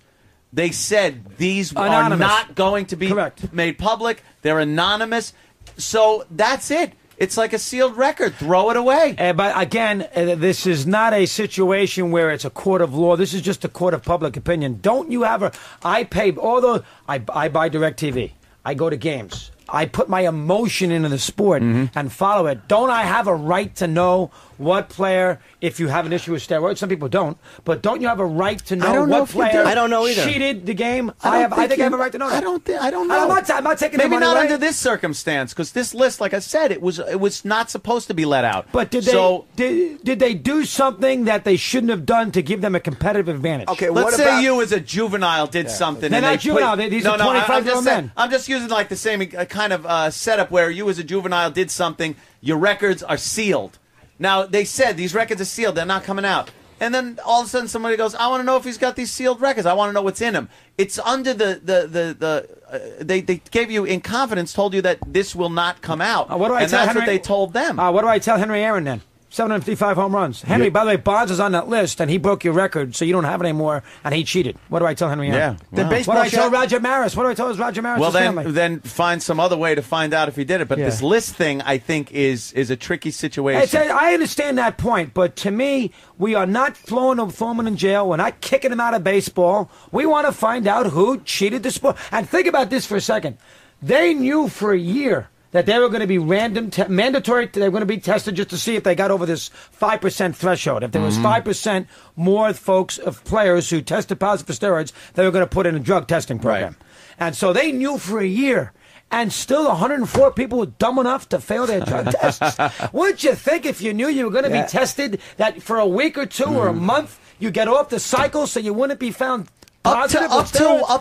they said these Anonymous. are not going to be made public. They're anonymous. So that's it. It's like a sealed record. Throw it away. But again, this is not a situation where it's a court of law. This is just a court of public opinion. Don't you have I pay all those. I buy DirecTV. I go to games. I put my emotion into the sport and follow it. Don't I have a right to know what player, if you have an issue with steroids, some people don't, but don't you have a right to know don't know what if you do. player I don't know either. cheated the game? I think I have a right to know that. I don't know. I'm not taking Maybe their money not away. under this circumstance, because this list, like I said, it was not supposed to be let out. But did they do something that they shouldn't have done to give them a competitive advantage? Okay, let's say you as a juvenile did something. They're and not they juvenile. These are 25-year-old men. I'm just using like the same kind of setup where you as a juvenile did something. Your records are sealed. Now, they said these records are sealed. They're not coming out. And then all of a sudden somebody goes, I want to know if he's got these sealed records. I want to know what's in him. It's under they gave you in confidence, told you that this will not come out. What do I and tell that's Henry? what they told them. What do I tell Henry Aaron then? 755 home runs. Henry, by the way, Bonds is on that list, and he broke your record, so you don't have it anymore, and he cheated. What do I tell Henry Aaron? Yeah. Wow. What do I tell Roger Maris? What do I tell Roger Maris? Well, family? then find some other way to find out if he did it. But this list thing, I think, is a tricky situation. I understand that point, but to me, we are not throwing Thurman in jail. We're not kicking him out of baseball. We want to find out who cheated the sport. And think about this for a second. They knew for a year that they were going to be mandatory. They were going to be tested just to see if they got over this 5% threshold. If there was 5% more players who tested positive for steroids, they were going to put in a drug testing program. Right. And so they knew for a year. And still 104 people were dumb enough to fail their drug tests. Wouldn't you think if you knew you were going to be tested that for a week or two or a month, you get off the cycle so you wouldn't be found positive? Up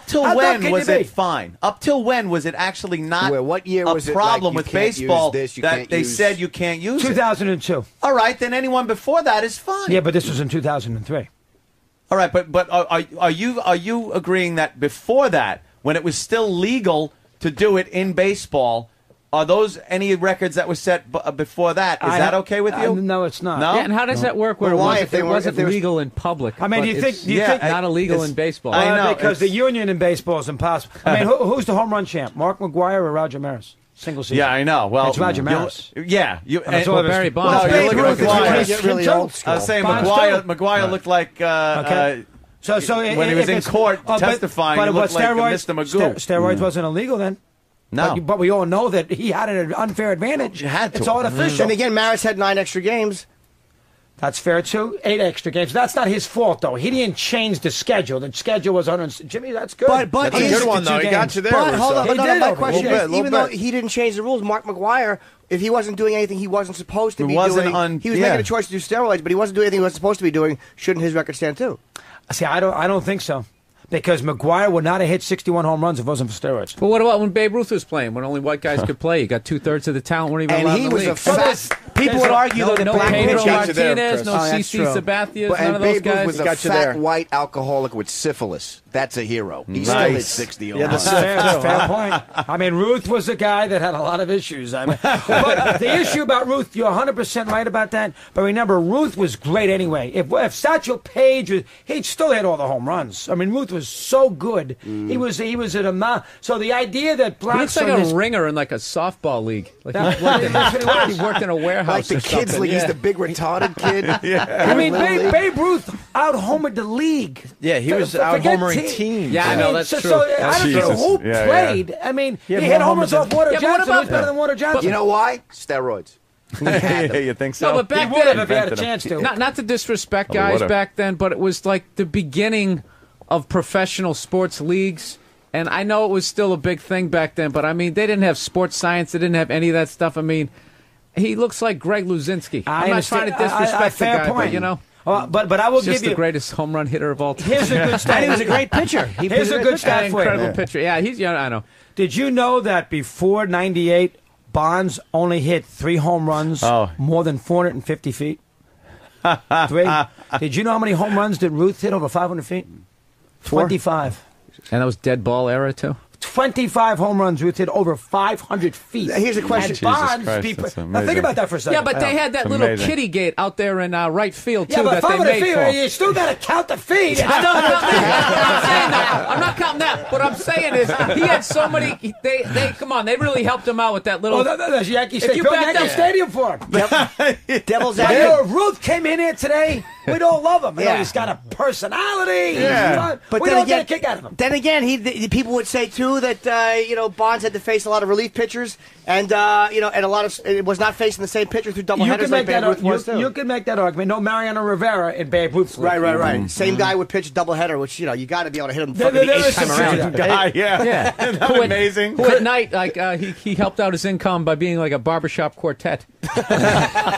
till when was it fine? Up till when was it actually not what year was a it problem like with baseball that they said you can't use 2002. It? All right, then anyone before that is fine. Yeah, but this was in 2003. All right, but are you agreeing that before that, when it was still legal to do it in baseball, are those any records that were set before that? Is that okay with you? No, it's not. No? Yeah, and how does that work where it wasn't legal in public? I mean, do you think not illegal in baseball? I know, because the union in baseball is impossible. I mean, who's the home run champ? Mark McGwire or Roger Maris? Single season. Yeah, I know. Well, it's Roger Maris. Yeah, Barry Bonds. No, you're looking at McGwire. I was saying McGwire looked like So when he was in court testifying, he looked like Mr. Magoo. Steroids wasn't illegal then. No. But we all know that he had an unfair advantage. You had to. It's artificial. And again, Maris had 9 extra games. That's fair, too. 8 extra games. That's not his fault, though. He didn't change the schedule. The schedule was 100. Jimmy, that's good. But that's a good one, though. He got you there. But hold on. My question is, even even though he didn't change the rules, Mark McGwire, if he wasn't doing anything he wasn't supposed to be doing, he was making a choice to do steroids, but he wasn't doing anything he wasn't supposed to be doing, shouldn't his record stand, too? See, I don't think so. Because McGwire would not have hit 61 home runs if it wasn't for steroids. But what about when Babe Ruth was playing, when only white guys could play? You got 2/3 of the talent weren't even allowed in the league. People would argue that no black Pedro pitchers Martinez, no CC Sabathia's, none of those Babe Ruth guys. was a fat white alcoholic with syphilis. That's a hero. He still hit 60 home runs. That's a fair point. I mean, Ruth was a guy that had a lot of issues. I mean, but the issue about Ruth, you're 100% right about that. But remember, Ruth was great anyway. If Satchel Paige, he'd still hit all the home runs. I mean, Ruth was so good. He was at a so the idea that He looks like a ringer in like a softball league. Like he worked in a warehouse. Like the kids league. He's the big retarded kid. I mean, Babe Ruth out-homered the league. Yeah, he was out-homering teams. Yeah, I know, that's true. So I don't care who played. I mean, he hit home runs off Water Johnson. He was better than Water Johnson. You know why? Steroids. You think so? No, but back he would then, have if he had a chance to. Not to disrespect guys back then, but it was like the beginning of professional sports leagues. And I know it was still a big thing back then, but I mean, they didn't have sports science. They didn't have any of that stuff. I mean, he looks like Greg Luzinski. I'm not trying to disrespect the guy, but you know. But I will give you the greatest home run hitter of all time. Here's a good stat. And he was a great pitcher. Here's a good stat for you. Incredible pitcher. Yeah, I know. Did you know that before '98, Bonds only hit 3 home runs more than 450 feet? 3. Did you know how many home runs did Ruth hit over 500 feet? 25. And that was dead ball era too. 25 home runs, Ruth hit over 500 feet. Here's a question. And Bonds, now think about that for a second. Yeah, but they had that little kitty gate out there in right field too. Yeah, but that 500 they made feet, for. you still got to count the feet. I'm not counting that. What I'm saying is he had so many. They come on. They really helped him out with that little. That's Yankee Stadium. Yankee Stadium for him. Devil's advocate. If Ruth came in here today We don't love him. You know, Yeah. he's got a personality. Yeah. But we then don't again, get a kick out of him. Then again, the people would say too that Bonds had to face a lot of relief pitchers, and and a lot of it was not facing the same pitcher through double headers like Babe Ruth was too. You can make that argument. No Mariano Rivera in Babe Ruth's league. Right. Same guy would pitch a doubleheader, which you got to be able to hit him There- fucking there the is 8th time some around. guy, yeah. Who at- amazing. Who at night, like he helped out his income by being like a barbershop quartet.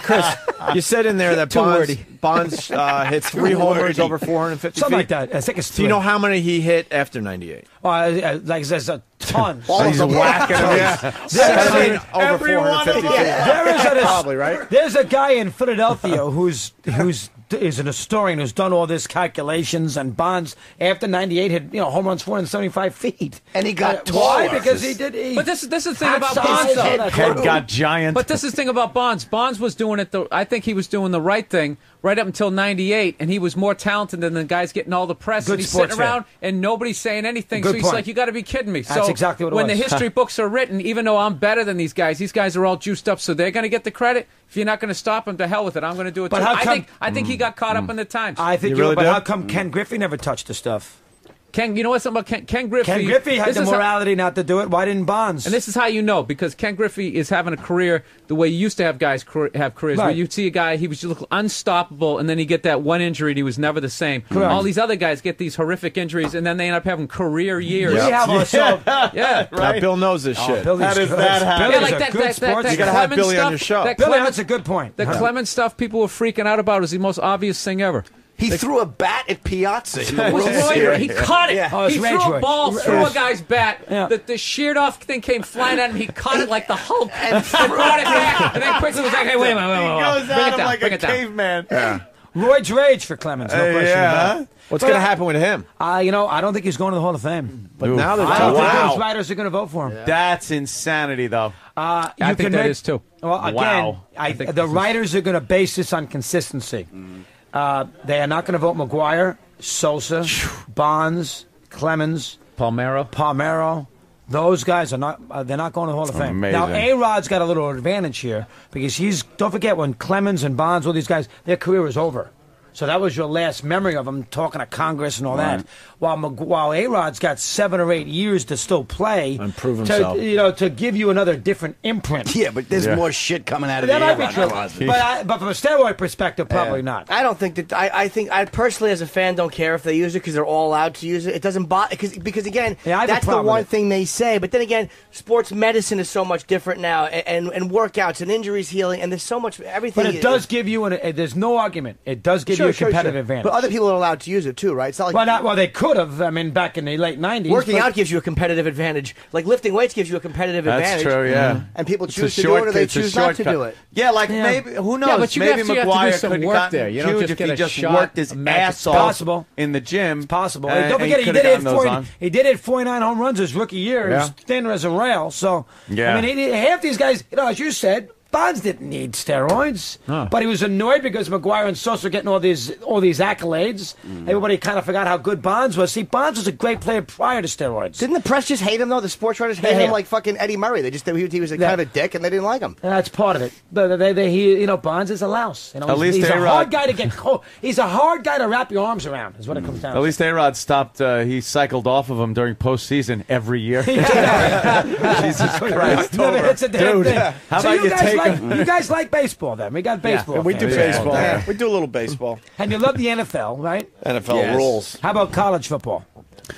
Chris, you said in there that Too Bonds, wordy. Bonds hit 3 homers over 450 Something feet. like that. I think it's Do you know how many he hit after 98? like there's a ton. He's whacking them. Yeah. 17 over 450 feet. Probably, right? There's a guy in Philadelphia who's is an historian who's done all this calculations, and Bonds after 98 hit home runs 475 feet, and he got why? taller. Because he did. But this is the thing hot about size Bonds, though. head Head got giant. But this is the thing about Bonds. Bonds was doing it. I think he was doing the right thing right up until '98, and he was more talented than the guys getting all the press. Good and he's sports sitting around, and nobody's saying anything. Good so he's point. like, "You got to be kidding me." That's so exactly what it when was. the history books are written, even though I'm better than these guys are all juiced up, so they're going to get the credit. If you're not going to stop them, to hell with it. I'm going to do it. But too. how come- I think he got caught up in the times. I think You really but do? how come Ken Griffey never touched the stuff? Ken, you know what's something about Ken Griffey? Ken Griffey had this the is how- morality not to do it. Why didn't Bonds? And this is how you know, because Ken Griffey is having a career the way you used to have guys have careers, where Right. you'd see a guy, he was just look unstoppable, and then he get that one injury, and he was never the same. Correct. All these other guys get these horrific injuries, and then they end up having career years. We have ourselves. Yeah. Now, Bill knows this shit. Billy's How does good. that happen? Yeah, Billy's like a that, good that, that, sports that You gotta guy. have Clemens Billy on stuff, your show. That Billy, Clemens, that's a good point. the Clemens stuff people were freaking out about is the most obvious thing ever. He threw a bat at Piazza. in the It was World Roy, Series. he caught it. Yeah. Oh, it's He Rage threw Roy. a ball through a guy's bat. Yeah. The sheared off thing came flying at him. He caught it like the Hulk and brought it back. And then quickly was like, "Hey, wait a minute, He goes bring at it him down, like bring a it down." caveman. Royd's rage for Clemens. No question about it. What's going to happen with him? I don't think he's going to the Hall of Fame. But now they're I don't think talking. those writers are going to vote for him. That's insanity, though. I think that is too. Well, again, Wow. the writers are going to base this on consistency. They are not going to vote McGuire, Sosa, Bonds, Clemens, Palmeiro. Those guys are not. They're not going to the Hall of Fame. Amazing. Now, A-Rod's got a little advantage here because don't forget when Clemens and Bonds, all these guys, their career is over. So that was your last memory of them talking to Congress and all that. While A-Rod's got 7 or 8 years to still play And prove himself. to give you another different imprint. Yeah, but there's more shit coming out of That the might be A-Rod true, closet. but from a steroid perspective, probably not. I don't think that. I think I personally, as a fan, don't care if they use it because they're all allowed to use it. It doesn't bother because again, Yeah, I have a that's the problem one with it. thing they say. But then again, sports medicine is so much different now, and workouts and injuries healing, and there's so much everything. But it does give you there's no argument. It does give you a competitive advantage. But other people are allowed to use it too, right? It's not like Well, they could have. I mean, back in the late '90s, working but- out gives you a competitive advantage. Like lifting weights gives you a competitive That's advantage. true, yeah. And people It's a choose to do it or they shortcut, it's a choose not to shortcut. do it. Yeah, maybe, who knows? Yeah, but you maybe have to do McGuire some could have work gotten there. You don't huge just if get he a just shot, worked his a magic ass spot. off Possible. in the gym. It's possible. And Don't forget, he he could have did hit gotten those 40. on. He did hit 49 home runs his rookie year. Yeah. He's thin as a rail. So, Yeah. I mean, half these guys, as you said, Bonds didn't need steroids, but he was annoyed because McGuire and Sosa were getting all these accolades. Everybody kind of forgot how good Bonds was. See, Bonds was a great player prior to steroids. Didn't the press just hate him though? The sports writers They hate hate him him. like fucking Eddie Murray. They just he was kind of a dick and they didn't like him. That's part of it. But Bonds is a louse. At least he's a A-Rod- hard guy to get. He's a hard guy to wrap your arms around. Is what it comes down. At least A-Rod stopped. He cycled off of him during postseason every year. Jesus Christ! Never hits a damn Dude, thing. how So about you take him? you guys like baseball then? We got baseball. We do fans. baseball. Yeah. We do a little baseball. And you love the NFL, right? NFL Yes. rules. How about college football?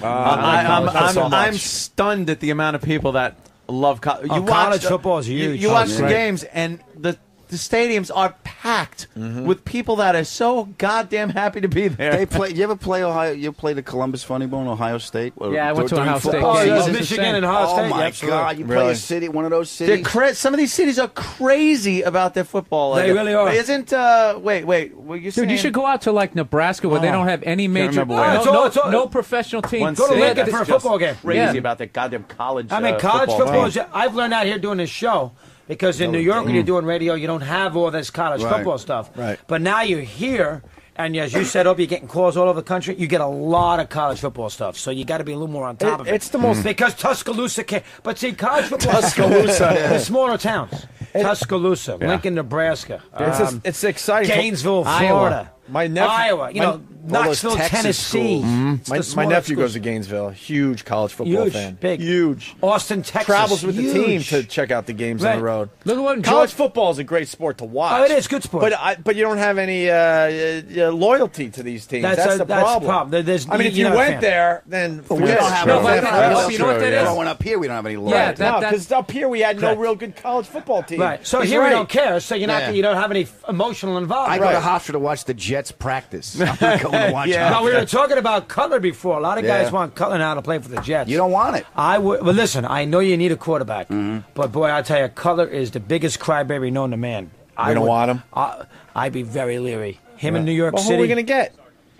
I'm stunned at the amount of people that love college. College football is huge. You watch Oh, the right. games, and the stadiums are packed with people that are so goddamn happy to be there. They play. You ever play Ohio? You play the Columbus Funny Bone, Ohio State? Yeah, I went to During Ohio State. football Oh, Yeah, yeah, it's the Michigan same. and Ohio Oh State. my absolutely. God! You play Really? a city, one of those They're cities. some of these cities are crazy about their football. They really are. Isn't wait? Were you saying? Dude, you should go out to like Nebraska where they Oh. don't have any major, remember where. no professional team. One Go to city Lincoln that's for a just football game. Crazy Yeah. about their goddamn college. I mean, college football football. team. I've learned out here doing this show because in New York, when you're doing radio, you don't have all this college Right. football stuff. Right. But now you're here, and as you said, you're getting calls all over the country. You get a lot of college football stuff, so you got to be a little more on top of it. It's the most. Because Tuscaloosa can. But see, college football. the smaller towns. Tuscaloosa, Lincoln, Nebraska. It's exciting. Gainesville, Iowa. Florida. My nephew, Iowa, you know, all those Knoxville, Texas Tennessee. schools. It's My the smaller nephew schools. goes to Gainesville. Huge college football Huge, fan. big. Huge. Austin, Texas. Travels with the team huge. to check out the games on Right. the road. Look at what College football is a great sport to watch. Oh, it is good sport. But you don't have any loyalty to these teams. That's the problem. There's, I mean, if you you're not a went fan. there, then We forget don't it. have No, any but- loyalty. you know what that is? Growing up here, we don't have any loyalty. Yeah, No, because up here we had no Correct. real good college football team. Right. So He's here right. we don't care. So you're not. Yeah. You don't have any emotional involvement. I go to Right. Hofstra to watch the Jets practice. I'm not going to watch No, we Hofstra. were talking about Cutler before. A lot of guys Yeah. want Cutler now to play for the Jets. You don't want it. I would. Well, listen. I know you need a quarterback, Mm-hmm. but boy, I tell you, Cutler is the biggest crybaby known to man. We don't want him? I'd be very leery. Him in New York Well, who City. are we going to get?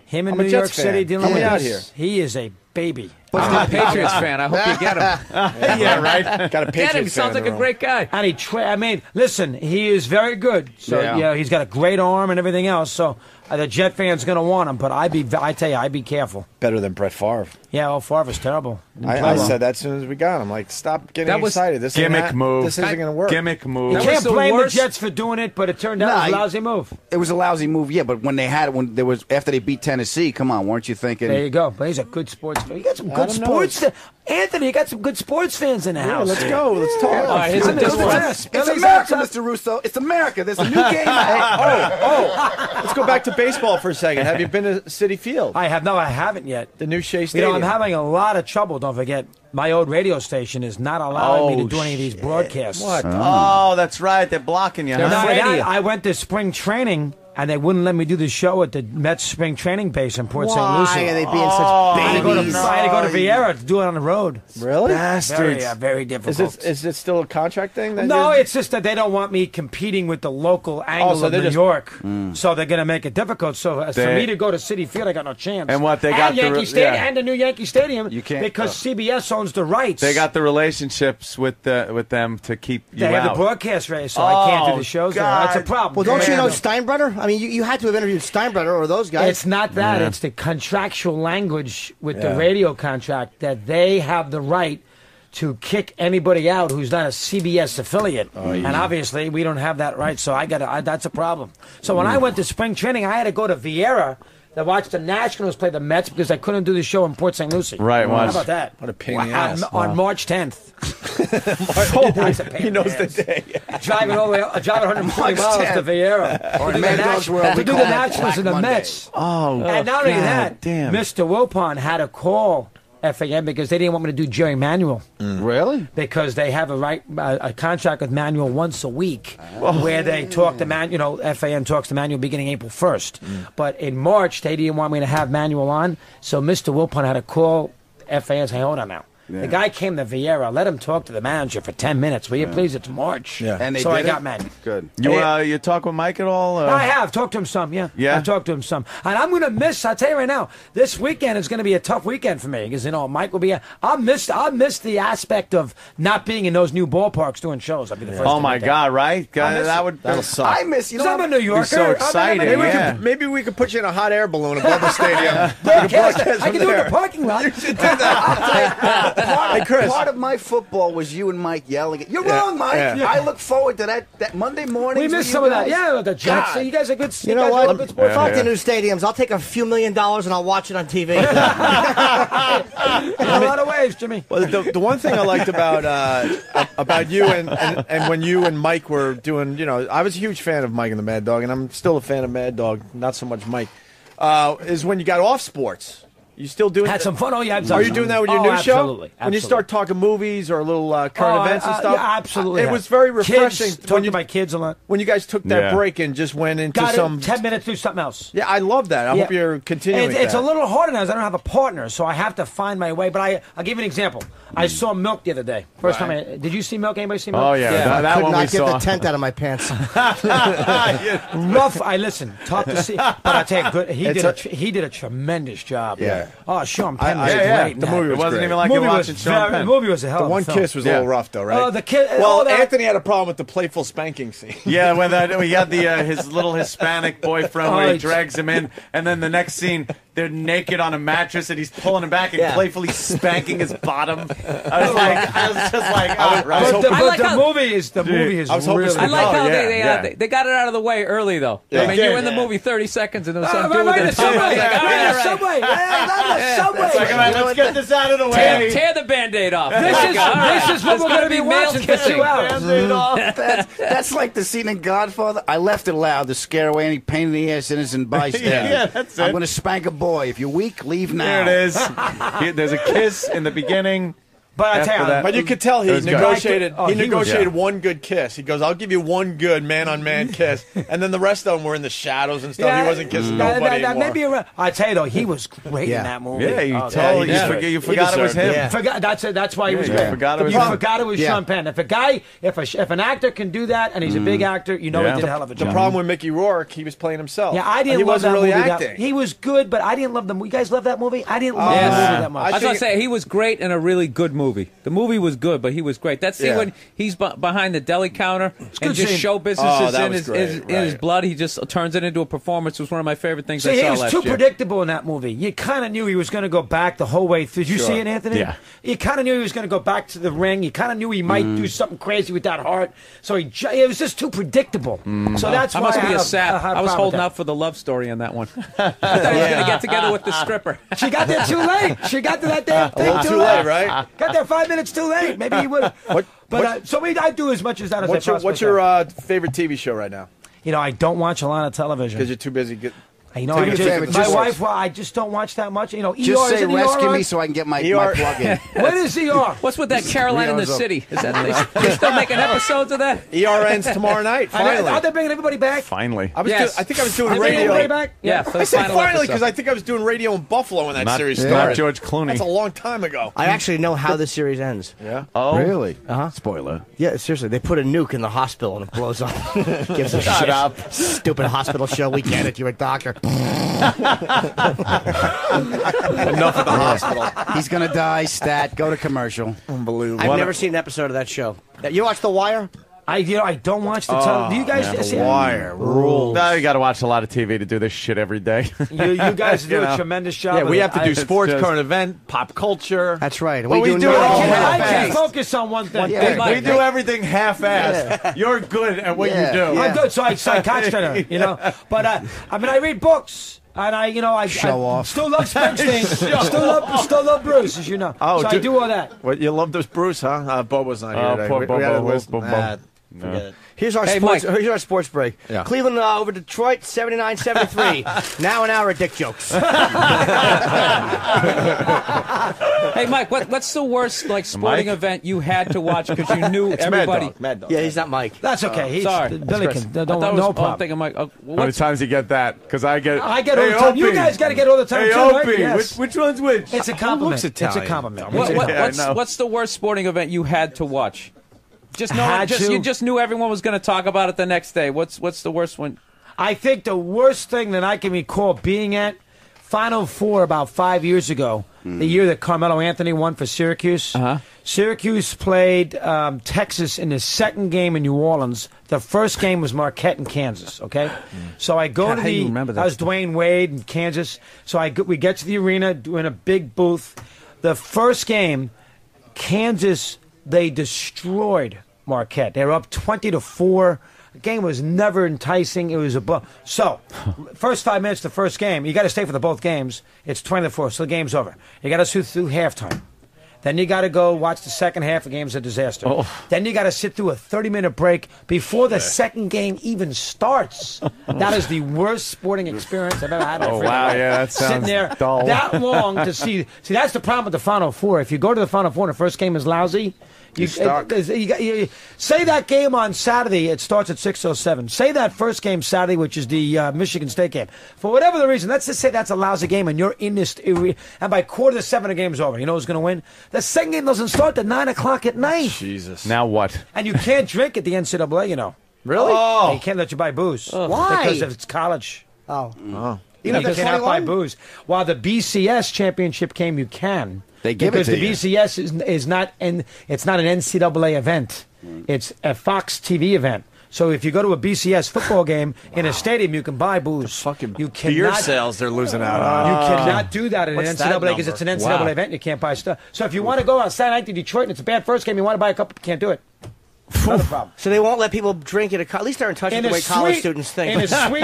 Him in I'm a New Jets York City fan. dealing Help with me out this. He is a baby. I'm a Patriots fan. I hope you get him. Yeah, right. Got a Get him. Patriots He fan sounds in like the a room. great guy. And I mean, listen, he is very good. So Yeah. you know, he's got a great arm and everything else. So the Jet fans going to want him. But I tell you, I'd be careful. Better than Brett Favre. Yeah, well, Favre's terrible. Didn't play I well. said that as soon as we got him. Like, stop getting That was excited. This ain't Gimmick move. This isn't going to work. Gimmick move. You That can't was the blame worst- the Jets for doing it, but it turned out it was a Nah, lousy move. It was a lousy move, yeah. But when there was after they beat Tennessee, come on, weren't you thinking? There you go. But he's a good sports fan. You got some good don't know. sports. Anthony, you got some good sports fans in the Yeah, house. let's go. Let's talk. All right, here's I'm this just one. honest. It's Billy's America, outside. Mr. Russo. It's America. There's a new game out. Let's go back to baseball for a second. Have you been to Citi Field? I haven't yet. The new Shea You Stadium. know, I'm having a lot of trouble. Don't forget, my old radio station is not allowing me to do any of these broadcasts. What? Oh, that's right. They're blocking you. No, Huh? I went to spring training, and they wouldn't let me do the show at the Mets spring training base in Port St. Lucie. Why are they being such I had to go to, babies? I had to go to Vieira to do it on the road. Really? Very, very difficult. Is it still a contract thing? That No, you're- it's just that they don't want me competing with the local angle so of they're New just- York. So they're going to make it difficult. So as for They- me to go to Citi Field, I got no chance. And what, they got the Yankee re- Stadium yeah. and the new Yankee Stadium You can't- because CBS owns the rights. They got the relationships with them to keep you They have out. the broadcast race, so I can't do Oh, the shows there. God. That's a problem. Well, don't you know Yeah. Steinbrenner? I mean, you had to have interviewed Steinbrenner or those guys. It's not that. It's the contractual language with the radio contract that they have the right to kick anybody out who's not a CBS affiliate. And obviously, we don't have that right, so that's a problem. So when I went to spring training, I had to go to Vieira to watch the Nationals play the Mets because I couldn't do the show in Port St. Lucie. Right, How watch. about that? What a pain in the ass. On March 10th. That's a pain He in the knows the ass. day. Driving all the way, driving 140 miles to Vieira. Or To in do the Mad Dog's world, we to do call the it Nationals Black and the Monday. Mets. Oh, And not only God that, damn. Mr. Wilpon had to call FAM because they didn't want me to do Jerry Manuel Really? because they have a contract with Manuel once a week where they talk to FAM talks to Manuel beginning April 1st. But in March, they didn't want me to have Manuel on, so Mr. Wilpon had to call FAM and say, hold on now. The guy came to Vieira, let him talk to the manager for 10 minutes. Will you please? It's March. Yeah. And they so did I it? got mad. Good. You talk with Mike at all? I have talked to him some, yeah. Yeah? I've talked to him some. And I'm going to miss, I'll tell you right now, this weekend is going to be a tough weekend for me because, Mike will be, I'll miss the aspect of not being in those new ballparks doing shows. I'll be the first Oh to my admit that. God! Right? God, miss that it. would That'll suck. I miss you. Because I'm a New Yorker. so exciting, I'm a New Yorker. yeah. Maybe we could put you in a hot air balloon above the stadium. Broadcast. I from can do it in there. the parking lot. Hey, Chris. Part of my football was you and Mike yelling. You're wrong, Mike. Yeah. I look forward to that Monday morning. We missed some of that. Yeah, the Jets. So you guys are good. You know what? Good sports. Fuck the new stadiums. I'll take a few $1 million and I'll watch it on TV. In a lot of ways, Jimmy. Well, the one thing I liked about you and when you and Mike were doing, I was a huge fan of Mike and the Mad Dog, and I'm still a fan of Mad Dog, not so much Mike, is when you got off sports. You still doing Had some fun. Oh, yeah. Are you doing that with your new absolutely. show? When you start talking movies or little current events and stuff? Yeah, absolutely. It was very refreshing Kids, talking to my kids a lot. when you guys took that Yeah. break and just went into Got some. it. 10 minutes, do something else. Yeah, I love that. I Yeah. hope you're continuing. It's that. a little harder now because I don't have a partner, so I have to find my way. But I'll give you an example. I saw Milk the other day. First time did you see Milk? Anybody see Milk? Oh yeah, that Could one we not get saw. the tent out of my pants. Rough. I listen. Tough to see, but I tell you, good. He did a tremendous job. Yeah. Oh, Sean Penn was yeah. great. in The that. movie It was wasn't great. even like movie you're was watching Sean very, Penn. the movie was a hell The of a one film. kiss was a Yeah. little rough, though, right? Oh, the kid. Well, all that- Anthony had a problem with the playful spanking scene. Yeah, when we had the his little Hispanic boyfriend where he Oh, drags him in, and then the next scene they're naked on a mattress, and he's pulling him back and playfully spanking his bottom. I was just like, all right. But the movie is really. I like how they got it out of the way early, though. Yeah. I mean, you were in the movie 30 seconds, and there was some dude right, with a Subway. Subway. Subway. It's like, all right, let's get this out of the way. Tear the Band-Aid off. This is what we're going to be watching for 2 hours. That's like the scene in Godfather. I left it loud to scare away any pain in the ass innocent bystander. Yeah, that's it. I'm going to spank a boy. If you're weak, leave now. There it is. There's a kiss in the beginning. But I tell you, but you could tell he negotiated. He negotiated one good kiss. He goes, "I'll give you one good man-on-man kiss," and then the rest of them were in the shadows and stuff. He wasn't kissing nobody anymore. I tell you though, he was great in that movie. Yeah, you forgot it was him. Yeah. That's why he was great. You forgot it was Sean Penn. If an actor can do that and he's a big actor, you know he did a hell of a job. The problem with Mickey Rourke, he was playing himself. Yeah, I didn't he love wasn't that really movie. acting. He was good, but I didn't love the movie. You guys love that movie? I didn't love the movie that much. I was going to say, he was great in a really good movie. The movie was good, but he was great. That scene when he's behind the deli counter and just show business is in his blood, he just turns it into a performance. It was one of my favorite things I saw last year. He was too predictable in that movie. You kind of knew he was going to go back the whole way through. Did you see it, Anthony? Yeah. You kind of knew he was going to go back to the ring. You kind of knew he might do something crazy with that heart. So it was just too predictable. So that's why I must be a sap. sap. I was holding out for the love story on that one. I thought he was going to get together with the stripper. She got there too late. She got to that damn thing too late, right? Got there 5 minutes too late. Maybe he would. I do as much as that as I possibly can. What's your favorite TV show right now? You know, I don't watch a lot of television. Because you're too busy. You know, my wife, I just don't watch that much. You know, just say rescue me on? so I can get my plug in. When is ER? What's with that Caroline in the City? Is that they still making episodes of that? ER ends tomorrow night. Finally, are they bringing everybody back? Finally, I think I was doing radio. Back? Yeah, I said finally because I think I was doing radio in Buffalo when that series started. Not George Clooney. That's a long time ago. I actually know how this series ends. Yeah. Oh, really? Spoiler. Yeah, seriously, they put a nuke in the hospital and it blows up. Gives a shit. Up. Stupid hospital show. We get it. You're a doctor. Enough of the hospital. He's gonna die. Stat. Go to commercial. Unbelievable. I've never seen an episode of that show. You watch The Wire? I don't watch the television. Do you guys see The Wire rules. Now you got to watch a lot of TV to do this shit every day. You guys do a tremendous job. Yeah, we have to do it's sports, just- current event, pop culture. That's right. Well, we do it I all can't half-assed. focus on one thing. we do everything half-assed. You're good at what you do. I'm good, so I concentrate, you know. But I read books. And I Show off. Still love Springsteen. still love Bruce, as you know. Oh, so I do all that. Well, you love this Bruce, huh? Bobo's not here today. poor We had a Bobo. little- Bobo. Forget it. Here's our sports break. Yeah. Cleveland over Detroit, 79-73. Now an hour of dick jokes. Hey, Mike, what's the worst sporting event you had to watch because you knew everybody? Mad Dog. Yeah, he's not Mike. That's okay. He's Sorry. Billy can. I thought it was, No I'm problem. thinking, Mike, How many times you get that? Because I get I get all the time. You guys got to get all the time Hey, too, Opie, right? Yes. which one's which? It's a compliment. looks It's a Italian? compliment. What's the worst sporting event you had to watch? Just to? you just knew everyone was going to talk about it the next day. What's the worst one? I think the worst thing that I can recall being at Final Four about 5 years ago, the year that Carmelo Anthony won for Syracuse. Syracuse played Texas in the second game in New Orleans. The first game was Marquette in Kansas. Okay, so I go to do you the. remember that I was stuff? Dwayne Wade in Kansas. So we get to the arena in a big booth. The first game, Kansas, they destroyed Marquette. They were up 20-4. The game was never enticing. It was so, first 5 minutes of the first game, you got to stay for both games. It's 20-4, so the game's over. You got to sit through halftime. Then you got to go watch the second half. The game's a disaster. Then you got to sit through a 30-minute break before the second game even starts. That is the worst sporting experience I've ever had. Oh, wow, yeah, that sounds sitting there dull. that long to see. See, that's the problem with the Final Four. If you go to the Final Four and the first game is lousy, you say that game on Saturday, it starts at 6:07. Say that first game Saturday, which is the Michigan State game. For whatever the reason, let's just say that's a lousy game, and you're in this, and by 6:45 the game's over. You know who's going to win? The second game doesn't start till 9 o'clock at night. Jesus. Now what? And you can't drink at the NCAA, you know. Really? They can't let you buy booze. Why? Because it's college. Oh. You cannot buy booze. While the BCS championship game, you can. They give it because to the you. BCS is not, and it's not an NCAA event. It's a Fox TV event. So if you go to a BCS football game in a stadium, you can buy booze. You cannot, Beer sales they're losing out on. You cannot do that in an What's that NCAA because it's an NCAA number? event. You can't buy stuff. So if you want to go on Saturday night to Detroit and it's a bad first game, you want to buy a couple, you can't do it. Another problem. So they won't let people drink at at least they're in touch with the way college students think. In a suite.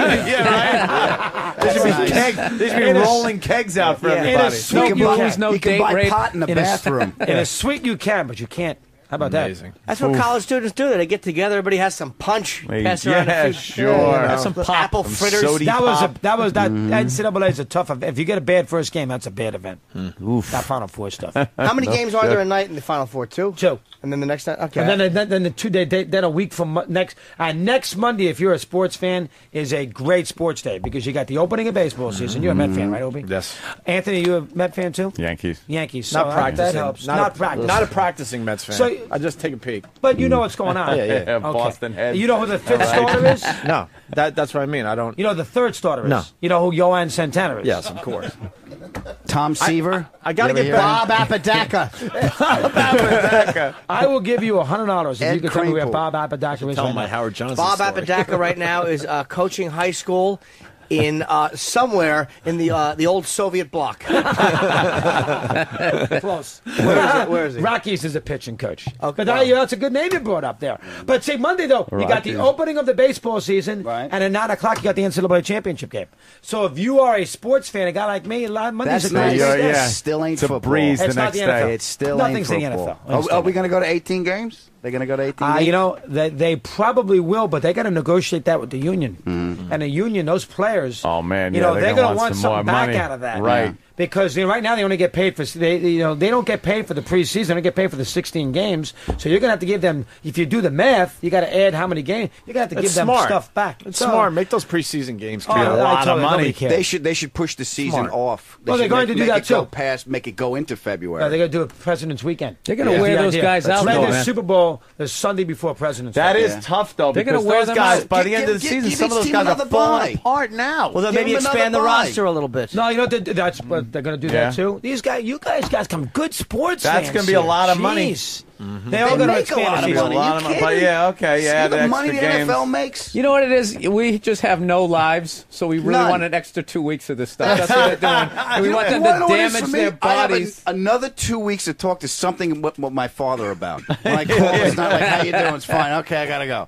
There should be rolling kegs out for everybody. In a suite, You can buy pot in the bathroom. In a suite, you can, but you can't. How about Amazing. that? That's what college students do. They get together. Everybody has some punch. Pass around a few, sure. Have some apple fritters. That NCAA is a tough event. If you get a bad first game, that's a bad event. That Final Four stuff. How many games are there a night in the Final Four? Two. And then the next night. Okay. And then the 2 day, then a week from next Monday, if you're a sports fan, is a great sports day because you got the opening of baseball season. You're a Met fan, right, Obi? Yes. Anthony, you a Met fan too? Yankees. Yankees. Not So practicing. that helps. Not practicing. Not a practicing Mets fan. So- I just take a peek. But you know what's going on. Yeah. Okay. Boston head. You know who the fifth starter is? No, that's what I mean. I don't. You know who the third starter is? No. You know who Yohan Santana is? Yes, of course. Tom Seaver. I got to You ever get hear back. Bob Apodaca. I will give you $100 if Ed you can tell me where Krankle. Bob Apodaca is Tell right my now. Howard Johnson Bob story. Apodaca right now is coaching high school in somewhere in the old Soviet bloc. Close. Where is he? Rockies is a pitching coach. Okay. But that's a good name you brought up there. But see, Monday, though, you got the Rockies. opening of the baseball season, Right. and at 9 o'clock, you got the NCAA championship game. So if you are a sports fan, a guy like me, Monday's That's a great nice. day. Yeah. Still ain't It's a football. breeze It's the not next the NFL. day. It still Nothing's ain't the football. NFL. Are we going to go to 18 games? They're going to go to 18 games? You know, they probably will, but they got to negotiate that with the union. And the union, those players, Oh, man, you yeah, know, they're they're gonna going to want want some more something back money. out of that, Right. Because right now they only get paid for they don't get paid for the preseason. They don't get paid for the 16 games. So you're going to have to give them. If you do the math, you got to add how many games. You got to It's give them smart. stuff back. It's So- smart. Make those preseason games Oh, count. I lot of totally- money. nobody cares. They should push the season Smart. off. Well, they're should going to do make that, it go too. past, make it go into February. They're going to do it President's Weekend. They're going to That's wear the those idea. guys out, Play though, the man. Super Bowl the Sunday before President's That Day. is tough, though, They're gonna because wear those them guys, out. by the end of the Give- season, give some of each those team guys are another falling bye. apart now. Well, then Give maybe them another expand the bye. roster a little bit. No, you know that's what they're going to do Yeah. that too. These guys, you guys got some good sports. That's fans gonna be a here. lot of money. Jeez. They all They going to make a expand lot the of season. money. A lot You of money, kidding? but yeah, okay, yeah, See the the money the extra games. NFL makes? You know what it is? We just have no lives, so we really None. want an extra 2 weeks of this stuff. That's what they're doing. And we want them You wanna to know what it is damage for me? their I have bodies. another 2 weeks to talk to something with my father about. When I call, it's not like, how you doing? It's fine. Okay, I got to go.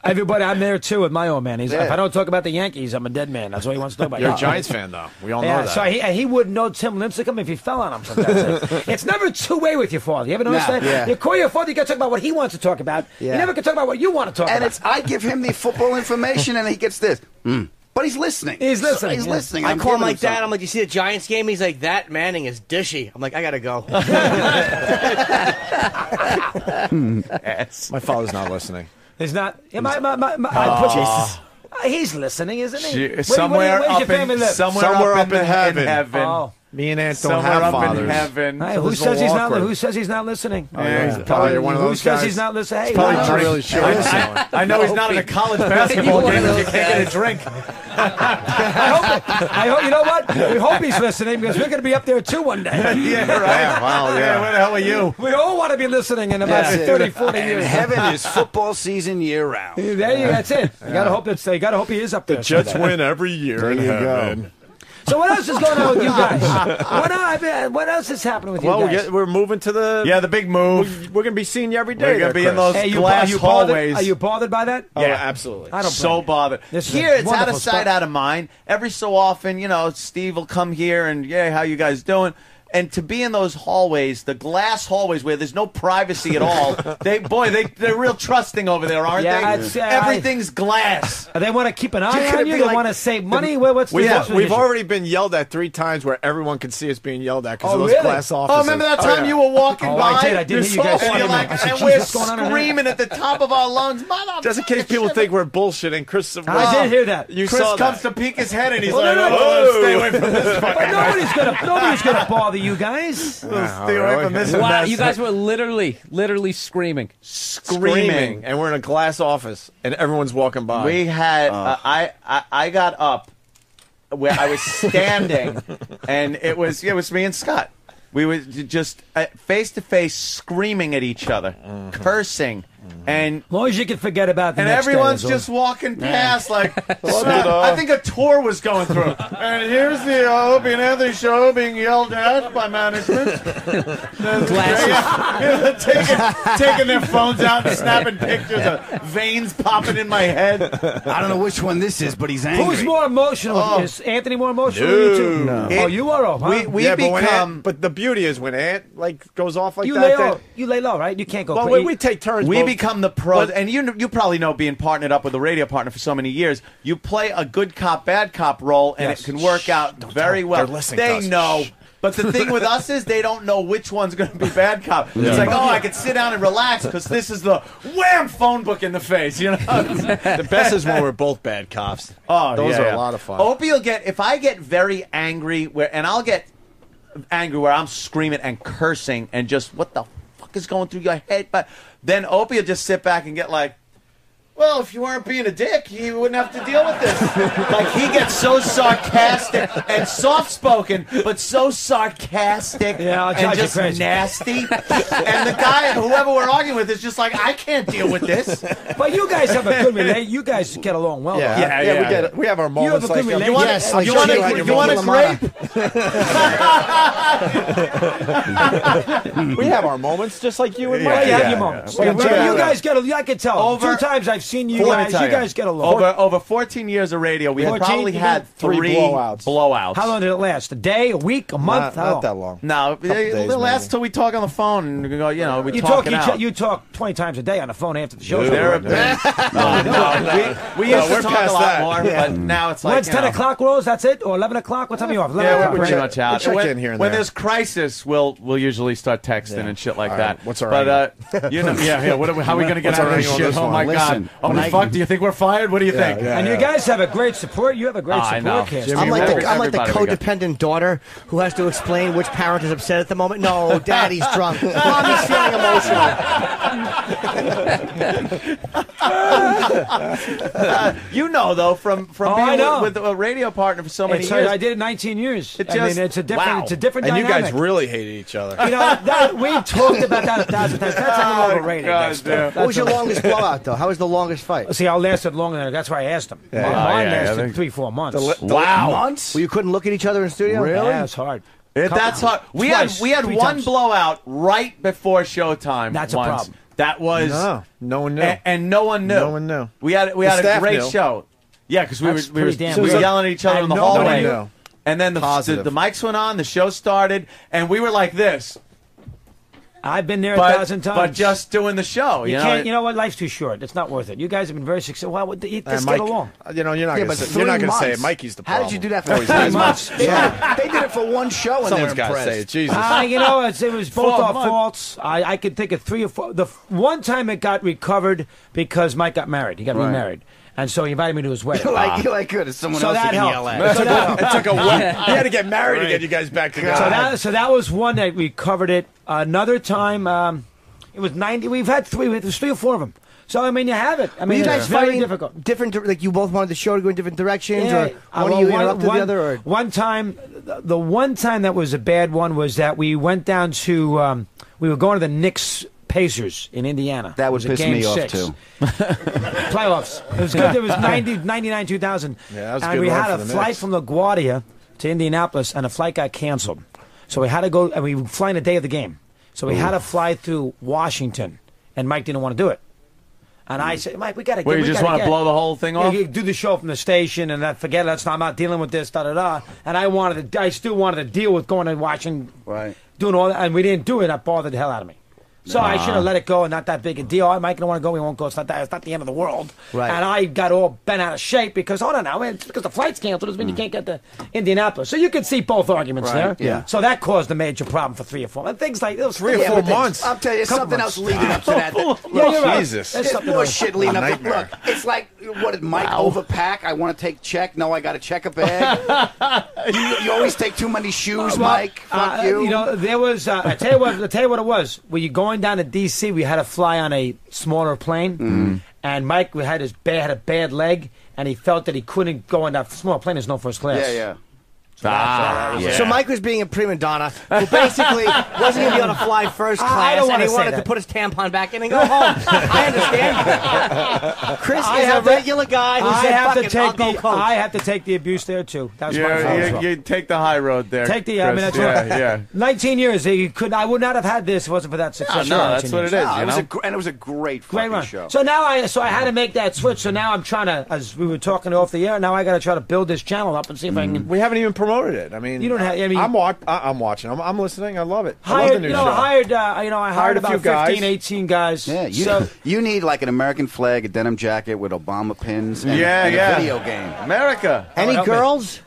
Everybody, I'm there too with my old man. He's, Yeah. If I don't talk about the Yankees, I'm a dead man. That's what he wants to talk about. You're a Yeah. Giants fan, though. We all know Yeah, that. so he wouldn't know Tim Lincecum if he fell on him. For God's sake. It's never two-way with your father. You ever notice No, that? yeah. You call your father, you got to talk about what he wants to talk about. Yeah. You never can talk about what you want to talk And about. I give him the football information, and he gets this. But he's listening. He's listening, He's yeah. listening. I I'm call him giving like that. something. I'm like, you see the Giants game? He's like, that Manning is dishy. I'm like, I gotta go. My father's not listening. He's not. Yeah, he's listening, isn't he? Somewhere where's your up family in live? Somewhere up in heaven. Oh. Me and Aunt don't Somewhere have up fathers. in heaven. Hey, So who this is says a he's little not? awkward. Who says he's not listening? Yeah, probably you're one of Who those says guys. he's not listening? Hey, Probably why not not? really sure. what's going on. I know he's not in a college basketball One of game if you those can't get a drink. I hope. You know what? We hope he's listening because we're going to be up there too one day. Yeah, right. Yeah, well, yeah. Where the hell are you? We all want to be listening in about That's it. 30, 40 And years. heaven is football season year round. There you, that's it. You got to hope that's. You got to hope he is up there. The Jets someday. win every year There in you go. heaven. So what else is going on with you guys? What else is happening with you Well, guys? we're moving to the. Yeah, the big move. We're going to be seeing you every day. We're gonna there, be in Chris. those Hey, glass are you hallways. Bothered, are you bothered by that? Oh, yeah, absolutely. I don't So blame you. bothered. This is Here, a it's out of wonderful sight, spot. out of mind. Every so often, Steve will come here and, yeah, how you guys doing? And to be in those hallways, the glass hallways where there's no privacy at all, they're real trusting over there, aren't Yeah, they? it's, Everything's glass. They want to keep an eye gonna on you. be They like want to save money. What's the We've position? already been yelled at 3 times where everyone can see us being yelled at because Oh, of those really? glass offices. Oh, remember that time yeah. you were walking Oh, by? I did hear you guys and talking you're about like, it. I said, and "Geez, we're what's going on in there?" screaming at the top of our lungs. Just in case people think we're bullshitting, Chris. I did hear that. You Chris saw comes that. to peek his head and he's Well, like, no, "Oh, stay away from this But fucking nobody's gonna bother you guys. Stay away from this Wow, mess." you guys were literally screaming. Screaming, and we're in a glass office, and everyone's walking by. We had I got up where I was standing, and it was me and Scott. We were just face to face screaming at each other, cursing And as long as you can forget about the and next day, everyone's that's all. just walking past like up? I think a tour was going through. And here's the Opie and Anthony show being yelled at by management. taking their phones out and snapping pictures of veins popping in my head. I don't know which one this is, but he's angry. Who's more emotional? Is Anthony more emotional than you two? No. Oh, you are off, huh? We yeah, but when become. but the beauty is when Ant goes off like you that. lay then- low. You lay low, right? You can't go well, crazy. we take turns. We both. become the pros, and you probably know, being partnered up with a radio partner for so many years, you play a good cop, bad cop role, and Yes. it can work out very well. They're listening to They us. know. But the thing with us is they don't know which one's going to be bad cop. It's like, I could sit down and relax because this is the wham phone book in the face. You know, The best is when we're both bad cops. Oh, Those yeah, are yeah. a lot of fun. Opie will get, if I get very angry, and I'll get angry where I'm screaming and cursing and just, what the fuck is going through your head? But then Opie will just sit back and get like, well, if you weren't being a dick, you wouldn't have to deal with this. Like, he gets so sarcastic and soft-spoken, but so sarcastic Yeah, I'll and drive you just crazy. nasty. And the guy, whoever we're arguing with, is just like, I can't deal with this. But you guys have a good relationship. You guys get along well. Yeah, though. we have our moments. You have a good like, relationship. You want Yes, like you Jimmy want and to your grape? we have our moments just like you and Well, Mike. you have your moments. Yeah. You guys get along. I can tell. Over- 2 times I've seen you Let me guys. tell You guys get along. Over 14 years of radio, we have 14? probably You had got three blowouts. How long did it last? A day? A week? A month? Not that long. No, days, it'll last maybe. till we talk on the phone and we go, we You talk talk. it out. You talk 20 times a day on the phone after the show. There have been- we used to we're talk a past lot that. more, Yeah. but now it's like, When's 10 o'clock, Rose? That's it? Or 11 o'clock? What time are you off? 11 Yeah, o'clock, we're right? pretty much out. check when in here and when there. there's crisis, we'll usually start texting and shit like All that. right, what's our But how are we going to get What's out our of this angle on shit? this Oh one? my Listen, god! Oh when my I- fuck! Do you think we're fired? What do you think? yeah. And you guys have a great support. You have a great I know. support cast. Jimmy, I'm like the everybody we got. codependent daughter who has to explain which parent is upset at the moment. No, daddy's drunk. Mommy's feeling emotional. You know, though, from I being know. with a radio partner for so many It's, years. I did it 19 years. It I mean, just- it's a different. wow. It's a different And you dynamic. guys really hated each other. You know, we've talked about that 1,000 times. That's a little overrated. God, that stuff. dude. What was your longest blowout, though? How was the longest fight? See, I lasted longer than that's why I asked him. Mine yeah, lasted I think- 3-4 months. Wow. Months? Well, you couldn't look at each other in studio? Yeah, it's hard. That's hard. We had Twice, 3 3 one times. blowout right before showtime. That's a once. problem. That was No one knew. and no one knew. No one knew. We had The a staff great knew. show. Yeah, because we That's were pretty damn we were good. yelling at each other in the And no one hallway. knew. And then the Positive. mics went on, the show started, and we were like this, I've been there 1,000 times. but just doing the show. you You know, can't. You know what? Life's too short. It's not worth it. You guys have been very successful. Well, let's Mike, get along. you're not Yeah, going but to 3 you're not going to say it. months. Mikey's the How problem. did you do that for Always 3 is. months? They did it for one show and Someone's they're got to impressed. say it. Jesus. You know, it was both 4 our months. faults. I could think of 3 or 4. The one time it got recovered because Mike got married. He got remarried. And so he invited me to his wedding. You're like good. It's someone So else that that can helped. yell at. So that- It took a week. He had to get married to get you guys back together. So that was one that we covered it. Another time, it was 90. We've had 3. There's 3 or 4 of them. So I mean, you have it. I Were mean, you guys it's very fighting difficult. different, like you both wanted the show to go in different directions, Yeah. or one of you interrupted the other? Or One time, the one time that was a bad one was that we went down to. We were going to the Knicks Pacers in Indiana. That It would was a piss game me off, 6. too. Playoffs. It was good. It was 99, 2000. Yeah, that was a and good we run had for a the flight Knicks. from LaGuardia to Indianapolis, and the flight got canceled. So we had to go, and we were flying the day of the game. So we had to fly through Washington, and Mike didn't want to do it. And I said, Mike, we got to get. Where you just want to blow the whole thing off? You do the show from the station, and then forget it. I'm not dealing with this, da da da. And I still wanted to deal with going to Washington, Right. doing all that, and we didn't do it. That bothered the hell out of me. So I should have let it go, and not that big a deal. Mike don't want to go. We won't go. It's not the end of the world. Right. And I got all bent out of shape because hold on now, it's because the flight's canceled. Doesn't mean you can't get to Indianapolis. So you could see both arguments there. yeah. So that caused a major problem for 3 or 4 and things like those 3 or 4 months. I'll tell you Couple something months. else leading up to that. Yeah, you're right. Jesus. There's There's something more else. shit leading A up to nightmare. look. It's like, what did Mike overpack? I want to take check. No, I got to check a bag. you always take too many shoes, Mike. Fuck you. You know, there was. I tell you what it was. When you're going down to D.C., we had to fly on a smaller plane, and Mike had a bad leg, and he felt that he couldn't go on that small plane. There's no first class. Yeah. So Mike was being a prima donna who basically wasn't going to be able to fly first class, and he wanted to put his tampon back in and go home. I understand. Chris is a regular guy who said, "Fuck it, I'll go coach." I have to take the abuse there too. That's my fault. You take the high road there. Take the. I mean, that's yeah. 19 years. I would not have had this if it wasn't for that success. No, that's what it is. It was a great run. show. So now I had to make that switch. So now I'm trying to, as we were talking off the air. Now I got to try to build this channel up and see if I can. We haven't even promoted it. I mean, you don't have. I mean, I'm watching. I'm listening. I love it. I love the new show. I hired about 15, 18 guys. Yeah, you need like an American flag, a denim jacket with Obama pins, and, and a video game. America. Any girls?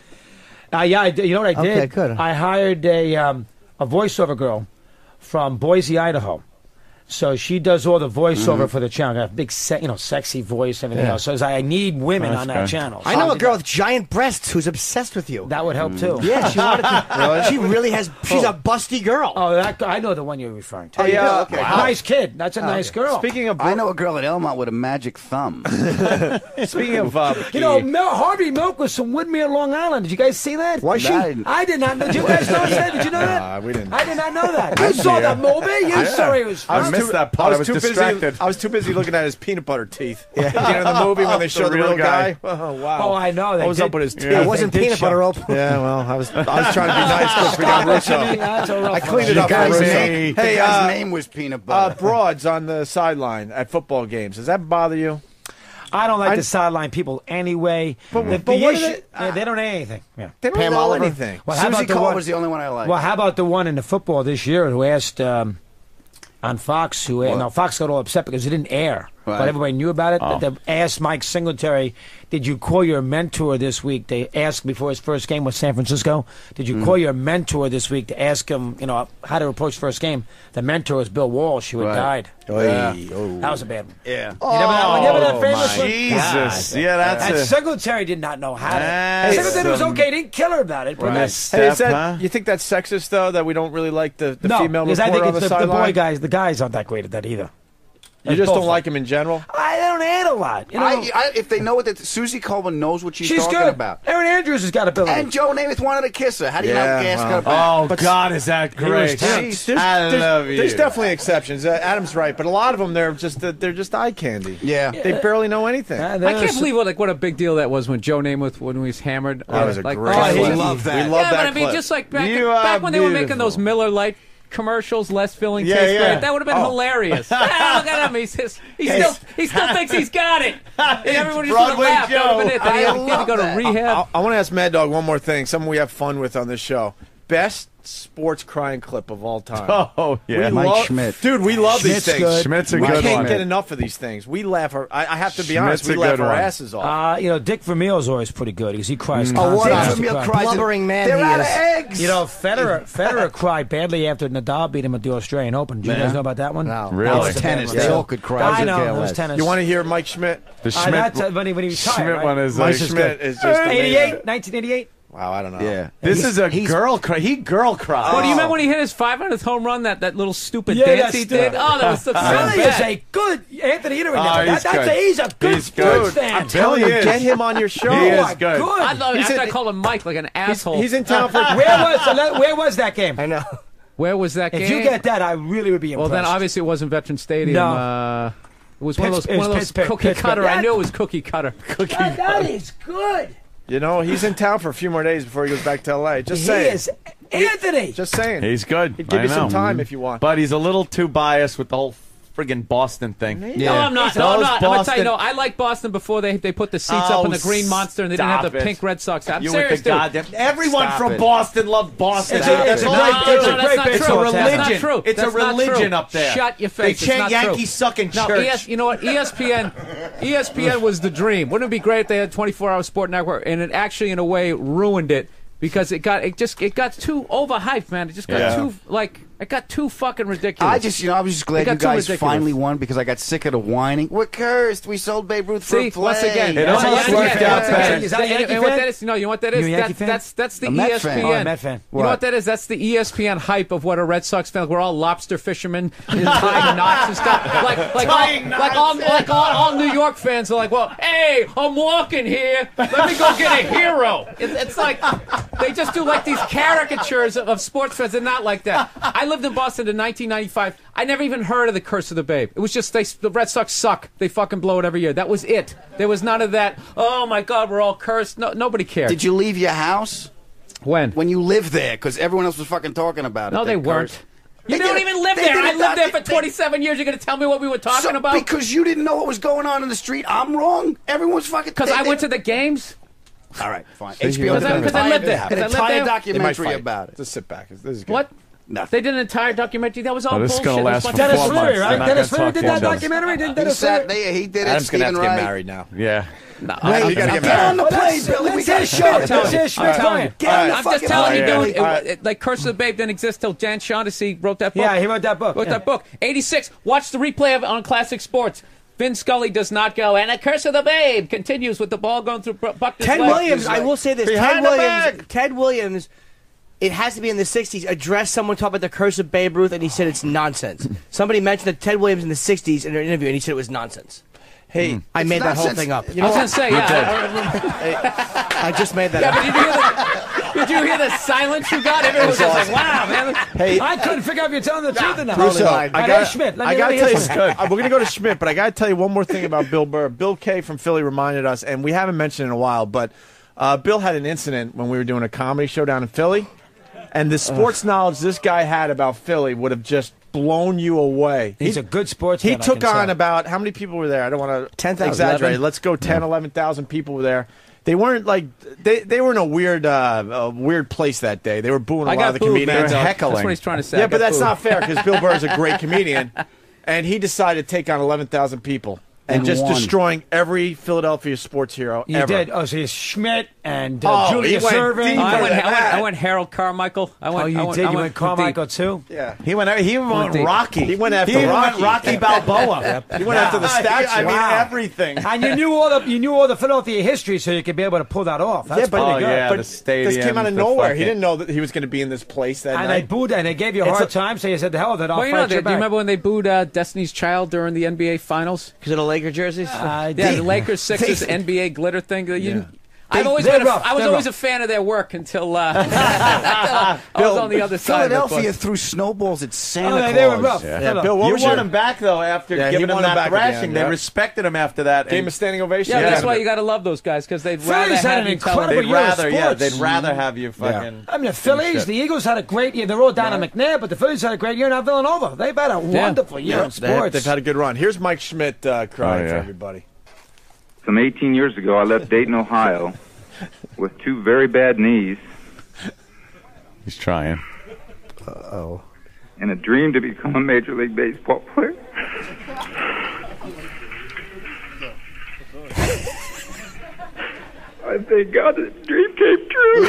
Yeah, you know what I did? Okay, good. I hired a voiceover girl from Boise, Idaho. So she does all the voiceover for the channel. Got a big, sexy voice and everything else. So I need women on that channel. I know a girl with giant breasts who's obsessed with you. That would help too. Yeah, she wanted to. Really? She really has. She's a busty girl. Oh, I know the one you're referring to. Oh, yeah. Okay. Wow. Nice kid. That's a nice girl. Speaking of, I know a girl at Elmont with a magic thumb. Speaking of, Harvey Milk was from Woodmere, Long Island. Did you guys see that? Was she? I did not know. Did you guys know that? Did you know that? We didn't. I did not know that. You saw that movie? You saw it was. I missed that part. I was distracted. I was too busy looking at his peanut butter teeth. Yeah. You know, the movie when they show the real guy. Oh wow. Oh, I know. What was up with his teeth? It wasn't peanut butter rope. Yeah, well, I was trying to be nice because we got Russo. I cleaned it up for Russo. The guy's name was Peanut Butter. Broads on the sideline at football games. Does that bother you? I don't like the sideline people anyway. But what they don't know anything. Yeah. They don't know anything. Well, Susie Cole was the only one I liked. Well, how about the one in the football this year who asked on Fox, Fox got all upset because it didn't air. Right. But everybody knew about it. They asked Mike Singletary, did you call your mentor this week? They asked before his first game with San Francisco, did you call your mentor this week to ask him, how to approach first game? The mentor was Bill Walsh, who had died. That was a bad one. Yeah. You never that famous one? Jesus. Yeah, that's it. Singletary did not know how to. Singletary was okay. He didn't kill her about it. But you think that's sexist, though, that we don't really like the female reporter I think on the sideline? The boy guys, the guys aren't that great at that either. You just don't like him in general? I don't add a lot. If they know what Susie Coleman knows what she's talking good. about. Erin Andrews has got ability. And Joe Namath wanted to kiss her. How do you not gas her back? Oh, God, is that great? I love you. There's definitely exceptions. Adam's right, but a lot of them, they're just eye candy. Yeah. They barely know anything. I can't believe what a big deal that was when Joe Namath, when he was hammered. That was a great clip. We love that. We love that clip. But I mean, just like back when they were making those Miller Lite commercials, less filling tastes great. That would have been hilarious. Look at him. He still thinks he's got it. And everyone just would have laughed. That would have been it. He had to go to rehab. I want to ask Mad Dog one more thing. Something we have fun with on this show. Best sports crying clip of all time. Oh, yeah. Mike Schmidt. Dude, we love these things. Good. Schmidt's a we good one. can't get enough of these things. We laugh. I have to be honest. We laugh our asses off. Dick Vermeil's always pretty good because he cries. Dick Vermeil cries. Blubbering man. They're out of eggs. Federer cried badly after Nadal beat him at the Australian Open. Do you guys know about that one? No. Really? That was tennis. They all could cry. I know. It was tennis. You want to hear Mike Schmidt? The Schmidt when he retired, Schmidt one is Mike Schmidt is just 1988. Wow, I don't know. Yeah. This is a girl cry. He girl cried. Oh, do you remember when he hit his 500th home run? That little stupid dance he did. Oh, that was so bad. Is a good Anthony Ederer. He's a good sports fan. I'm telling you, get him on your show. He is good. I love it. After I called him Mike like an asshole. He's in town for. Where was that game? I know. Where was that game? If you get that, I really would be impressed. Well, then obviously it wasn't Veteran Stadium. No. It was one of those cookie cutter. I knew it was cookie cutter. That is good. You know, he's in town for a few more days before he goes back to L.A. Just saying. He is Anthony. Just saying. He's good. He'd give you some time if you want. But he's a little too biased with the whole friggin' Boston thing. No, I'm not. I'm going to tell you, no, I like Boston before they put the seats up in the Green Monster and they didn't have the pink Red Sox. I'm serious, dude. Everyone from Boston loved Boston. It's a religion. It's a religion up there. Shut your face. They chant Yankees suck in church. You know what? ESPN was the dream. Wouldn't it be great if they had 24-hour sport network? And it actually, in a way, ruined it because it got too overhyped, man. It just got too It got too fucking ridiculous. I was just glad got you too guys ridiculous. finally won because I got sick of the whining. We're cursed. We sold Babe Ruth for a play. Once again, It almost worked out better. Is that a Yankee and what fan? that is? No, you know what that is? You a Yankee fan? That's the A Met ESPN. fan. Oh, a Met fan. You know what that is? That's the ESPN hype of what a Red Sox fan. We're all lobster fishermen, tying knots and stuff. Like all New York fans are like, well, hey, I'm walking here. Let me go get a hero. It's like they just do like these caricatures of sports fans. They're not like that. I lived in Boston in 1995. I never even heard of the Curse of the Babe. It was just the Red Sox suck. They fucking blow it every year. That was it. There was none of that. Oh my God, we're all cursed. No, nobody cared. Did you leave your house? When? When you lived there, because everyone else was fucking talking about it. No, they weren't. cursed. You They don't did- even live they there. did I it lived not- there for 27 years. You're going to tell me what we were talking about? Because you didn't know what was going on in the street. I'm wrong. Everyone's fucking. Because I went to the games? All right, fine. Because HBO did I lived there. an 'Cause I lived entire there. They might documentary fight. about it. Just sit back. This is good. What? Nothing. They did an entire documentary. That was all this is bullshit. gonna last It was for fucking- 4 months. They're not Dennis gonna Leary talk did to that each other. documentary. Didn't He Dennis sat Leary? there. He did it. Adam's gonna have Stephen to get Wright. married now. Yeah. You gotta get Get on married. the plane, Billy. We got a show. Let's hear Schmidt going. Get on the I'm just fucking telling you, plane, dude. Billy. Like Curse of the Babe didn't exist till Jan Shaughnessy wrote that book. Yeah, he wrote that book. Wrote that book. 86. Watch the replay of it on Classic Sports. Vin Scully does not go, and a Curse of the Babe continues with the ball going through Buckner's Ted leg. Williams, I will say this. Behind Ted Williams, it has to be in the 60s, addressed someone talking about the Curse of Babe Ruth, and he said it's nonsense. Somebody mentioned that Ted Williams in the 60s in an interview, and he said it was nonsense. Hey, I made that whole nonsense. thing up. I was going to say, I just made that Yeah, up. but did you hear the silence you got? Everyone was just like, wow, man. Hey, I couldn't figure out if you're telling the truth or not. Russo, All right, hey, Schmidt, let me gotta hear tell you, something. we're gonna go to Schmidt, but I gotta tell you one more thing about Bill Burr. Bill K from Philly reminded us, and we haven't mentioned it in a while, but Bill had an incident when we were doing a comedy show down in Philly, and the sports knowledge this guy had about Philly would have just blown you away. He's a good sportsman. He I took can on tell. about how many people were there? I don't want to 10,000. exaggerate. 11? Let's go 10, 11,000 people were there. They weren't like they were in a weird place that day. They were booing a I lot got of the booed, comedians. man. That's what he's trying to say. I Yeah, but got that's booed. not fair because Bill Burr is a great comedian, and he decided to take on 11,000 people and just won. destroying every Philadelphia sports hero You ever. did. Oh, so it's Schmidt and Oh, Julius he went Erving. deep. I went Harold Carmichael. I went, Oh, you I went, did. I You went went Carmichael too. Yeah, He went deep. Rocky. he went after He even Rocky. went Rocky Balboa. He went after the statue. I mean, Wow. everything. And you knew all the Philadelphia history, so you could be able to pull that off. That's Yeah, but, pretty good. yeah, but the stadium, this came out of the nowhere. fucking- He didn't know that he was going to be in this place that And they night. booed and they gave you a It's hard a- time, so you said, "The hell with it, I'll Well, you know, fight do you you back." remember when they booed Destiny's Child during the NBA Finals? Because of the Laker jerseys? I Yeah, did. the Lakers Sixers NBA glitter thing. I was they're always rough. They're a rough. fan of their work until I was on the other side. Philadelphia Of the threw snowballs at Oh, Santa they were Claus. rough. Yeah, Bill, what You was won your him back though after Yeah, he giving him won him back that thrashing. again, They yeah. respected him after that. game of standing ovation? yeah, that's Yeah. why you got to love those guys because they'd rather Phillies had have an you tell them. incredible They'd year of rather, yeah, sports. they'd rather have you fucking. I mean, the Phillies, shit. the Eagles had a great year. They're all down at McNair, but the Phillies had a great year. Now Villanova, they've had a wonderful year in sports. They've had a good run. Here's Mike Schmidt crying Oh, for yeah. everybody. Some 18 years ago, I left Dayton, Ohio, with two very bad knees He's trying. and a dream to become a Major League Baseball player. I thank God that dream came true.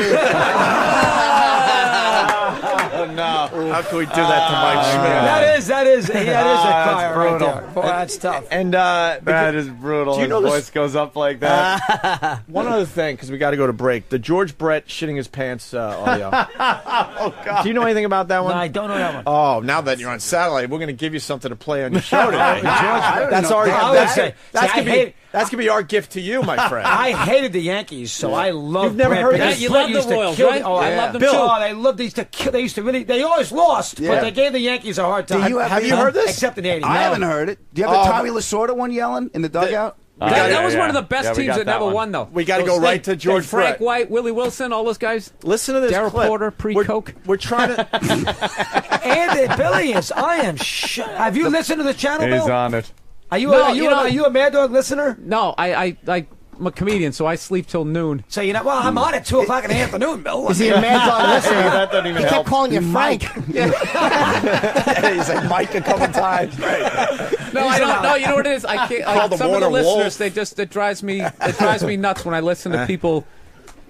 Oh, no. How can we do that to Mike Schmidt? That is a crier right brutal. there. Boy, that's tough. And That is brutal. Do you His know this- voice goes up like that. one other thing, because we got to go to break. The George Brett shitting his pants audio. Oh God! Do you know anything about that one? No, I don't know that one. Oh, now that you're on satellite, we're going to give you something to play on your show today. That's our. I would That's, say- that's see, I gonna hate- be. That's gonna be our gift to you, my friend. I hated the Yankees, so I love. You've never Brett heard because that? You Brett love the used to Royals, kill right? Oh, I Yeah. love them Bill. too. Oh, they loved. They used to kill. They used to really. They always lost, Yeah. but they gave the Yankees a hard time. have you heard this? Except in the '80s. I No. haven't heard it. Do you have the Tommy Lasorda one yelling in the dugout? That was one of the best Yeah, we teams got that that never one. won, though. We gotta Those go right things- to George Frank Brett. White, Willie Wilson, all those guys. Listen to this Darryl clip. Porter, pre-Coke. We're trying to. And Billy is. I am. Have you listened to the channel, He's Bill? on it. Are you? No, are you? you know- Are you a Mad Dog listener? No, I'm a comedian, so I sleep till noon. So you know. Well, I'm on at 2 o'clock in the afternoon, Bill. Is he a Mad Dog listener? that doesn't even He kept help. calling you Frank. He's like Mike a couple times. Right. No, I don't know. You know what it is? I can't. Call the Some of the water listeners, wolf. it drives me nuts when I listen to people.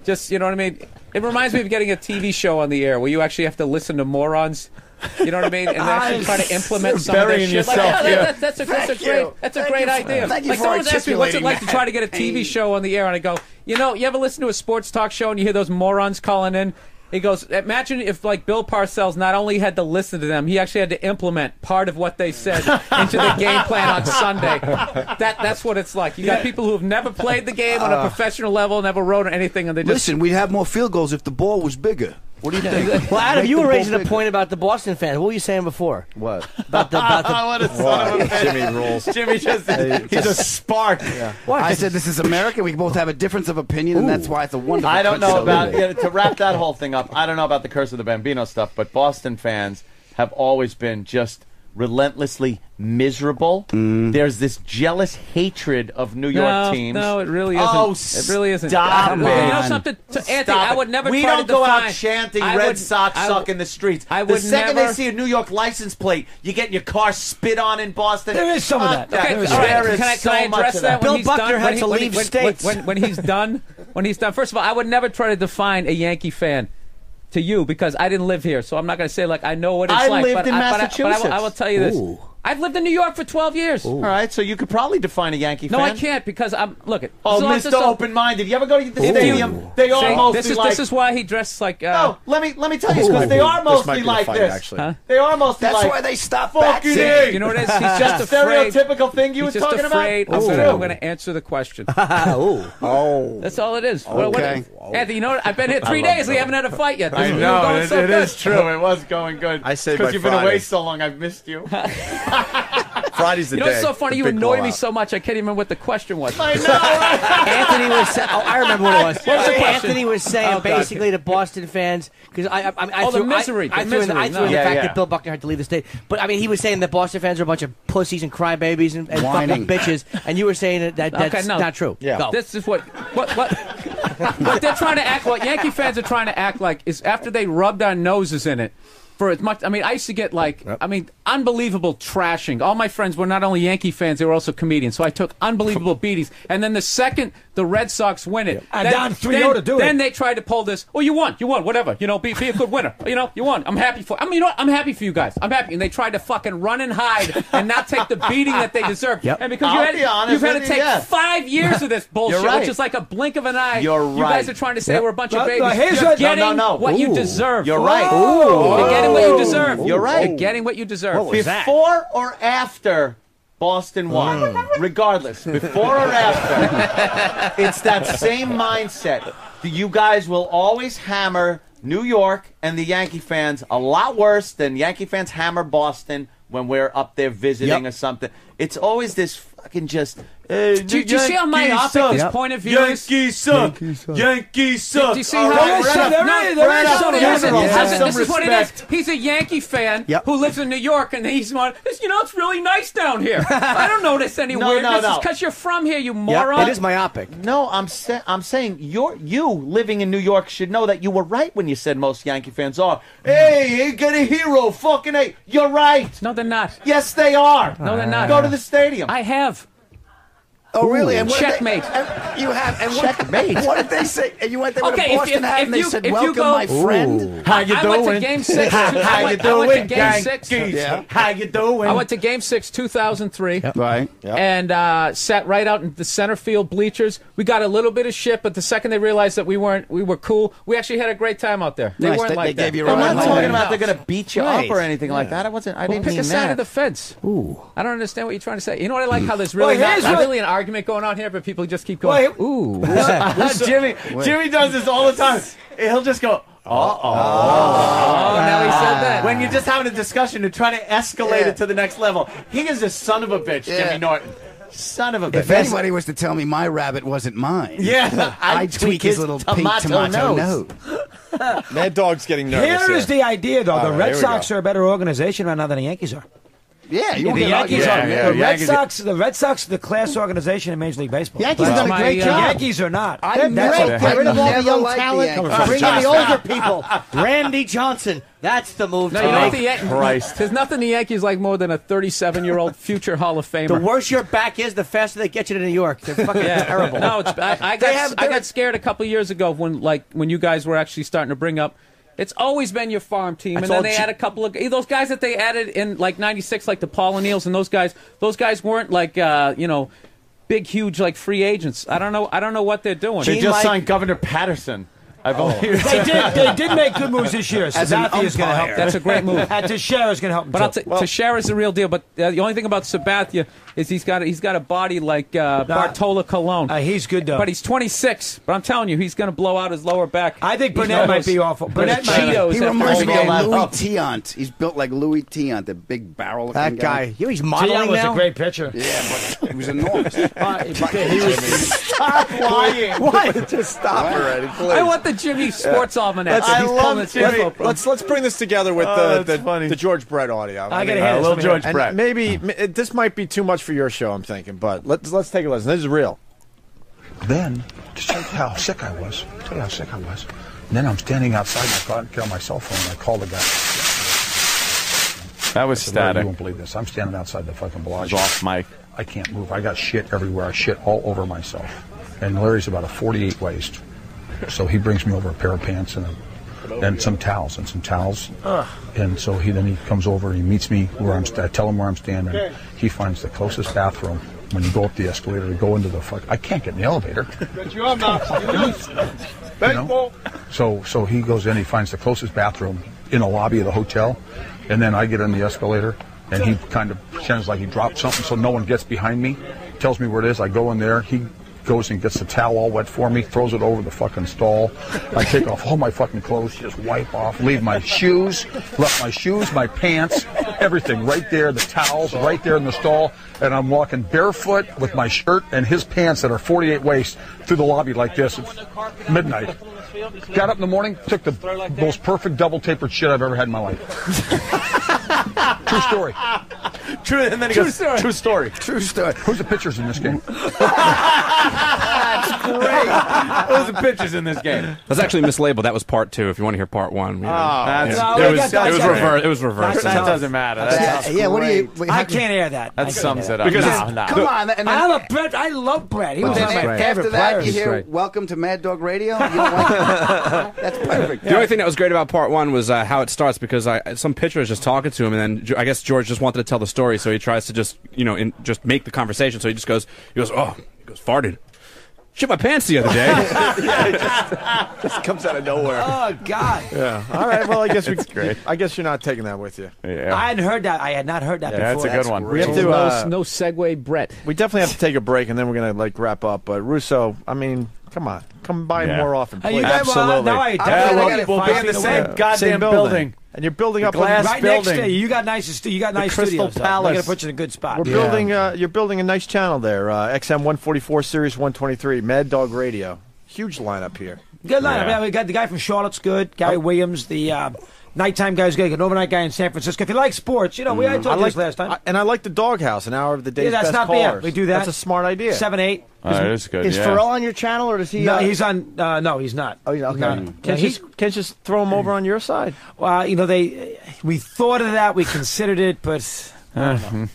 Just, you know what I mean? It reminds me of getting a TV show on the air where you actually have to listen to morons You know what I mean? And actually try to implement some of burying their shit. yourself here. That's a great idea. Thank you Like for someone's asked me, what's it articulating like to try to get a TV show on the air? And I go, you ever listen to a sports talk show and you hear those morons calling in? He goes, imagine if, like, Bill Parcells not only had to listen to them, he actually had to implement part of what they said into the game plan on Sunday. That's what it's like. You got people who have never played the game on a professional level, never wrote anything, and they just... Listen, we'd have more field goals if the ball was bigger. What do you think? Well, Adam, Make you the were ball raising a bigger. point about the Boston fans. What were you saying before? What? About the What a son of a bitch. Jimmy rules. Jimmy he's a spark. I said this is America. We both have a difference of opinion, and that's why it's a wonderful. I don't know country. about to wrap that whole thing up. I don't know about the Curse of the Bambino stuff, but Boston fans have always been just relentlessly miserable. There's this jealous hatred of New York teams. No, it really isn't. Oh, it really isn't. stop You it. know something, Anthony? Stop I would it. never. We try don't to go out define- chanting I Red would- Sox I suck would- in the streets. I The would second never- they see a New York license plate, you get your car spit on in Boston. There is some of that. Okay, There is all right. There is Can I so much address of that? Bill When he's Buckner done, had to leave states. When he's done, first of all, I would never try to define a Yankee fan to you because I didn't live here, so I'm not going to say like I know what it's I like. lived but in Massachusetts. I will tell you this. Ooh. I've lived in New York for 12 years. All right, so you could probably define a Yankee No, fan. I can't because I'm look at. Oh, this is Mr. Open-minded. You ever go to the stadium? They are See, mostly this is why he dressed like. No, let me tell you, because they are mostly like this. Huh? They are mostly That's like. why they stopped fucking Baxter. A. You know what it is? He's just That afraid. stereotypical thing you He's were just talking afraid. about. I'm going to answer the question. Oh. That's all it is. Okay. Anthony, you know what? I've been here 3 days. We haven't had a fight yet. I We were know, going it so good. is true. It was going good. I say because by you've been Friday. away so long, I've missed you. Friday's the You know day. what's so funny? The You big annoy me blowout. so much, I can't even remember what the question was. I know. Right? Anthony was saying, I remember what it was. What was the question? Anthony was saying Oh, God. basically to Boston fans, because I Oh, the threw, misery, I the threw in the misery, fact yeah. that Bill Buckner had to leave the state. But I mean, he was saying that Boston fans are a bunch of pussies and crybabies and fucking bitches, and you were saying that that's Okay, no. not true. Yeah. Go. This is what they're trying to act. What Yankee fans are trying to act like is after they rubbed our noses in it. For as much, I mean, I used to get unbelievable trashing. All my friends were not only Yankee fans; they were also comedians. So I took unbelievable beatings. And then the second the Red Sox win it, And down 3-0 to do it. Then they tried to pull this. Oh, you won, whatever. Be a good winner. You won. I'm happy for. I'm happy for you guys. I'm happy. And they tried to fucking run and hide and not take the beating that they deserve. Yep. And because I'll be honest you've had to with take you, yeah. 5 years of this bullshit, You're right. which is like a blink of an eye. You're You guys right. are trying to say we're a bunch of No, no, babies. here's You're what- getting No. what you Ooh. deserve. You're right. You're getting what you deserve. You're right. You're getting what you deserve. What was that? Before or after Boston won, regardless, before or after, it's that same mindset. You guys will always hammer New York and the Yankee fans a lot worse than Yankee fans hammer Boston when we're up there visiting or something. It's always this fucking just. Do you see how myopic this point of view is? Yankees suck. Yankees suck. Do you see All how right, there is some this is what it is. respect. He's a Yankee fan who lives in New York, and he's going, it's really nice down here. I don't notice any weirdness. It's because you're from here, you moron. It is myopic. No, I'm saying you living in New York should know that you were right when you said most Yankee fans are. Hey, get a hero, fucking A. You're right. No, they're not. Yes, they are. No, they're not. Go to the stadium. I have. Oh, really? And what did Checkmate. You have. And Checkmate. What did they say? And you went there with Okay, a Boston hat, and they said, "Welcome, my friend." How you I doing? went to Game 6. How you I went to doing, Game 6. Yeah. How you doing? I went to Game 6, 2003. Right. And sat right out in the center field bleachers. We got a little bit of shit, but the second they realized that we were cool, we actually had a great time out there. They Nice. weren't They like that. gave you a I'm ride not home. talking about they're going to beat you Right. up or anything like that. I didn't Pick mean a side that. of the fence. I don't understand what you're trying to say. You know what I like? How there's really Well, here's not what- really an argument going on here, but people just keep going, ooh. Jimmy does this all the time. He'll just go, Oh, now he said that. when you're just having a discussion to try to escalate it to the next level. He is a son of a bitch, Jimmy Norton. Son of a bitch. If anybody was to tell me my rabbit wasn't mine, Yeah, I'd tweak his little pink tomato nose. Mad Dog's getting nervous. Here is the idea, though. The All right, Red here we Sox go. are a better organization right now than the Yankees are. Yeah, you The won't get Yankees argued. are. Yeah, The Yankees- Red Sox are the class organization in Major League Baseball. Yankees But done a great the job. Yankees are not. They're That's great. what Get rid of all the Never young liked the talent. Yankees. Bring in the older people. Randy Johnson. That's the move No, to you know what make. the Yankees? There's nothing the Yankees like more than a 37-year-old future Hall of Famer. The worse your back is, the faster they get you to New York. They're fucking terrible. No, I got scared a couple years ago when you guys were actually starting to bring up It's always been your farm team, That's and then all they G- add a couple of those guys that they added in like '96, like the Paul O'Neills, and those guys. Those guys weren't like big, huge like free agents. I don't know what they're doing. They just signed Governor Patterson. I believe They did make good moves this year. As an Sabathia is going to help. That's a great move. And Teixeira is going to help him. But too. Teixeira's the real deal. But the only thing about Sabathia is he's got a body like Bartola Colon. He's good though. But he's 26. But I'm telling you, he's going to blow out his lower back. I think He's Burnett one of might those- be awful. Burnett might. Cheetos He after reminds every me of game. Louis Tiant. He's built like Louis Tiant, the big barrel. That guy. He's modeling Tiant was now. a great pitcher. Yeah, but he was enormous. Stop lying. What? Just stop already, please. I want the Jimmy Sports Almanac. I He's love pulling his Jimmy. info from. Let's bring this together with the George Brett audio. I gotta hear this. little George And Brett. maybe this might be too much for your show. I'm thinking, but let's take a listen. This is real. Then, to tell you how sick I was, And then I'm standing outside my car and get on my cell phone and I call the guy. That was I said, "Larry, static. you won't believe this. I'm standing outside the fucking Bellagio. Off mic. I can't move. I got shit everywhere. I shit all over myself. And Larry's about a 48 waist. So he brings me over a pair of pants and some towels. And so he comes over and he meets me where I tell him where I'm standing. He finds the closest bathroom. When you go up the escalator to go into the I can't get in the elevator. You know? So he goes in, he finds the closest bathroom in the lobby of the hotel, and then I get in the escalator, and he kind of pretends like he dropped something so no one gets behind me, tells me where it is. I go in there, he goes and gets the towel all wet for me, throws it over the fucking stall. I take off all my fucking clothes, just wipe off, leave my shoes, my pants, everything right there, the towels right there in the stall, and I'm walking barefoot with my shirt and his pants that are 48 waist through the lobby like this at midnight. Got up in the morning, took the most perfect double tapered shit I've ever had in my life. True story. True, and then he goes, true story. True story. Who's the pitchers in this game? That's great. Those are pictures in this game. That's actually mislabeled. That was part 2. If you want to hear part 1, That's- No, it we was got- reversed. It was reversed. That doesn't matter. That's Yeah, what do you? I can't air that. That sums it up. Because no. Come on. And then, I love Brett. I love Brett. He was then one of my after favorite that, players. you hear Great. "Welcome to Mad Dog Radio." You don't like it? That's perfect. The only thing that was great about part 1 was how it starts, because some pitcher is just talking to him, and then I guess George just wanted to tell the story, so he tries to just just make the conversation. So he goes, farted. Shit my pants the other day. Just comes out of nowhere. Oh God! Yeah. All right. Well, I guess great. I guess you're not taking that with you. Yeah. I hadn't heard that. I had not heard that Yeah, before. that's a good one. We have to. no segue, Brett. We definitely have to take a break, and then we're gonna wrap up. But Russo, I mean, come by Yeah. more often, Hey, you please. guys, well, now I definitely We'll be in the same goddamn building. And you're building up glass right building. next to you. You got nice Crystal studios. though. Palace. We're gonna put you in a good spot. We're building. You're building a nice channel there. XM 144, Series 123, Mad Dog Radio. Huge lineup here. Good lineup. Yeah. Yeah, we got the guy from Charlotte's good. Gary Williams, the nighttime guy's good. An overnight guy in San Francisco. If you like sports, I told you this last time. I like the Doghouse, an hour of the day's Yeah, that's best not callers. bad. We do that. That's a smart idea. 7, 8. That's good. Is yeah. Pharrell on your channel or does he? No, he's on. No, he's not. Oh, yeah, okay. No. Can't you just throw him over on your side? Well, we thought of that. We considered it, but I don't know.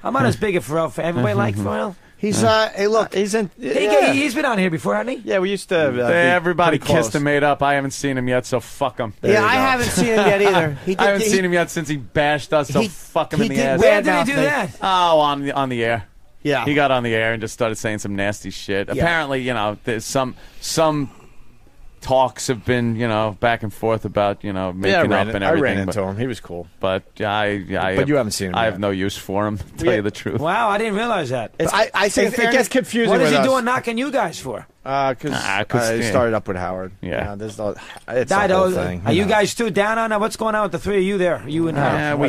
I'm not as big a Pharrell fan. Everybody like Pharrell? He's hey, look, He's in. He's been on here before, hasn't he? Yeah, we used to. Everybody be pretty kissed close. and made up. I haven't seen him yet, so fuck him. yeah, I haven't seen him yet either. He did, I haven't seen him yet since he bashed us, so he- fuck him he in the did ass. Where did he Badmouth do me. that? Oh, on the air. Yeah, He got on the air and just started saying some nasty shit. Apparently, there's some talks have been, back and forth about, making up and everything. I ran into him. He was cool. But But you haven't seen him I yet. have no use for him, to tell you the truth. Wow, I didn't realize that. I say It gets confusing. What is with he us. doing knocking you guys for? Because he started up with Howard. Yeah. It's the whole thing. Are you guys still down on that? What's going on with the three of you there? You and Yeah, we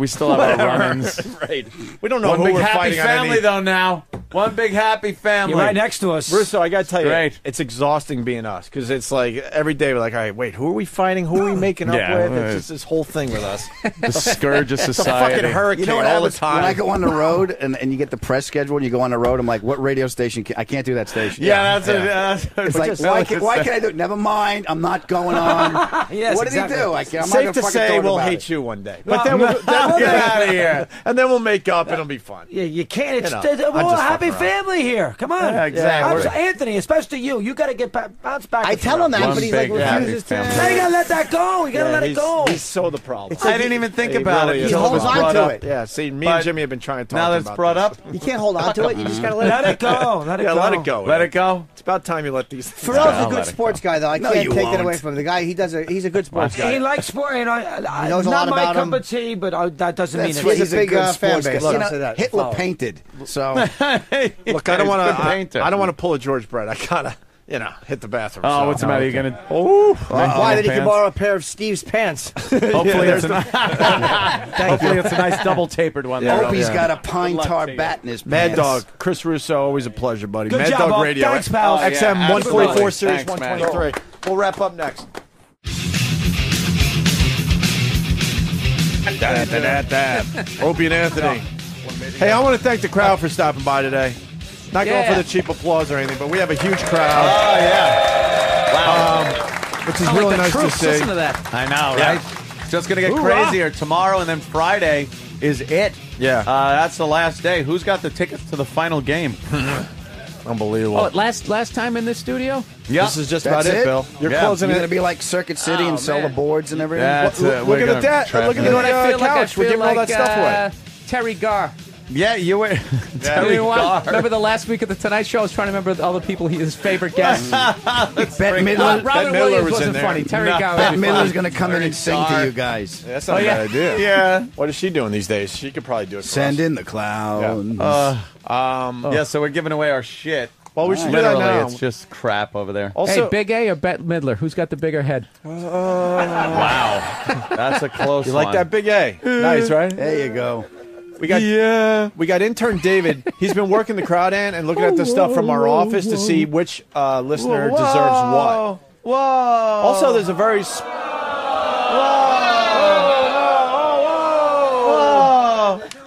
still have our run-ins. Right. We don't know One who big we're happy fighting family, on any. though, now. One big happy family. You're right next to us. Russo, I got to tell you, Great. it's exhausting being us because it's like every day we're like, all right, wait, who are we fighting? Who are we making up Yeah, with? It's just this whole thing with us. The scourge of It's a society. fucking hurricane You know what all the happens time. when I go on the road and you get the press schedule and you go on the road? I'm like, what radio station? I can't do that station. Yeah, that's It's like, why can't I do it? Never mind, I'm not going on. Yes, what did exactly. he do? I'm not Safe gonna to fucking say talk we'll about hate it. you one day. But then we'll get out of here. And then we'll make up and it'll be fun. Yeah, you can't. It's You know, we're I'm all a just happy fucking around. family here. Come on. Yeah, exactly. Anthony, especially you. You got to get bounced back. I tell him that, One but he's like big happy refuses to. family. Now you got to let that go. You got to let it go. He's so the problem. It's like I didn't even think He about really it. is. He until holds it was on brought to up. it. Yeah, see, me But and Jimmy have been trying to talk Now that about it's brought this. up, You can't hold on to it. You just got to let Let it. it go. Let it Yeah, go. let it go. let it go. It's about time you let these things Pharrell's I'll a good let it sports guy, though. I No, can't you take that won't. away from him. The guy, he's a good sports guy. He likes sport. You know, He knows a not lot my about cup him. of tea, but that doesn't mean That's it's what He's a a big good fan sports base. guy. I'll You say know, that. Hitler Follow. painted, so Look, I don't He's want a good to. painter. I don't want to pull a George Brett. I gotta, hit the bathroom. Oh, so. what's the matter? You're gonna? Oh, Why did he pants? borrow a pair of Steve's pants? Hopefully, it's a nice double tapered one. Yeah. there. hope he's Yeah. got a pine luck tar to you. bat in his Mad pants. Dog, Chris Russo, always a pleasure, buddy. Good Mad job, Dog Bob. Radio, Thanks, pal. Oh, yeah, XM 144 absolutely. Series Thanks, man. 123. We'll wrap up next. Opie and Anthony. Hey, I want to thank the crowd for stopping by today. Not going for the cheap applause or anything, but we have a huge crowd. Oh yeah! Wow. Which is Sound really like the nice to troops. see. Listen to that. I know, right? Just gonna get Hoorah. crazier tomorrow, and then Friday is it. Yeah. That's the last day. Who's got the tickets to the final game? Unbelievable. Oh, last time in this studio? Yeah, This is just That's about it, it? Bill. You're Yeah. closing You're it. gonna be like Circuit City Oh, and sell the man. boards and everything. That's Look we're at gonna that. trap Look at it. the You know what I feel like? I couch. We're feel giving all like that stuff away. Terry Garr. Yeah, you were. Terry You know what? Garr. Remember the last week of the Tonight Show? I was trying to remember all the people, his favorite guests. Bette Robin Midler, Williams was wasn't in there. funny. Terry Garr. Bette would be Midler's funny. gonna come in and sing to you guys. That's not a bad idea. Yeah. What is she doing these days? She could probably do it for Send us. in the clowns. Yeah, so we're giving away our shit. Well, we should do that Literally, now. it's just crap over there. Also, Hey, Big A or Bette Midler? Who's got the bigger head? Wow, that's a close you like one. that Big A? Nice, right? There you go. We got intern David. He's been working the crowd in and looking at the stuff from our office to see which listener deserves what. Whoa! Also, there's a very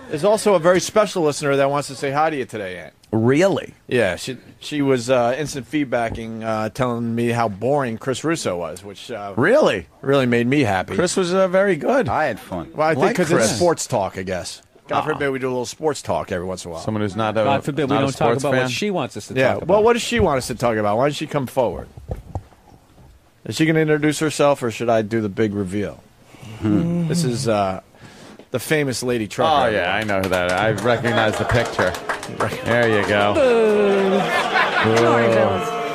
there's also a very special listener that wants to say hi to you today, Ant. Really? Yeah, she was instant feedbacking, telling me how boring Chris Russo was, which Really? really made me happy. Chris was very good. I had fun. Well, I think like because it's Chris. sports talk, I guess. God forbid we do a little sports talk every once in a while. Someone who's not. God forbid we not a don't talk sports about fan. what she wants us to Yeah. talk about. Well, what does she want us to talk about? Why don't she come forward? Is she going to introduce herself, or should I do the big reveal? This is the famous lady trucker. Oh yeah, I know that. I recognize the picture. There you go.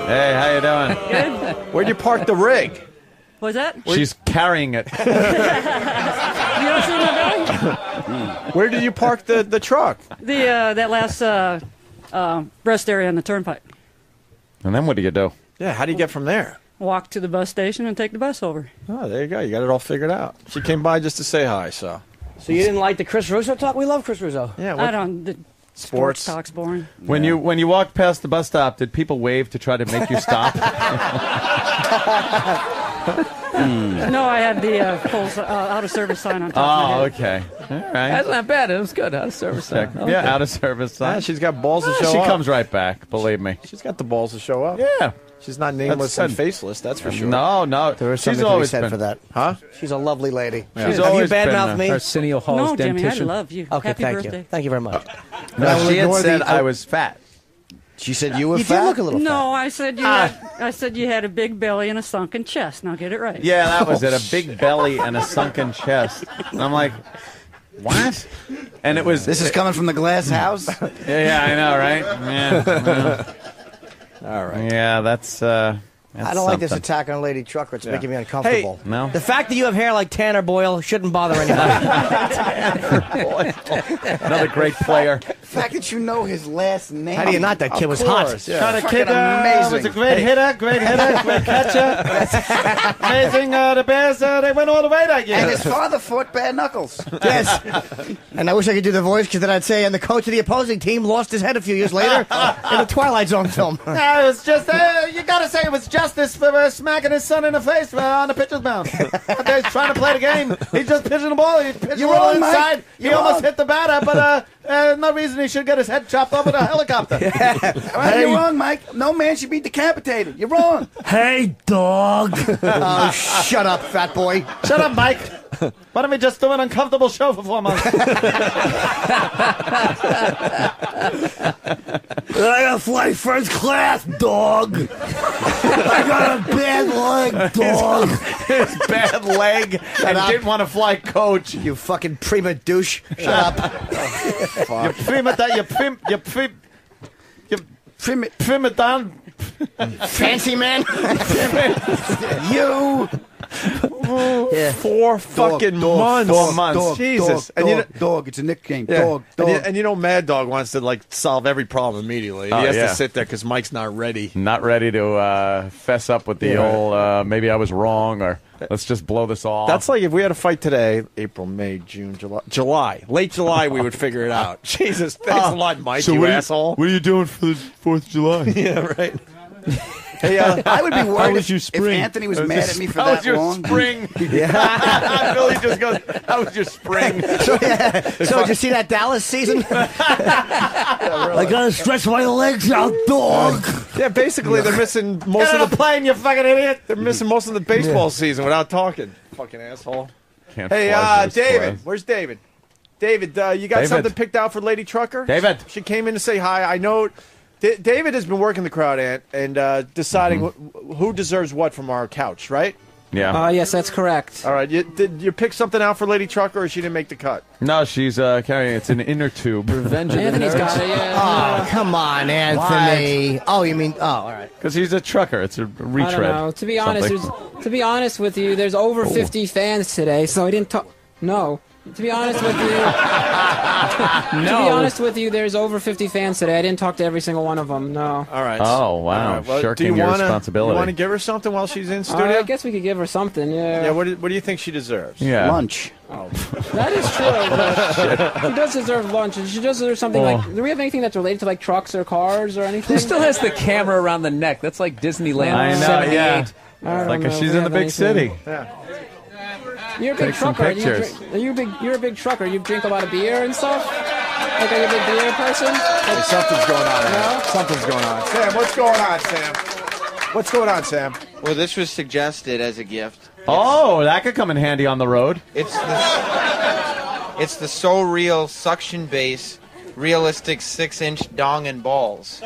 Hey, how you doing? Good. Where'd you park the rig? What's that? She's carrying it. You don't see my belly? Where did you park the truck? That last rest area on the turnpike. And then what do you do? Yeah, how do you get from there? Walk to the bus station and take the bus over. Oh, there you go. You got it all figured out. She came by just to say hi, so. So you didn't like the Chris Russo talk? We love Chris Russo. Yeah, I don't. The sports talk's boring. When you walked past the bus stop, did people wave to try to make you stop? No, I had the full out of service sign on top of my Oh, head. okay. All right. That's not bad. It was good. Out of service. Yeah, out of service sign. Yeah, she's got balls to show She up. comes right back, believe me. She's got the balls to show up. Yeah. She's not nameless That's and good. faceless, that's for sure. No, There is she's something to be always said been for that. Huh? She's a lovely lady. Yeah. Have She's you always been badmouthed me? Arsenio Hall's No, Jimmy, I dentition. love you. Okay, Happy thank birthday. you. Thank you very much. No, she had ignore said the- I was fat. She said you were You fat. did look a little fat. No, I said you had. I said you had a big belly and a sunken chest. Now get it right. Yeah, that was it. A big belly and a sunken chest. And I'm like, what? And it was. This is coming from the glass house. Yeah, I know, right? Yeah. All right. Yeah, that's I don't like this something. attack on Lady Trucker. It's making me uncomfortable. Hey, no. The fact that you have hair like Tanner Boyle shouldn't bother anybody. Another great player. The fact that you know his last name. How do you not? That kid was hot. Yeah. Kind of Fucking kid amazing. was a great hitter, great catcher. Amazing. The Bears, they went all the way that year. And his father fought bare knuckles. Yes. And I wish I could do the voice because then I'd say, and the coach of the opposing team lost his head a few years later in the Twilight Zone film. No, it was just, you gotta say it was just justice for smacking his son in the face on the pitcher's mound. He's trying to play the game. He's just pitching the ball. He's pitching You're the ball wrong, Mike. inside. He You're almost wrong. hit the batter, but no reason he should get his head chopped off with a helicopter. You're wrong, Mike. No man should be decapitated. You're wrong. Hey, dog. Oh, shut up, fat boy. Shut up, Mike. Why don't we just do an uncomfortable show for 4 months? I gotta fly first class, dog. I got a bad leg, dog. His bad leg and didn't want to fly coach. You fucking prima douche. Shut up. You prima down. Fancy man. You. Yeah. 4 fucking months. 4 months. Jesus. Dog, And you dog, dog. It's a nickname. Yeah. Dog, dog. And you know, Mad Dog wants to like solve every problem immediately. He has to sit there because Mike's not ready. Not ready to fess up with the old, maybe I was wrong, or let's just blow this off. That's like if we had a fight today, April, May, June, late July, we would figure it out. Jesus, thanks a lot, Mike, you asshole. What are you doing for the 4th of July? Yeah, right. Hey, I would be worried How was your spring? if Anthony was mad at me for How that was your long. spring? Billy just goes, how was your spring? So did you see that Dallas season? I gotta stretch my legs out, dog. Yeah, basically they're missing most of the plane, you fucking idiot. They're missing most of the baseball season without talking. Fucking asshole. Can't Hey, fly first David, class. where's David? David, you got David. something picked out for Lady Trucker? David. She came in to say hi. I know David has been working the crowd, Ant, and deciding who deserves what from our couch, right? Yeah. Yes, that's correct. All right. Did you pick something out for Lady Trucker, or she didn't make the cut? No, she's carrying. It's an inner tube. Revenge of the Anthony's Nerds. got it, yeah. Oh, come on, Anthony. Oh, you mean? Oh, all right. Because he's a trucker. It's a retread. I don't know. To be honest, with you, there's over 50 fans today, so I didn't talk. No. To be honest with you, there's over 50 fans today. I didn't talk to every single one of them. No. All right. Oh, wow. All right. Well, Shirking do you your wanna, responsibility. You want to give her something while she's in studio? I guess we could give her something. Yeah. Yeah. What do you think she deserves? Yeah. Lunch. Oh. That is true. But she does deserve lunch, and she does deserve something like. Do we have anything that's related to like trucks or cars or anything? Who still has the camera around the neck? That's like Disneyland. I know, 78. yeah. I don't Like know if if she's we in the have big city. anything. Yeah. You're a big Take some trucker. pictures. You're a big trucker. You drink a lot of beer and stuff. Like, are you a big beer person? Hey, something's going on. No? Something's going on. Sam, what's going on, Sam? What's going on, Sam? Well, this was suggested as a gift. Oh, that could come in handy on the road. It's the So Real suction base, realistic 6-inch dong and balls.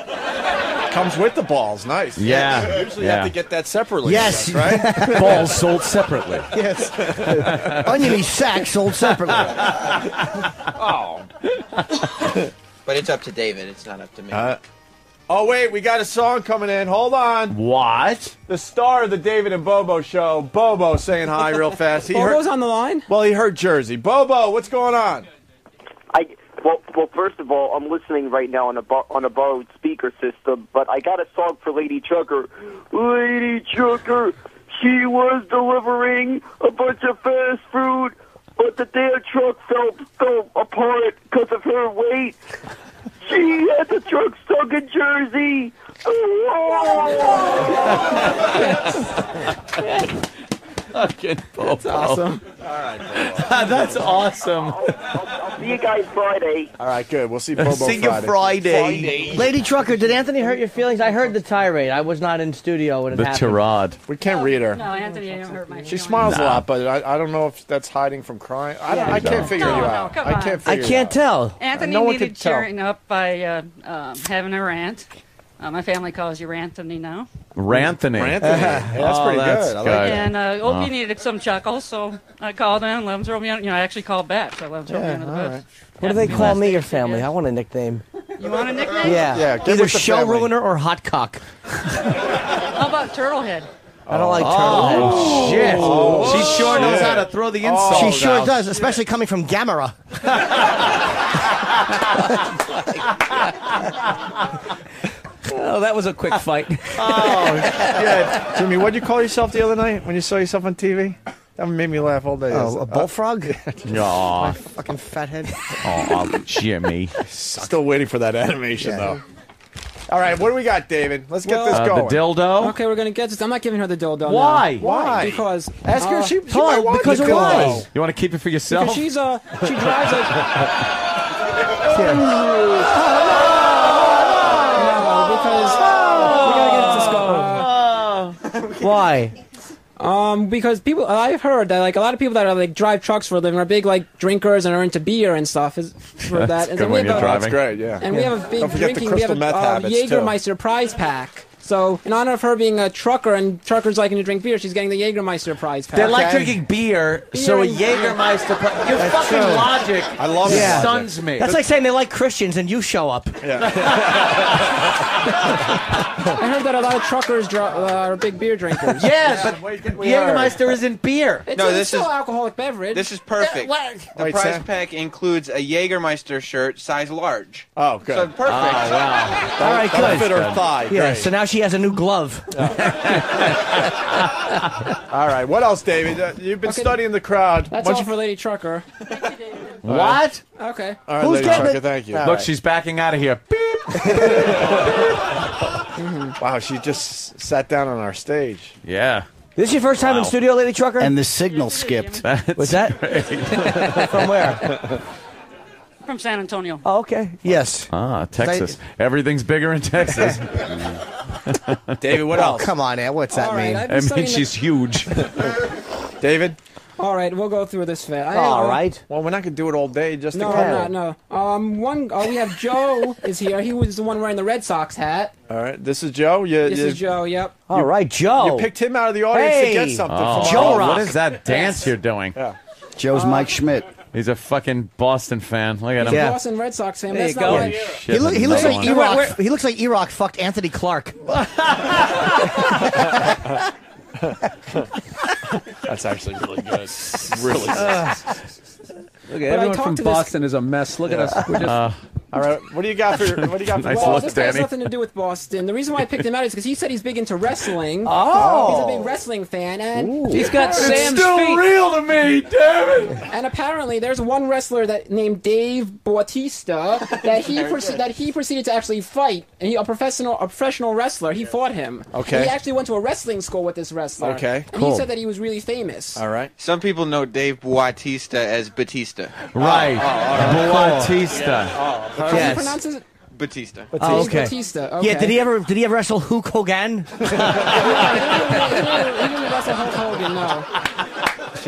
Comes with the balls. Nice. Yeah. Usually you have to get that separately. Yes. I guess, right? Balls sold separately. Yes. Oniony sack sold separately. Oh. But it's up to David. It's not up to me. Oh, wait. We got a song coming in. Hold on. What? The star of the David and Bobo show, Bobo, saying hi real fast. Bobo's on the line? Well, he heard Jersey. Bobo, what's going on? Well, first of all, I'm listening right now on a borrowed speaker system, but I got a song for Lady Trucker. Lady Trucker, she was delivering a bunch of fast food, but the damn truck fell apart because of her weight. She had the truck stuck in Jersey. Fucking Bobo. That's awesome. All right, Bobo. That's awesome. I'll see you guys Friday. All right, good. We'll see Bobo See you Friday. Lady Trucker, did Anthony hurt your feelings? I heard the tirade. I was not in studio when it The happened. tirade. We can't read her. No, Anthony didn't hurt my She feelings. smiles a lot, but I don't know if that's hiding from crying. I can't figure No, you no, out. come I on. can't I figure can't you out. tell. Anthony No one needed could tell. cheering up by having a rant. My family calls you Ranthony now. Ranthony. Ranthony. Yeah, that's pretty good. I like that. And Opie needed some chuckles, so I called in and let him throw me on. You know, I actually called back, so I let him throw me under the bus. What do they call me, your family? I want a nickname. You want a nickname? Yeah. Yeah, get Either with the show family. ruiner or hot cock. How about Turtlehead? I don't like turtlehead. Oh, shit. Oh, she sure knows shit. how to throw the insult. She sure out. does, especially coming from Gamera. Oh, that was a quick fight. Yeah, Jimmy, what'd you call yourself the other night when you saw yourself on TV? That made me laugh all day. Oh, a bullfrog? Aw. Fucking fathead. Oh, Jimmy. Still waiting for that animation, though. All right, what do we got, David? Let's get this going. The dildo. Okay, we're gonna get this. I'm not giving her the dildo. Why? No. Why? Because Ask her. She hold might on, want because the of dildo. why? You want to keep it for yourself? Because she drives a. No, because we gotta get it to score. Why? Because people, I've heard that like a lot of people that are like drive trucks for a living are big like drinkers and are into beer and stuff. Is for that. And good when you're driving. That's great, yeah. And we have a big Don't forget the drinking. We have crystal meth a habits, too. Jägermeister prize pack. So in honor of her being a trucker and truckers liking to drink beer, she's getting the Jägermeister prize pack. They like drinking beer, so a and- Jägermeister. Your fucking true. logic I love it. stuns me. That's like saying they like Christians and you show up. I heard that a lot of truckers are big beer drinkers. Yeah, but Jägermeister isn't beer. It's No, it's this still is- alcoholic beverage. This is perfect. The Wait, prize Sam? pack includes a Jägermeister shirt, size large. Oh, good. So perfect. Wow. All right, That'll good. fit her thigh. Yeah, Great. so now she has a new glove. All right, what else, David? You've been Okay, studying the crowd. That's Once all you- for Lady Trucker. What? Okay. All right, Who's Lady getting Trucker, it? thank you. Look, she's backing out of here. Wow, she just sat down on our stage. Yeah. This is your first time in studio, Lady Trucker? And the signal skipped. What's that? From where? From San Antonio. Oh, okay. Yes. Ah, Texas. Everything's bigger in Texas. David, what Oh, else? come on, Ed. What's that All right, mean? I've I been mean, studying she's huge. David? All right, we'll go through this fast. All right. Well, we're not going to do it all day, just No, a couple. no. We have Joe is here. He was the one wearing the Red Sox hat. All right, this is Joe. This is Joe. Yep. All right, Joe. You picked him out of the audience to get something Oh, from Joe our- Rock. what is that dance you're doing? Yeah. Joe's Mike Schmidt. He's a fucking Boston fan. Look at him. Yeah. Boston Red Sox fan. There That's you not go. right. Shit, He looks like one. E-Rock. He looks like E-Rock fucked Anthony Clark. That's actually really good. Really good. Look, But I everyone talked from to this- Boston is a mess. Look at us. We're just, All right, what do you got for? What do you got for? Nice Well, look, this guy has Danny. nothing to do with Boston. The reason why I picked him out is because he said he's big into wrestling. Oh. He's a big wrestling fan, and he's got It's Sam's still feet. real to me, damn it! And apparently, there's one wrestler that named Dave Bautista that he proceeded to actually fight, and a professional wrestler. He fought him. Okay. And he actually went to a wrestling school with this wrestler. Okay, And cool. he said that he was really famous. All right. Some people know Dave Bautista as Batista. Right. Bautista. How do you pronounce it? Batista. Oh, okay. Batista. Okay. Yeah, did he ever wrestle Hulk Hogan? He didn't wrestle Hulk Hogan. No.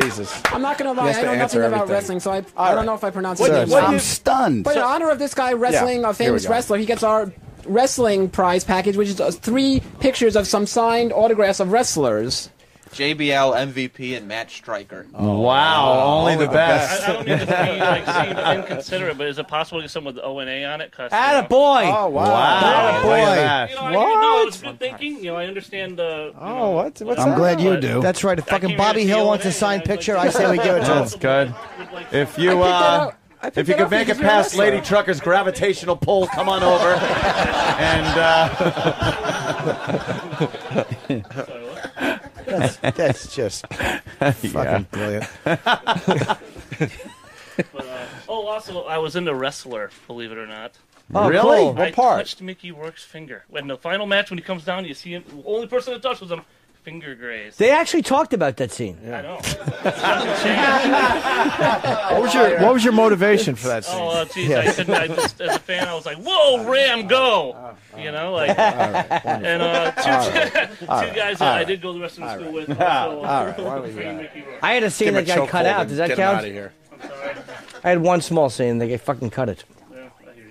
Jesus. I'm not gonna He lie. has I to know answer nothing about everything. wrestling, so I All don't right. know if I pronounce What- it. what I'm stunned. But in honor of this guy wrestling, Yeah, a famous here we go. wrestler, he gets our wrestling prize package, which is 3 pictures of some signed autographs of wrestlers. JBL, MVP, and Matt Stryker. Wow. Only the best. I don't need to be like seem inconsiderate, but is it possible to get someone with O&A on it? Atta boy. Oh wow. Wow. Look at that. You know, no, it's good thinking. You know, I understand the. Oh, what's I'm that? glad you do. That's right. If fucking came Bobby here to Hill see wants a O&A, signed and I was picture, like- I say we give it to him. That's good. If you I if picked you that could up make it because you're a past wrestler. Lady Trucker's gravitational pull, come on over. And That's just fucking brilliant. Also, I was into wrestler, believe it or not. Oh, Really? cool. What I part? touched Mickey Rourke's finger. When the final match, when he comes down, you see him. The only person that touched was him. Finger grazed. They actually talked about that scene. I know. What was your motivation for that scene? Oh, geez, I couldn't. I just, as a fan, I was like, "Whoa, Ram, go!" You know, like. And two guys that I did go to wrestling school with. Also, All right, why don't we do that? Mickey Rourke. I had a scene Give him that a got cut chokehold out. and Does that get him count? out of here. I had one small scene. They fucking cut it.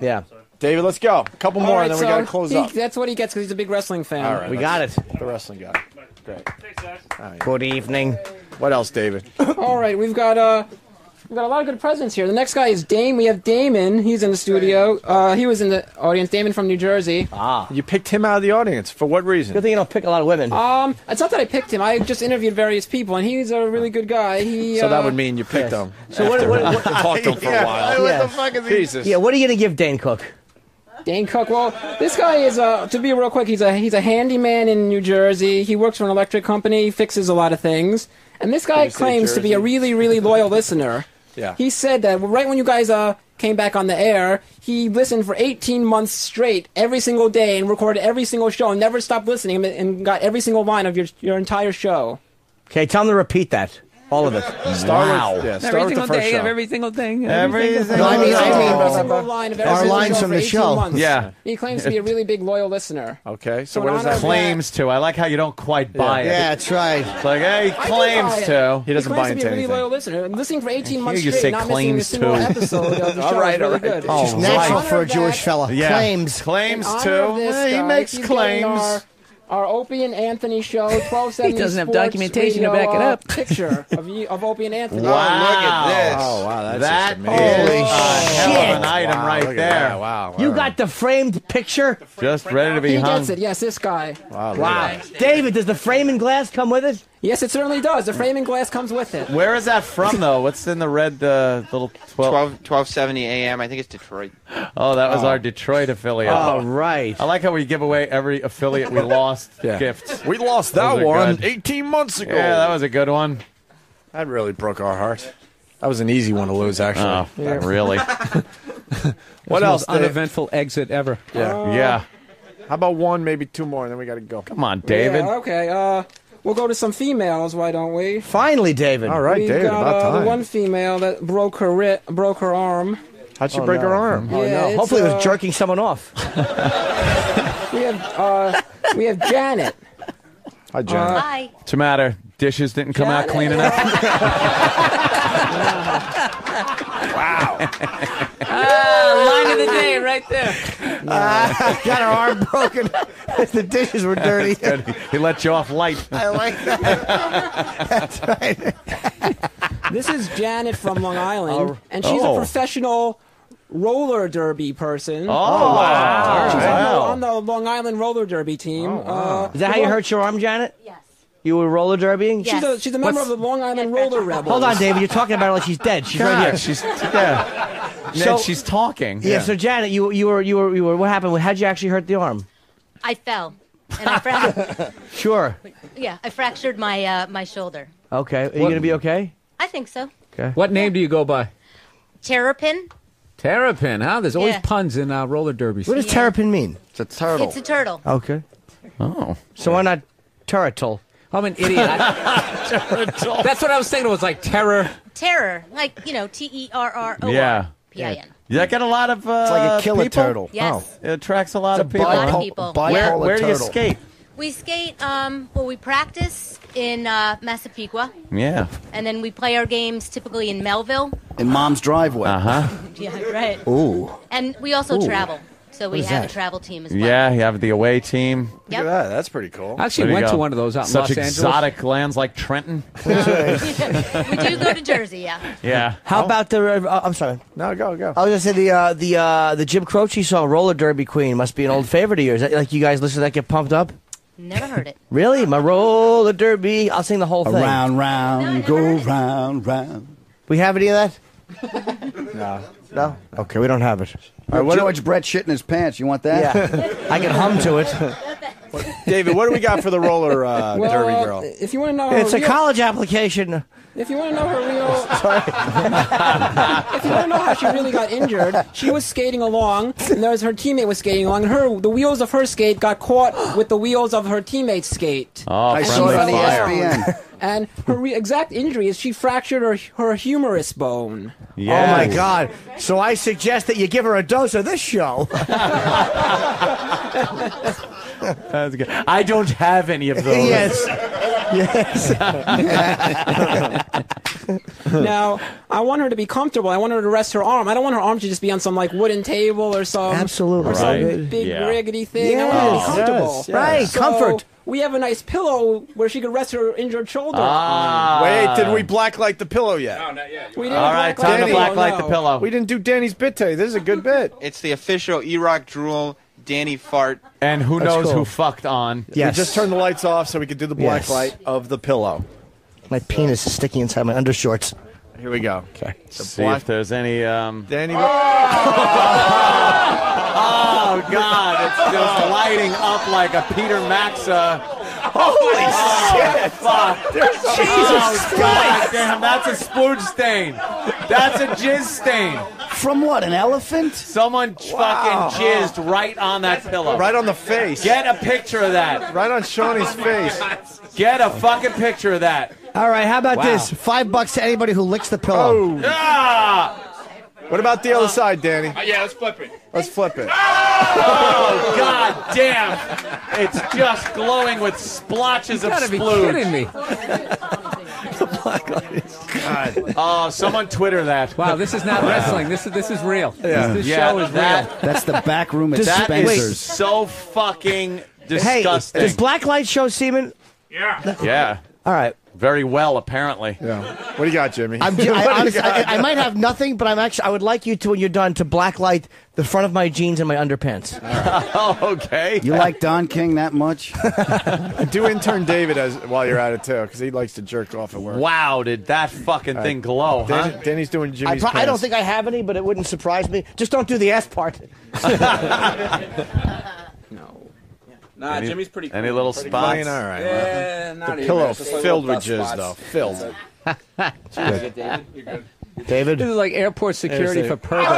Yeah. David, let's go. A couple more, and then we got to close up. That's what he gets because he's a big wrestling fan. All right, We got it. The wrestling guy. Great. Thanks, guys. Good evening. What else, David? All right, we've got a lot of good presidents here. The next guy is Dame. We have Damon. He's in the studio. He was in the audience. Damon from New Jersey. You picked him out of the audience. For what reason? Good thing you don't pick a lot of women. It's not that I picked him. I just interviewed various people, and he's a really good guy. So that would mean you picked him. So what- Talked to him for a while. What the fuck is he? Jesus. Yeah, what are you going to give Dane Cook? Dane Cook. Well, this guy is to be real quick. He's a handyman in New Jersey. He works for an electric company. He fixes a lot of things. And this guy Did you say claims to be a Jersey? really, really loyal listener. Yeah. He said that right when you guys came back on the air, he listened for 18 months straight, every single day, and recorded every single show, and never stopped listening, and got every single line of your entire show. Okay, tell him to repeat that. All of it. Start with Every single day show. of every single thing. Every single No, I mean, Every single line of every our single lines show from for the 18 show. months. Yeah. He claims to be a really big, loyal listener. Okay, so So what in does honor that of mean? Claims to. I like how you don't quite buy it. Yeah, that's right. It's like, hey, he claims buy it. to. He doesn't claims buy to be into a really anything. loyal listener. Listening for 18 months you straight, say not missing a claims single to. episode of the show. All right, is really all right. good. Oh, It's natural right. for a Jewish fella. Yeah. Claims. Claims In honor to. of this He guy, makes he's getting claims. Our Opie and Anthony show, 1270 He doesn't have Sports documentation to Radio, back it up. Picture of Opie and Anthony. Wow. Look at this. Oh, wow. That's That just amazing. is a hell of an shit. item Wow, right look at there. that. Wow. You got the framed picture? Just ready to be He hung. gets it. Yes, this guy. Wow. David, does the frame and glass come with it? Yes, it certainly does. The framing glass comes with it. Where is that from, though? What's in the red little 1270 AM. I think it's Detroit. Oh, that was our Detroit affiliate. Oh, right. I like how we give away every affiliate we lost Yeah. gift. We lost that Those are one good. 18 months ago. Yeah, that was a good one. That really broke our heart. That was an easy one to lose, actually. Oh, really? What else? Dave? Uneventful exit ever. Yeah. Yeah. How about one, maybe two more, and then we got to go. Come on, David. Yeah, okay. We'll go to some females. Why don't we? Finally, David. All right, We've David, got about time. the one female that broke her arm. How'd she break her arm? Oh, Yeah, no. it's, Hopefully it was jerking someone off. We have Janet. Hi, Janet. Hi. What's the matter? Dishes didn't come out clean enough? Line of the day right there. Got her arm broken. The dishes were dirty. Good. He let you off light. I like that. That's right. This is Janet from Long Island, and she's a professional roller derby person. Oh, wow. She's Wow. on the Long Island roller derby team. Is that how you hurt your arm, Janet? Yes. You were roller derbying? Yes. She's a member of the Long Island Roller Rebels. Hold on, David. You're talking about her like she's dead. She's right here. She's yeah. So- Ned, she's talking. Yeah. So Janet, you were. What happened? How'd you actually hurt the arm? I fell. And I Sure. I fractured my my shoulder. Okay. Are you gonna be okay? I think so. Okay. What name do you go by? Terrapin. Terrapin, huh? There's always Yeah. puns in roller derbies. What does terrapin mean? It's a turtle. It's a turtle. Okay. Oh. So why not turtle? I'm an idiot. That's what I was thinking. It was like terror. Terror, like Terror. Yeah. P-I-N. You got a lot of It's like a killer people? turtle. Yes. It attracts a lot It's of a people. A lot of huh? people. Where do you skate? We skate. We practice in Massapequa, Yeah. and then we play our games typically in Melville. In Mom's driveway. Uh-huh. Yeah, right. Ooh. And we also Ooh. travel, so we is have that? a travel team as well. Yeah, you have the away team. Yep. Look at that. That's pretty cool. I actually There you went go. to one of those out in Such Los Angeles. exotic lands like Trenton. We do go to Jersey, yeah. Yeah. How about the? I'm sorry. No, go. I was gonna say the Jim Croce song "Roller Derby Queen" must be an old favorite of yours. Like you guys listen to that, get pumped up. Never heard it. Really, my roller derby. I'll sing the whole thing. Around, round, go round, round. We have any of that? No. Okay, we don't have it. All right, George Brett shit in his pants. You want that? Yeah, I can hum to it. David, what do we got for the roller Well, derby girl? if you want to know her It's a real, college application. if you want to know her real, if you want to know how she really got injured, she was skating along, and her teammate was skating along, and the wheels of her skate got caught with the wheels of her teammate's skate. Oh, I friendly saw it on fire. ESPN. And her exact injury is she fractured her humerus bone. Yeah. Oh my God! So I suggest that you give her a dose of this show. That's good. I don't have any of those. Yes. Now, I want her to be comfortable. I want her to rest her arm. I don't want her arm to just be on some like wooden table or some Absolutely. or some Right. big Yeah. riggedy thing. I want her to be Yes. comfortable. Yes. Right, So, comfort. We have a nice pillow where she could rest her injured shoulder. Wait, did we blacklight the pillow yet? We didn't All right, blacklight time to the blacklight pillow, the no. pillow. We didn't do Danny's bit today. This is a good bit. It's the official E-Rock Drool Danny Fart. And who That's knows cool. who fucked on? Yes. We just turned the lights off so we could do the black Yes. light of the pillow. My penis is sticking inside my undershorts. Here we go. Okay. See if there's any. Danny. Oh God! It's just lighting up like a Peter Maxa Holy shit! Fuck! Jesus God damn, that's a splooge stain. That's a jizz stain. From what? An elephant? Someone fucking jizzed right on that pillow. Right on the face. Get a picture of that. Right on Shawnee's face. Get a fucking picture of that. All right, how about Wow. this? $5 to anybody who licks the pillow. Ah! What about the other side, Danny? Yeah, let's flip it. Let's flip it. Oh, God damn. It's just glowing with splotches of gotta be splooge. kidding me. God. Oh, someone Twitter that. Wow, this is not wrestling. This is real. Yeah. This Yeah, show is that- real. That's the back room at That is Spencer's. so fucking Hey, disgusting. does black light show semen? Yeah. All right. Very well, apparently. Yeah. What do you got, Jimmy? I, What do you honestly, got? I might have nothing, but I would like you to, when you're done, to blacklight the front of my jeans and my underpants. Oh, okay. You like Don King that much? Do intern David while you're at it, too, because he likes to jerk off at work. Wow, did that fucking thing glow, huh? Danny's doing Jimmy's I don't pants. think I have any, but it wouldn't surprise me. Just don't do the ass part. Nah, Jimmy's pretty cool. Any little Pretty spots? Clean, all right. Yeah, not The even. pillow It's just like filled little with jizz, dust though. spots. Filled. You're good, David. You're good. David? This is like airport security Seriously. for perverts.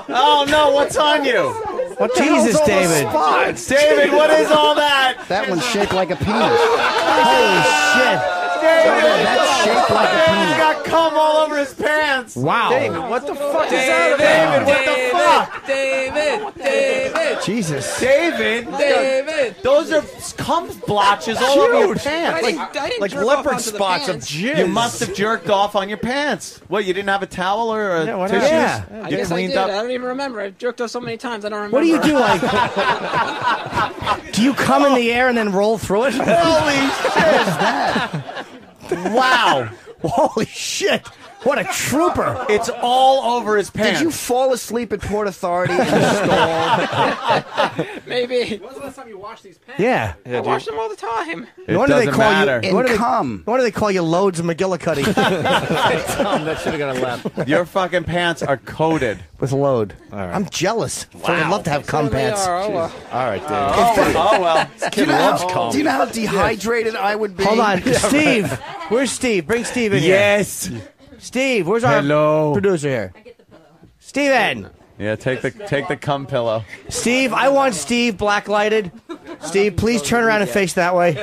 Oh, no, what's on you? What the Jesus, hell's all the David. spots? David, what is all that? That one's shaped like a penis. Holy shit. That's shaped like a David's penis. got cum all over his pants. Wow. David, what the fuck is David, that? what the fuck? David. Jesus. David, those are cum blotches all over your pants. I didn't Like jerk off leopard onto the spots of pants. jizz. You must have jerked off on your pants. What, you didn't have a towel or a Yeah, what tissue? happened? I You guess I cleaned did. up? I don't even remember. I've jerked off so many times I don't remember. What do you do? Like, do you come in the air and then roll through it? Holy shit! Wow. Holy shit. What a trooper. It's all over his pants. Did you fall asleep at Port Authority in the stall? Maybe. When was the last time you washed these pants? Yeah. I wash them all the time. It What do they doesn't call matter. you? What do they, cum. what do they call you? Loads of McGillicuddy That should have got a lap. Your fucking pants are coated. with load. All right. I'm jealous. I'd love to have cum Certainly pants. are. Oh, well. All right, David. Oh, well. Do you know how dehydrated I would be? Hold on. Steve. Where's Steve? Bring Steve in here. Yes. Steve, where's our Hello. producer here? Steven. Yeah, take the cum pillow. Steve, I want Steve blacklighted. Steve, please turn around and face that way.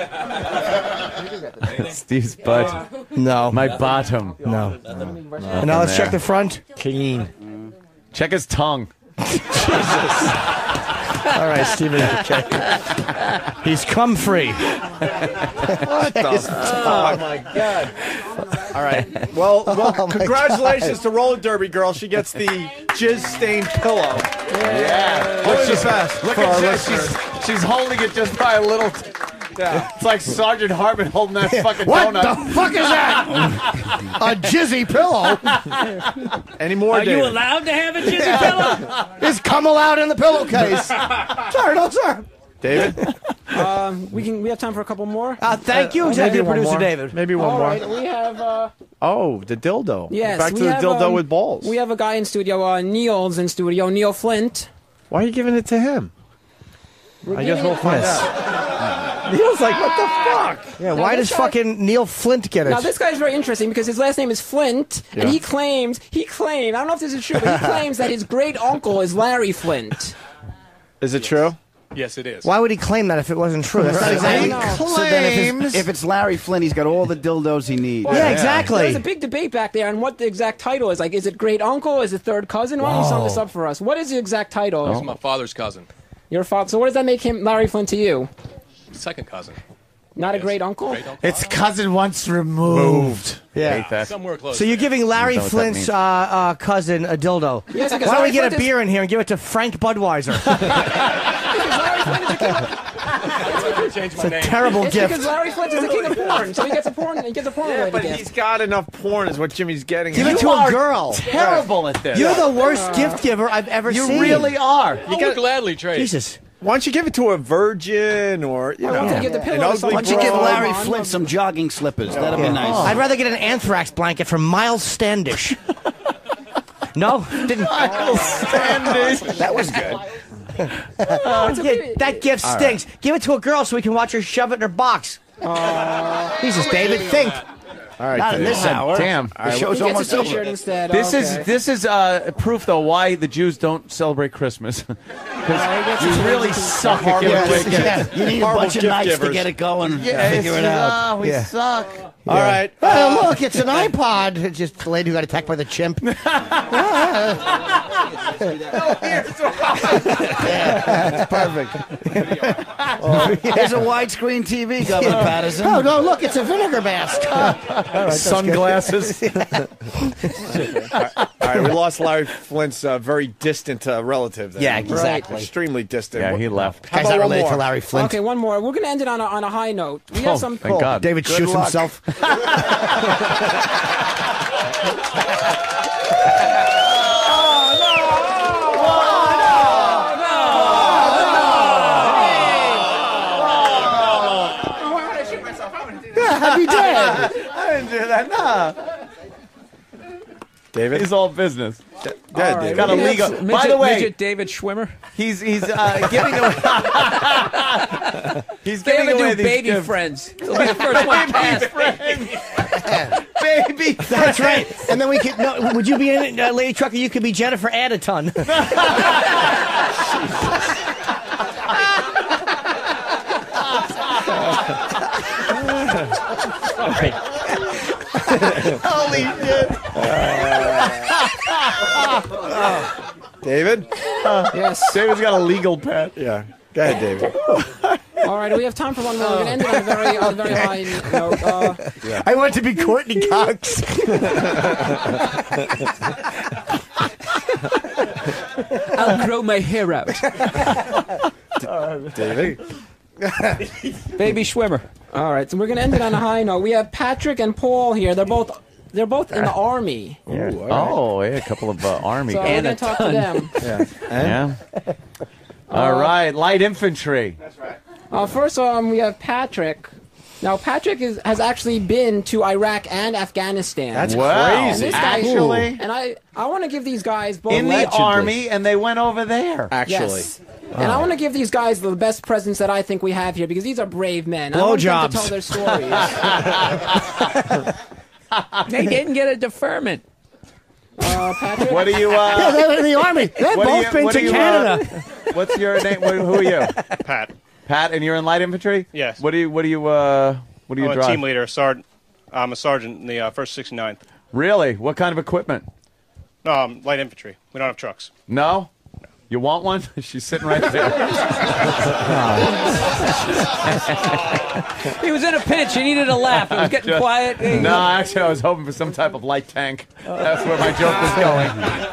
Steve's butt. No. My bottom. No. And now let's check the front. Clean. Check his tongue. All right, Steven. Okay. He's cum free. What the fuck? Oh, my God. All right. Well, congratulations to Roller Derby Girl. She gets the jizz-stained pillow. Yeah. Look the best Look for our at listeners. she's holding it just by a little. Yeah. It's like Sergeant Hartman holding that fucking What donut. the fuck is that? A jizzy pillow? Any more, Are you David? allowed to have a jizzy pillow? Is cum allowed in the pillowcase? Sir, no, sir. David? We have time for a couple more. Thank you, executive Maybe one producer more. David. Maybe one All more. right, we have. Oh, the dildo. Yes, Back we to the have, dildo with balls. We have a guy in studio. Neil's in studio. Neil Flint. Why are you giving it to him? I guess we'll find out. Neil's like, what the fuck? Yeah, Now why this does guy- fucking Neil Flint get it? Now this guy's very interesting because his last name is Flint, and Yeah. he claimed. I don't know if this is true, but he claims that his great uncle is Larry Flint. Is it true? Yes, it is. Why would he claim that if it wasn't true? That's not I exactly. know. So then if it's Larry Flynn, he's got all the dildos he needs. Yeah, exactly. There's a big debate back there on what the exact title is. Like, is it great uncle? Is it third cousin? Why don't you sum this up for us? What is the exact title? He's my father's cousin. Your father. So what does that make him, Larry Flint, to you? Second cousin. Not a great uncle? Great uncle. It's cousin once removed. Yeah. Hate that. Somewhere close. So you're giving Larry Is that what that Flint's means? cousin a dildo. Yes, Why because don't we Larry get a Flint is- beer in here and give it to Frank Budweiser? Change my It's a name. terrible It's gift. because Larry Flint is the king of porn, so he gets a porn Yeah, related but gift. he's got enough porn is what Jimmy's getting. Give at. it to a girl. Terrible at this. You're the worst gift giver I've ever You seen. really are. I would gladly trade. Jesus. Why don't you give it to a virgin or, you know, to give the pillow an to ugly someone. Why don't you give broad? Larry Flint some jogging slippers? That'd be nice. I'd rather get an anthrax blanket from Miles Standish. No? Didn't. Michael Standish. That was good. That gift All stinks. Give it to a girl so we can watch her shove it in her box. Jesus, David, think. All right, Not in this hour. Damn. The show's almost over. This is proof though why the Jews don't celebrate Christmas. Because you really suck at giving away gifts. You need a bunch of nights to get it going. Figure it out. We suck. All right. Oh, look, it's an iPod. It's just the lady who got attacked by the chimp. Here's a widescreen TV, Governor Patterson. Oh, no, look, it's a vinegar mask. Sunglasses. All right, we lost Larry Flint's very distant relative. There. Yeah, exactly. Extremely distant. Yeah, he left. How Guy's about not one related more? to Larry Flint. Okay, one more. We're going to end it on a high note. We have some. Thank God. David Good shoots luck. himself. I'd be dead. I didn't do that. Nah. David? He's all business. Yeah, All right, David. Got a we have legal. some- By the way, midget David Schwimmer. he's giving away. He's They giving ever away do these baby gifts. friends. He'll be the first one passed. Baby. That's right. And then we could. No, would you be in it, Lady Trucker? You could be Jennifer Addison. Sorry. Holy shit. David? Yes. David's got a legal pet. Yeah. Go ahead, David. All right, we have time for one more. We're going to end it on a very high note. I want to be Courtney Cox. I'll grow my hair out. David? Baby Schwimmer. All right, so we're going to end it on a high note. We have Patrick and Paul here. They're both in the Army. Oh, yeah, a couple of Army So we're going to talk to them. Yeah. All right, light infantry. That's right. First, we have Patrick. Now, Patrick has actually been to Iraq and Afghanistan. That's And crazy. this guy- Actually? And I want to give these guys both In the Army, and they went over there. Actually. Yes. And I want to give these guys the best presents that I think we have here because these are brave men. I want them to tell their stories. They didn't get a deferment. Patrick? What do you? Yeah, they were in the Army. They've What do both you- been what to do you, Canada. What's your name? Who are you? Pat. Pat, and you're in light infantry. Yes. What do you? I'm drive? a team leader. I'm a sergeant in the 1st 69th. Really? What kind of equipment? Light infantry. We don't have trucks. No. You want one? She's sitting right there. He was in a pinch. He needed a laugh. It was getting quiet. No, actually, I was hoping for some type of light tank. That's where my joke was going.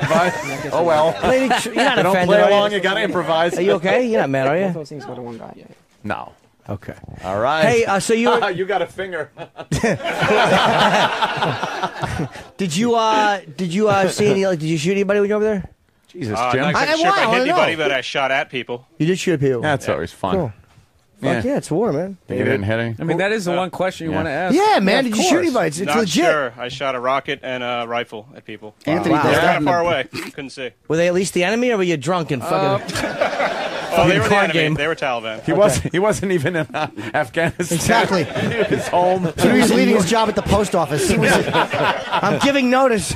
But, oh well. Lady, you're not You don't offended, play are you? along. You gotta improvise. Are you okay? You're not mad, are you? Those things go to one guy. No. Okay. All right. Hey, so you you got a finger. did you see any? Did you shoot anybody when you were over there? Jesus, I'm Jim. not exactly sure if I hit I anybody, know. but I shot at people. You did shoot people. That's always fun. Cool. Fuck yeah, it's war, man. You didn't hit any? I mean, that is the one question you want to ask. Yeah, man. Of Did you shoot course. anybody? It's Not legit. sure. I shot a rocket and a rifle at people. Anthony They were does that kind in of the- far away. Couldn't see. Were they at least the enemy, or were you drunk and fucking? Oh, they were the card enemy. game. They were Taliban. He wasn't even in Afghanistan. Exactly. He was home. So he was leaving his job at the post office. He was, I'm giving notice.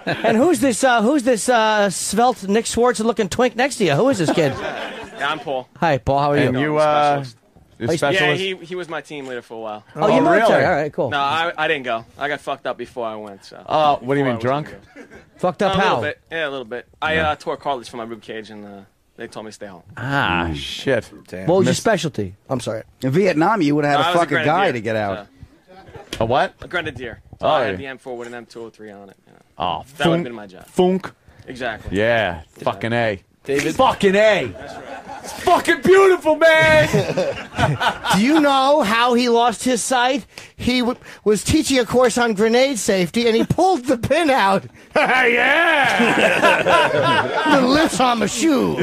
And who's this svelte Nick Swartz looking twink next to you? Who is this kid? Yeah, I'm Paul. Hi, Paul. How are you? And you, Yeah, specialist? he was my team leader for a while. Oh, you're military. All right, cool. No, I didn't go. I got fucked up before I went. So. Oh, what do you Before mean, I was drunk? gonna go. Fucked up A how? little bit. Yeah, a little bit. I tore cartilage from my rib cage, and they told me to stay home. Ah, shit. What was your specialty? I'm sorry. In Vietnam, you would have I had to was fuck a guy grenadier, to get out. A what? A grenadier. So Oh, I had yeah. the M4 with an M203 on it. Yeah. Oh, That would have been my job. Funk. Exactly. Yeah, fucking A. David? Fucking A. It's fucking beautiful, man. Do you know how he lost his sight? He was teaching a course on grenade safety, and he pulled the pin out. Yeah. The lips on my shoe.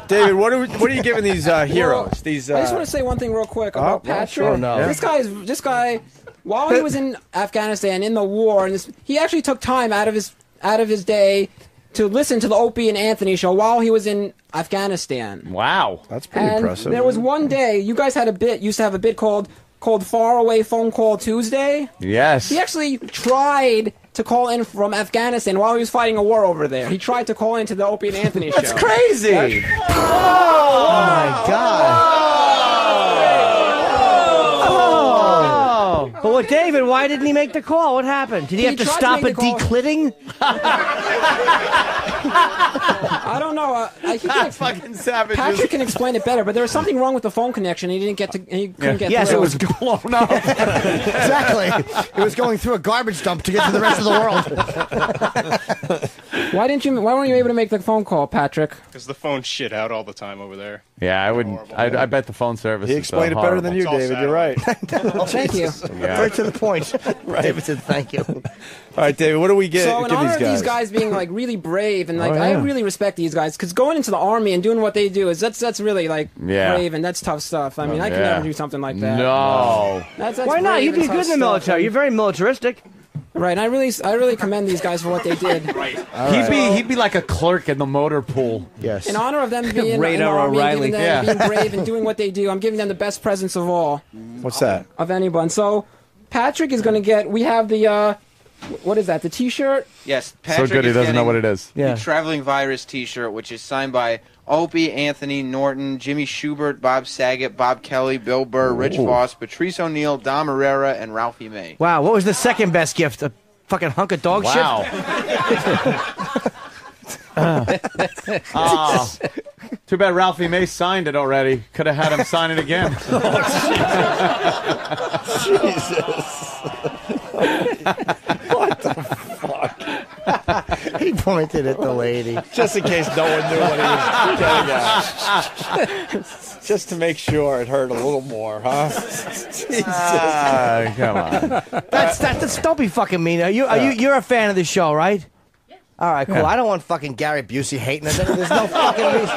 David, what are you giving these heroes? These. I just want to say one thing real quick about Patrick. sure, no. This guy, while he was in Afghanistan in the war, and he actually took time out of his out of his day to listen to the Opie and Anthony show while he was in Afghanistan. Wow. That's pretty And impressive. there was one day, you guys used to have a bit called Far Away Phone Call Tuesday. Yes. He actually tried to call in from Afghanistan while he was fighting a war over there. He tried to call into the Opie and Anthony show. That's crazy. Oh my God. But what, David? Why didn't he make the call? What happened? Did he have to stop at declitting? I don't know. He can fucking savage. Patrick can explain it better, but there was something wrong with the phone connection. He didn't get to. He couldn't get. Yes, through. it was blown up. Exactly. It was going through a garbage dump to get to the rest of the world. Why weren't you able to make the phone call, Patrick? Because the phone shit out all the time over there. Yeah, I wouldn't. I bet the phone service. He is, explained it better than you, It's all David. You're right. Thank you. Yeah. Right to the point. David said thank you. All right, David, what do we So in give honor these of guys? these guys being like really brave and like Oh, I yeah. really respect these guys because going into the army and doing what they do that's really like Yeah. brave and that's tough stuff. I mean, I could Yeah. never do something like that. No. That's Why not? brave You'd be and tough good in the stuff. military. You're very militaristic. Right, and I really commend these guys for what they did. He'd be like a clerk in the motor pool. Yes. In honor of them being in the Radar army and O'Reilly. giving them, being brave and doing what they do, I'm giving them the best presents of all. What's that? Of anyone. So Patrick is going to get. We have the. What is that? The T-shirt. Yes, Patrick So good he is doesn't know getting what it is. The Traveling Virus T-shirt, which is signed by Opie, Anthony, Norton, Jimmy Schubert, Bob Saget, Bob Kelly, Bill Burr, Rich Voss, Patrice O'Neill, Dom Herrera, and Ralphie May. Wow, what was the second best gift? A fucking hunk of dog Wow. Too bad Ralphie May signed it already. Could have had him sign it again. What the fuck? He pointed at the lady. Just in case no one knew what he was getting at. Just to make sure it hurt a little more, huh? Jesus. Come on. That's don't be fucking mean. You're a fan of the show, right? Yeah. All right, cool. Yeah. I don't want fucking Gary Busey hating it. There's no fucking reason.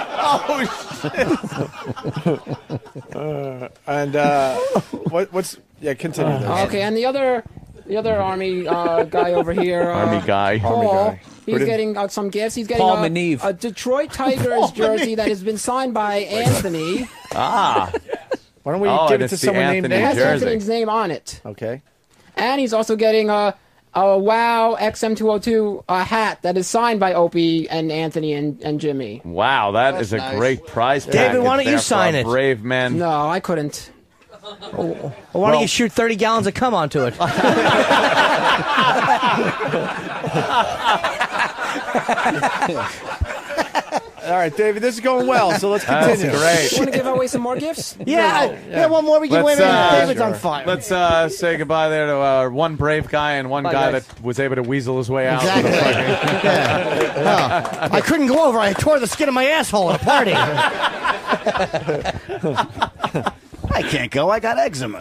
What's continue this. Okay, and the other army guy over here. Army guy. Paul. Army guy. He's getting some gifts. He's getting Paul Maneve. a Detroit Tigers jersey that has been signed by Anthony. Ah. Why don't we Oh, give and it to it's the someone named Anthony It has jersey. Anthony's name on it. Okay. And he's also getting a WOW XM202 hat that is signed by Opie and Anthony and Jimmy. Wow, that is a great prize package. David, why don't you there for sign a it? Brave man. No, I couldn't. Well, why don't you shoot 30 gallons of cum onto it? All right, David, this is going well, so let's continue. That's You want to give away some more gifts? Yeah, one more. We can win. David's on fire. Let's say goodbye there to one brave guy and one guy guys. that was able to weasel his way out. Exactly. Yeah. I couldn't go over. I tore the skin of my asshole at a party. I can't go. I got eczema.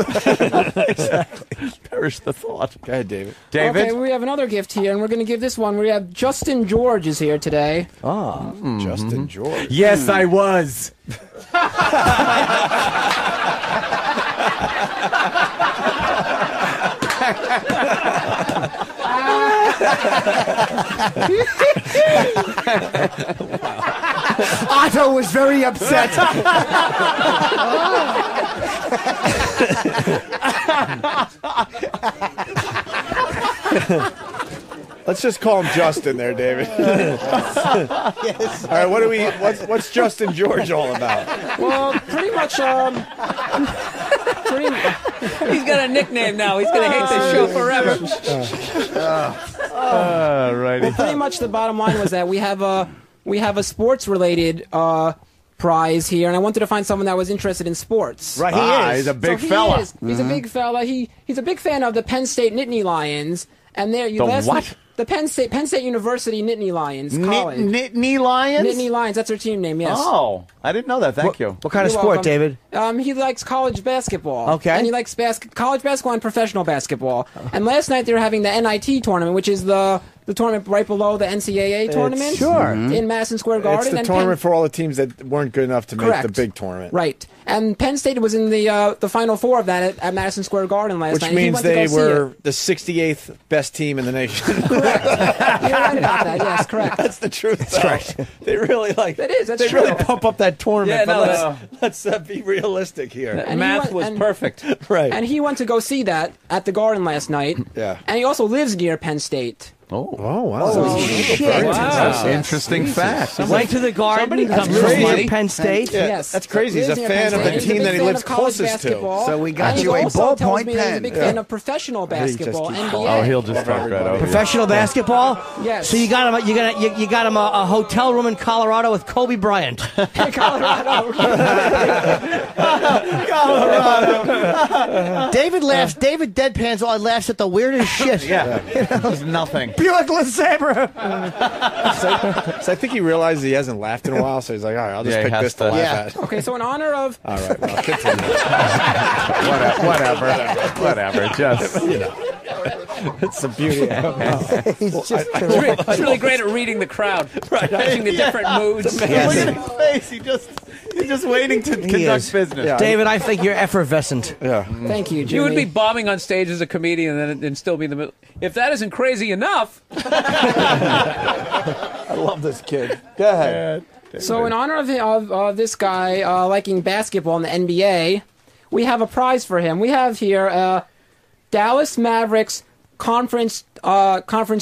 Exactly. Perish the thought. Go ahead, David. David? Okay, we have another gift here, and we're going to give this one. We have Justin George is here today. Ah, Justin George. Yes, I was. Otto was very upset. Let's just call him Justin there, David. Yes. All right, what do we? What's Justin George all about? Well, pretty much, He's got a nickname now. He's going to hate this show forever. Righty. Well, pretty much the bottom line was that we have a sports related prize here, and I wanted to find someone that was interested in sports. Right, he is. He's a big So he fella. is. He's a big fella. He's a big fan of the Penn State Nittany Lions, and there you The what? The Penn State University Nittany Lions College. Nittany Lions? Nittany Lions. That's their team name. Yes. Oh, I didn't know that. Thank you. What kind of You're sport, welcome. David? He likes college basketball. Okay. And he likes college basketball and professional basketball. And last night they were having the NIT tournament, which is the the tournament right below the NCAA tournament. Sure. In Madison Square Garden. It's the and tournament for all the teams that weren't good enough to make Correct. the big tournament. Right. And Penn State was in the Final Four of that at Madison Square Garden last Which night. And he means went to they go see were the 68th best team in the nation. You're right about that. Yes, correct. That's the truth. That's right. They really That is. That's they true. really pump up that tournament. Yeah, but no, let's be realistic here. And Math he was and- perfect. Right. And he went to go see that at the Garden last night. Yeah. And he also lives near Penn State. Oh wow. So- shit. That's Yes. interesting fact. Went to the Garden. Somebody That's comes crazy. crazy. Penn State. Yeah, Yes. that's crazy. He's a Lives near fan Penn of the State. He's a team big that he fan lives of college closest to. basketball. So we got And you he a also tells ballpoint me that he's a pen. big Yeah. fan of professional basketball, keeps NBA. Oh, he'll just talk right over you. Professional basketball. Yes. So you got him. You got him a hotel room in Colorado with Kobe Bryant. Colorado. David laughs. David deadpans all laughs at the weirdest shit. Yeah. There's nothing. Buick LeSabre. So I think he realizes he hasn't laughed in a while, so he's like, all right, I'll just Yeah, he pick has this to to- laugh at. Okay, so in honor of All right, well, continue. Whatever. Just It's the beauty of it. He's just It's really great at reading the crowd, watching the different moods. look at his face. He's just waiting to conduct is. business. Yeah. David, I think you're effervescent. Yeah. thank you, Jimmy. You would be bombing on stage as a comedian and still be in the middle. If that isn't crazy enough, I love this kid. Go ahead. So in honor of this guy liking basketball in the NBA, we have a prize for him. We have here Dallas Mavericks conference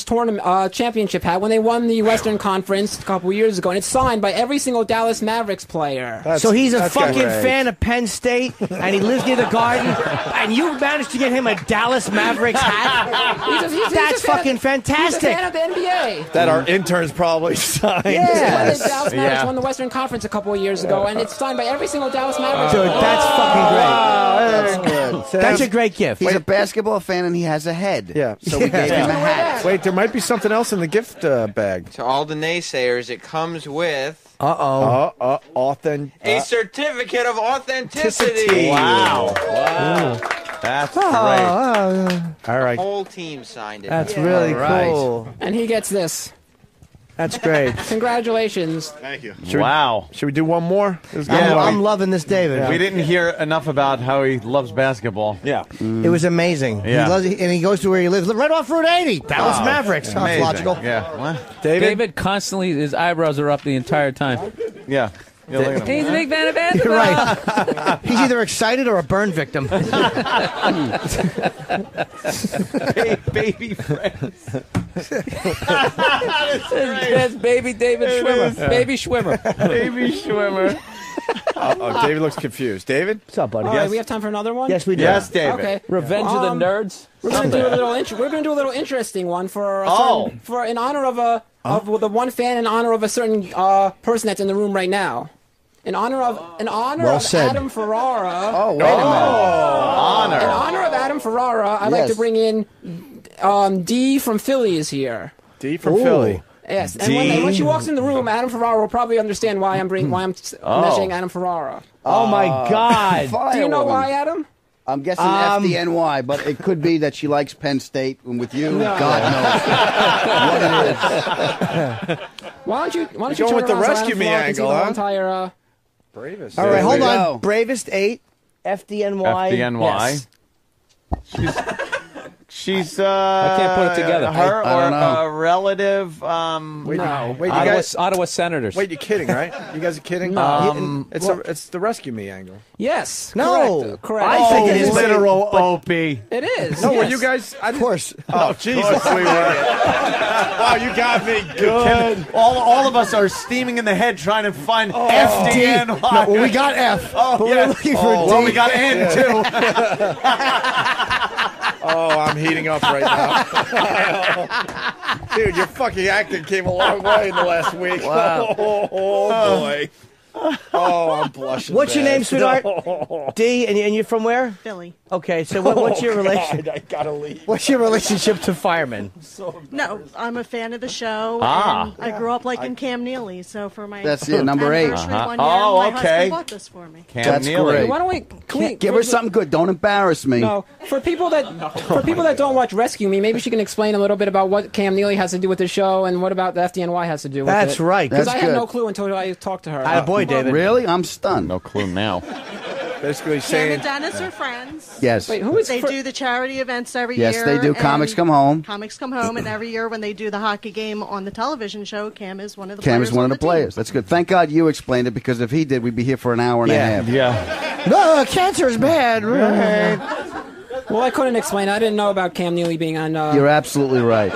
tournament championship hat when they won the Western Conference a couple years ago, and it's signed by every single Dallas Mavericks player. So he's a that's fucking great. fan of Penn State, and he lives near the Garden, and you managed to get him a Dallas Mavericks hat. That's fucking fantastic. He's a fan of the NBA. That our interns probably signed. When the Yes. Dallas Mavericks Yeah. won the Western Conference a couple of years ago, and it's signed by every single Dallas Mavericks. Dude, that's fucking great. Good. That's a great gift. He's a basketball fan and he has a head. Yeah. So we gave him a hat. Wait, there might be something else in the gift bag. To all the naysayers, it comes with Authentic. a certificate of authenticity. Wow. That's great. All right. The whole team signed it. That's really cool. And he gets this. That's great. Congratulations. Thank you. Wow. Should we do one more? I'm loving this, David. We didn't hear enough about how he loves basketball. Yeah. It was amazing. Yeah. He loves, and he goes to where he lives, right off Route 80. Dallas Mavericks. That's Amazing. logical. Yeah. What? David constantly, his eyebrows are up the entire time. Yeah. Yeah, look at him. He's a big fan of You're basketball. right. He's either excited or a burn victim. Baby friends. That's baby David Schwimmer. Baby Schwimmer. Baby Schwimmer. David looks confused. David? What's up, buddy? All right, we have time for another one? Yes, we do. Yes, David. Okay. Revenge of the Nerds. We're going to do a little we're going to do a little interesting one for in honor of the one fan, in honor of a certain person that's in the room right now. In honor of Well said. Adam Ferrara. Oh, wait a minute. Honor. In honor of Adam Ferrara, I'd like Yes. to bring in D from Philly is here. D from Philly. Yes, and when she walks in the room, Adam Ferrara will probably understand why I'm mentioning Adam Ferrara. Oh, my God. Do you know Firewoman. why, Adam? I'm guessing FDNY, but it could be that she likes Penn State, and with you, God knows what it is. Why don't you going turn with the around so rescue Adam me Ferrara can see angle, the huh? whole entire Bravest. All right, hold we on. go. Bravest 8, FDNY. FDNY. Yes. She's I can't put it together. Her I don't or know. a relative. Wait, No. wait, you Ottawa, guys. Ottawa Senators. Wait, you're kidding, right? You guys are kidding? No. It's the rescue me angle. Yes. No. Correct. I think it is. literal Opie. It is. No, were yes. you guys? Of course. Oh, Jesus. we were. Wow, you got me good. All of us are steaming in the head trying to find FDNY. No, well, we got F. but we're looking for D. Well, we got N too. Oh, I'm heating up right now. Dude, your fucking acting came a long way in the last week. Wow. Oh, boy. Oh, I'm blushing. What's your bad. name, sweetheart? D, and you're from where? Philly. Okay, so what's your relation? God, I gotta leave. What's your relationship to firemen? No, I'm a fan of the show. Ah. And I grew up liking Cam Neely, so for my That's it, number 8. anniversary one year, Oh, my okay. husband bought this for me. That's great. Why don't we? Can we Give her something good. Don't embarrass me. No, for people that don't watch Rescue Me, maybe she can explain a little bit about what Cam Neely has to do with the show and what about the FDNY has to do with it. That's right. Because That's I had good. no clue until I talked to her. Attaboy, David. Really? I'm stunned. No clue now. Basically Cam saying. and Dennis are friends. Yes. Wait, who is They do the charity events every Yes, year. they do. and Comics Come Home. Comics Come Home, and every year when they do the hockey game on the television show, Cam is one of the Cam players is one of the team. players. That's good. Thank God you explained it, because if he did, we'd be here for an hour and a half. Yeah. No, cancer is bad. Right. Well, I couldn't explain. I didn't know about Cam Neely being on. You're absolutely right.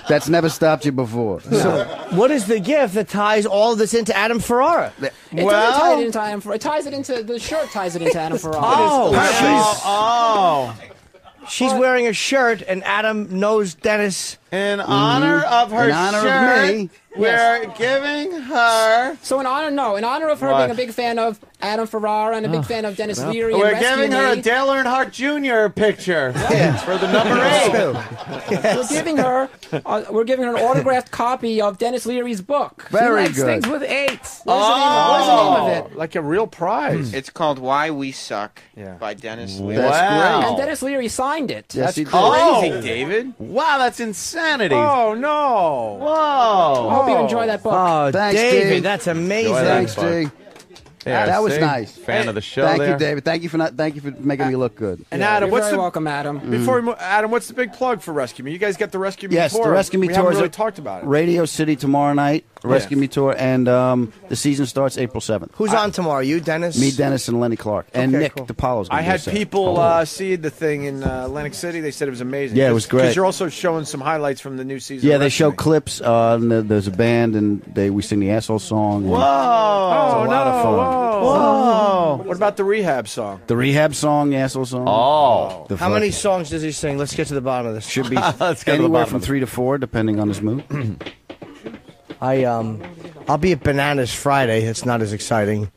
That's never stopped you before. So, what is the gift that ties all of this into Adam Ferrara? It doesn't tie it into Adam. It ties it into the shirt. Ties it into Adam Ferrara. She's wearing a shirt, and Adam knows Dennis. In honor of her In honor shirt, of me. we're giving her. So in honor of her What? being a big fan of Adam Ferrara and a big fan of Dennis Leary, and We're Rescue giving her a Me, Dale Earnhardt Jr. picture for the number 8. we're giving her an autographed copy of Dennis Leary's book. Very She likes good. things with 8s. What is the name of it? Like a real prize. It's called Why We Suck Yeah. by Dennis Leary. That's Wow. And Dennis Leary signed it. Yes, he did. Crazy, David. Wow, that's insanity. Oh no. I Whoa. hope you enjoy that book. Oh, Thanks, David, Dave. that's amazing. Thanks, D. Yeah, that was see? nice. Fan of the show. Thank there. you, David. Thank you for making me look good. And Adam, You're what's very the welcome, Adam. before we move, Adam? What's the big plug for Rescue Me? You guys got the Rescue Me Yes, tour. the Rescue Me we tour haven't is really at talked about it. Radio City tomorrow night. Rescue Me tour, and the season starts April 7th. Who's on tomorrow? You, Dennis? Me, Dennis, and Lenny Clark, and Okay, Nick cool. DiPaolo's. I had people see the thing in Atlantic City. They said it was amazing. Yeah, it was great. Because you're also showing some highlights from the new season. Yeah, of they Rescue show Me. clips. And there's a band, and we sing the asshole song. and Whoa. It's a lot of fun. Whoa. What about the rehab song? The rehab song, the asshole song. Oh. The How fuck- many songs does he sing? Let's get to the bottom of this. Should be Let's go to the anywhere bottom from of it. 3 to 4, depending on his mood. I'll be at Bananas Friday. It's not as exciting.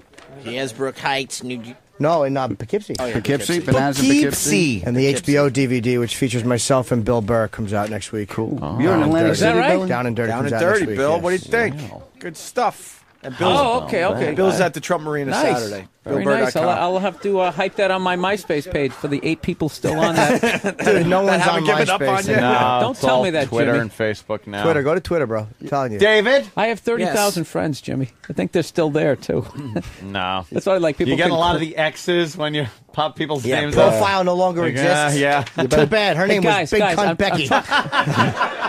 Hasbrook Heights, New Jersey. No, in Poughkeepsie. Poughkeepsie, Bananas in Poughkeepsie. And the HBO DVD, which features myself and Bill Burr, comes out next week. Cool. You're in Down Atlantic and City, Dirty. Billy? Down and Dirty Down comes and out next dirty, week, Bill. yes. What do you think? Good stuff. And Bill's, Oh, okay. Bill's at the Trump Marina Nice. Saturday. Very nice. BillBurr.com. I'll have to hype that on my MySpace page for the 8 people still on that. Dude, no one's haven't on given up MySpace on you? anymore. No, Don't it's tell all me that, Twitter Jimmy. and Facebook now. Twitter, go to Twitter, bro. I'm telling you. David? I have 30,000 friends, Jimmy. I think they're still there, too. No. That's why I like people. You get a can- lot of the X's when you pop people's Yeah, names up. profile no longer exists. Yeah. Too bad. Her Hey, name guys, was Big guys, Cunt I'm Becky.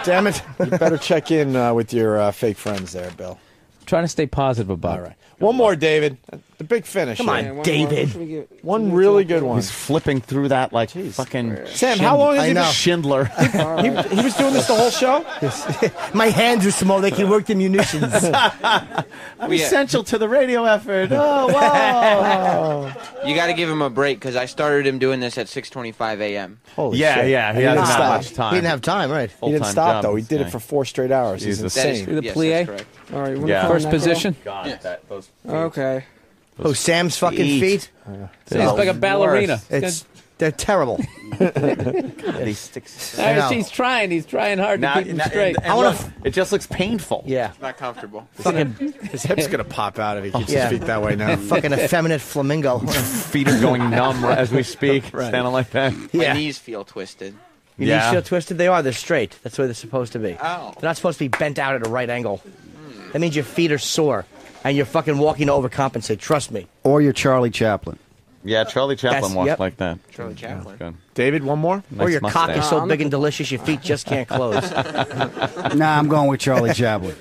Damn it. You better check in with your fake friends there, Bill. Trying to stay positive about it. One more, David. The big finish. Come here. on, David. One really good one. He's flipping through that like fucking Sam, how long has I he know. been? Schindler. He was doing this the whole show? My hands are small. They can work the munitions. I'm essential to the radio effort. Oh, wow. You got to give him a break because I started him doing this at 6:25 a.m. Holy Yeah, shit. yeah. And He he doesn't didn't have stop. much time. He didn't have time, right? He didn't Full-time stop, job, though. He this did it guy. for 4 straight hours. He's Jesus. That is, insane. The yes, plie? that's correct. All right, you Yeah. First position. God, those Okay. Oh, Sam's fucking feet? He's like a ballerina. They're terrible. he sticks. I know. He's trying. He's trying hard to Now, keep him straight. and look, it just looks painful. Yeah. It's not comfortable. Fucking, His hip's going to pop out if he keeps Yeah. his feet that way now. fucking effeminate flamingo. Feet are going numb as we speak. Standing like that. My Yeah. knees feel twisted. Your knees feel twisted? They are. They're straight. That's where they're supposed to be. Oh. They're not supposed to be bent out at a right angle. That means your feet are sore. And you're fucking walking to overcompensate. Trust me. Or you're Charlie Chaplin. Yeah, Charlie Chaplin That's- walked yep. like that. Charlie Chaplin. Good. David, one more? Or your Nice cock mustache. is so big and delicious your feet just can't close. Nah, I'm going with Charlie Chaplin.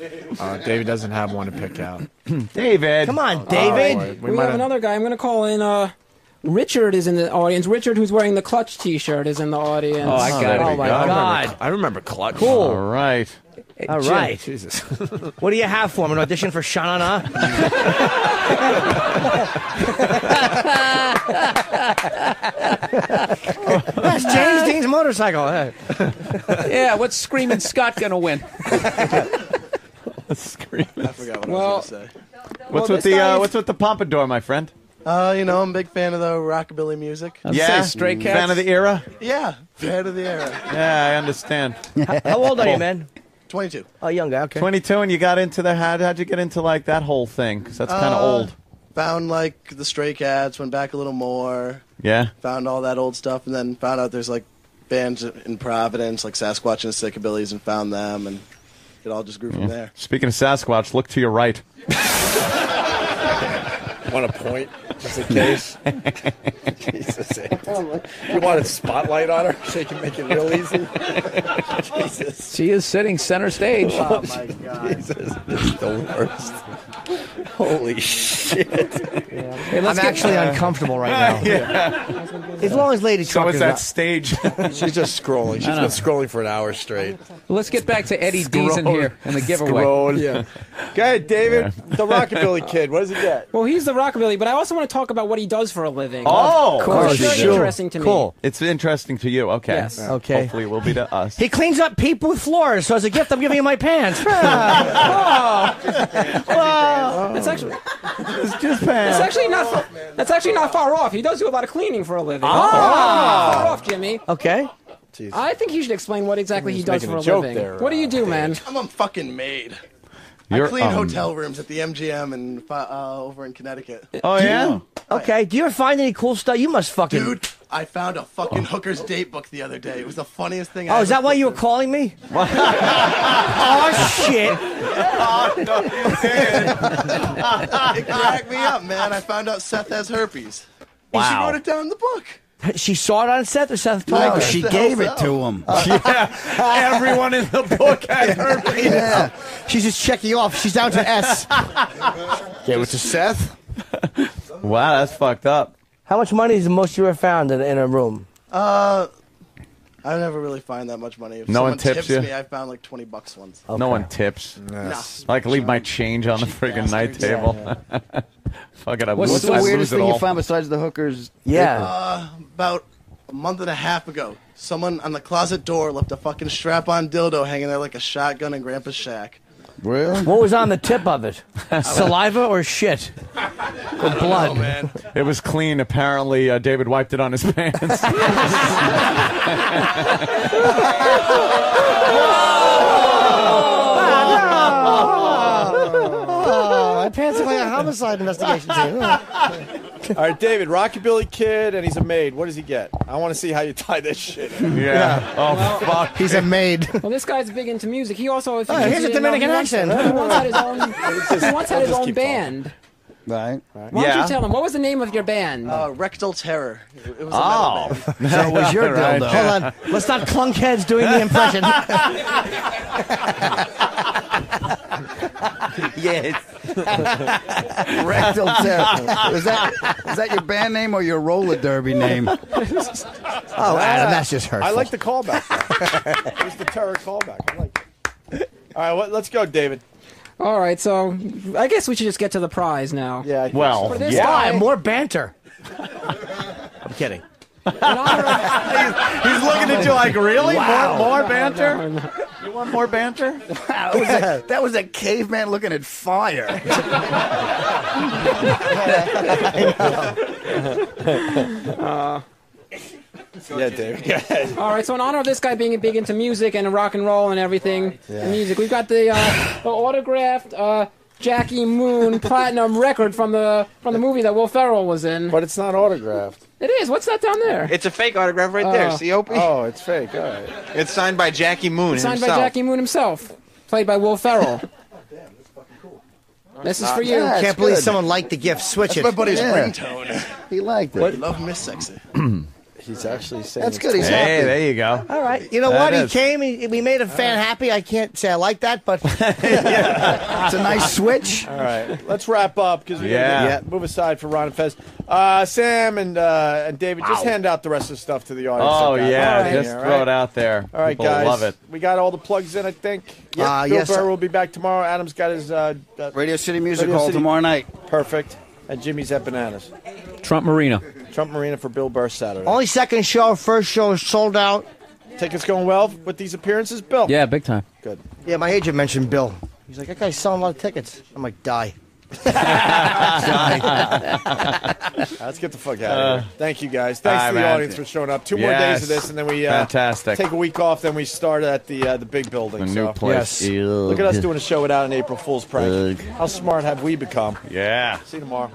David doesn't have one to pick out. David. Come on, David. Boy, We have another guy. I'm going to call in. Richard is in the audience. Richard, who's wearing the Clutch T-shirt, is in the audience. Oh, I got it. Oh my God. I remember Clutch. Cool. All right. All right. Jesus. What do you have for him? An audition for Sha-Na-Na? That's James Dean's motorcycle. Hey. Yeah, what's Screaming Scott gonna win? I forgot what I Well, was going to say. What's Well, with this guy- what's with the pompadour, my friend? You know, I'm a big fan of the rockabilly music. Fan of the era? Yeah, fan of the era. Yeah, I understand. How old are you, man? 22. Oh, young guy. Okay. 22, and you got into the how'd you get into like that whole thing? Because that's kind of old. Found like the Stray Cats, went back a little more. Yeah. Found all that old stuff, and then found out there's like bands in Providence, like Sasquatch and the Sickabillies, and found them, and it all just grew from there. Speaking of Sasquatch, look to your right. Want a point, just in case? Jesus. You wanted spotlight on her so you can make it real easy? Jesus. She is sitting center stage. Oh, my God. Jesus, this is the worst. Holy shit. I'm actually uncomfortable right now. As long as Lady So Trucker's is that not- stage. She's just scrolling. She's I know. been scrolling for an hour straight. Let's get back to Eddie D's in here and the giveaway. Scroll. Yeah. Go ahead, David. The Rockabilly Kid. What does he get? Well, he's the rockabilly, but I also want to talk about what he does for a living. Oh, of course. It's very interesting to me. Cool. It's interesting to you. Okay. Yes. Okay. Hopefully it will be to us. He cleans up people with floors, so as a gift, I'm giving you my pants. That's actually It's just that's actually not that's actually not far off. He does do a lot of cleaning for a living. Not far off, Jimmy. Okay. I think you should explain what exactly he He's does making for a a joke living. there, What do you do, man? I'm a fucking maid. You're, I clean hotel rooms at the MGM and over in Connecticut. Oh, yeah? Okay. Do you ever find any cool stuff? You must fucking. Dude, I found a fucking hooker's date book the other day. It was the funniest thing I Oh, ever is that why you were flipped calling me? Oh shit! It cracked me up, man. I found out Seth has herpes. Wow. She wrote it down in the book. She saw it on Seth, or Seth told her? She the gave hell's it to up? him. Everyone in the book had herpes. Yeah. She's just checking you off. She's down to S. Gave it to Seth. Wow, that's fucked up. How much money is the most you ever found in a room? I never really find that much money. If No one someone tips tips you? me, I found like $20 once. No one tips. Yes. I like leave my change on the friggin' night table. Fuck it, I What's lose, the I weirdest lose it thing you all. found besides the hookers? Yeah. About a month and a half ago, someone on the closet door left a fucking strap-on dildo hanging there like a shotgun in Grandpa's shack. Really? What was on the tip of it? Saliva or shit? Or blood? Oh, man. It was clean. Apparently, David wiped it on his pants. My pants look like a homicide investigation scene. All right, David, Rockabilly Kid, and he's a maid. What does he get? I want to see how you tie this shit. Yeah. Oh, fuck. He's a maid. Well, this guy's big into music. He also, if you Oh, here's a didn't know, Dominican he once- accent. He once had his own. He once had his just own keep band. Right. Why don't Yeah. you tell him what was the name of your band? Rectal Terror. It was a Oh. metal band. So it was your Right. dildo. Hold on. Let's not clunk heads doing the impression. Yes. Rectal terror. Was that your band name or your roller derby name? Oh, Adam, that's just hurtful. I like the callback. It was the terror callback. I like it. All right, let's go, David. All right, so I guess we should just get to the prize now. Yeah. Well, For this yeah. guy, More banter. I'm kidding. He's looking at you like, really? Wow. More banter? You want more banter? That was a caveman looking at fire. Yeah, David. Go ahead. All right, so in honor of this guy being big into music and rock and roll and everything, and music, we've got the autographed Jackie Moon platinum record from the movie that Will Ferrell was in. But it's not autographed. It is. What's that down there? It's a fake autograph right there. See, Opie? Oh, it's fake. All right. It's signed by Jackie Moon Signed himself. by Jackie Moon himself, played by Will Ferrell. This is for you. Yeah, Can't believe good. someone liked the gift. Switch That's my it. buddy's Yeah. ringtone. He liked it. I love Miss Sexy. He's actually saying That's it's good. He's fake. Hey, happy. there you go. All right. You know That what? is. He came. We made a fan happy. I can't say I like that, but It's a nice switch. All right, let's wrap up because we Yeah. gotta move aside for Ron and Fez. Sam and David, just hand out the rest of the stuff to the audience. Oh, I've got yeah. right Just here, all throw right? it out there. All right, People guys. love it. We got all the plugs in, I think. Bill yes, Burr sir. will be back tomorrow. Adam's got his Radio City Music Radio Hall City. tomorrow night. Perfect. And Jimmy's at Bananas. Trump Marina. Trump Marina for Bill Burr Saturday. only second show. First show is sold out. Tickets going well with these appearances, Bill? Yeah, big time. Good. Yeah, my agent mentioned Bill. He's like, that guy's selling a lot of tickets. I'm like, die. Let's get the fuck out of here. Thank you, guys. Thanks to the audience for showing up. 2 more days of this, and then we fantastic. Take a week off. Then we start at the big building. The new place. Yes. Look at us doing a show without an April Fool's prank. How smart have we become? Yeah. See you tomorrow.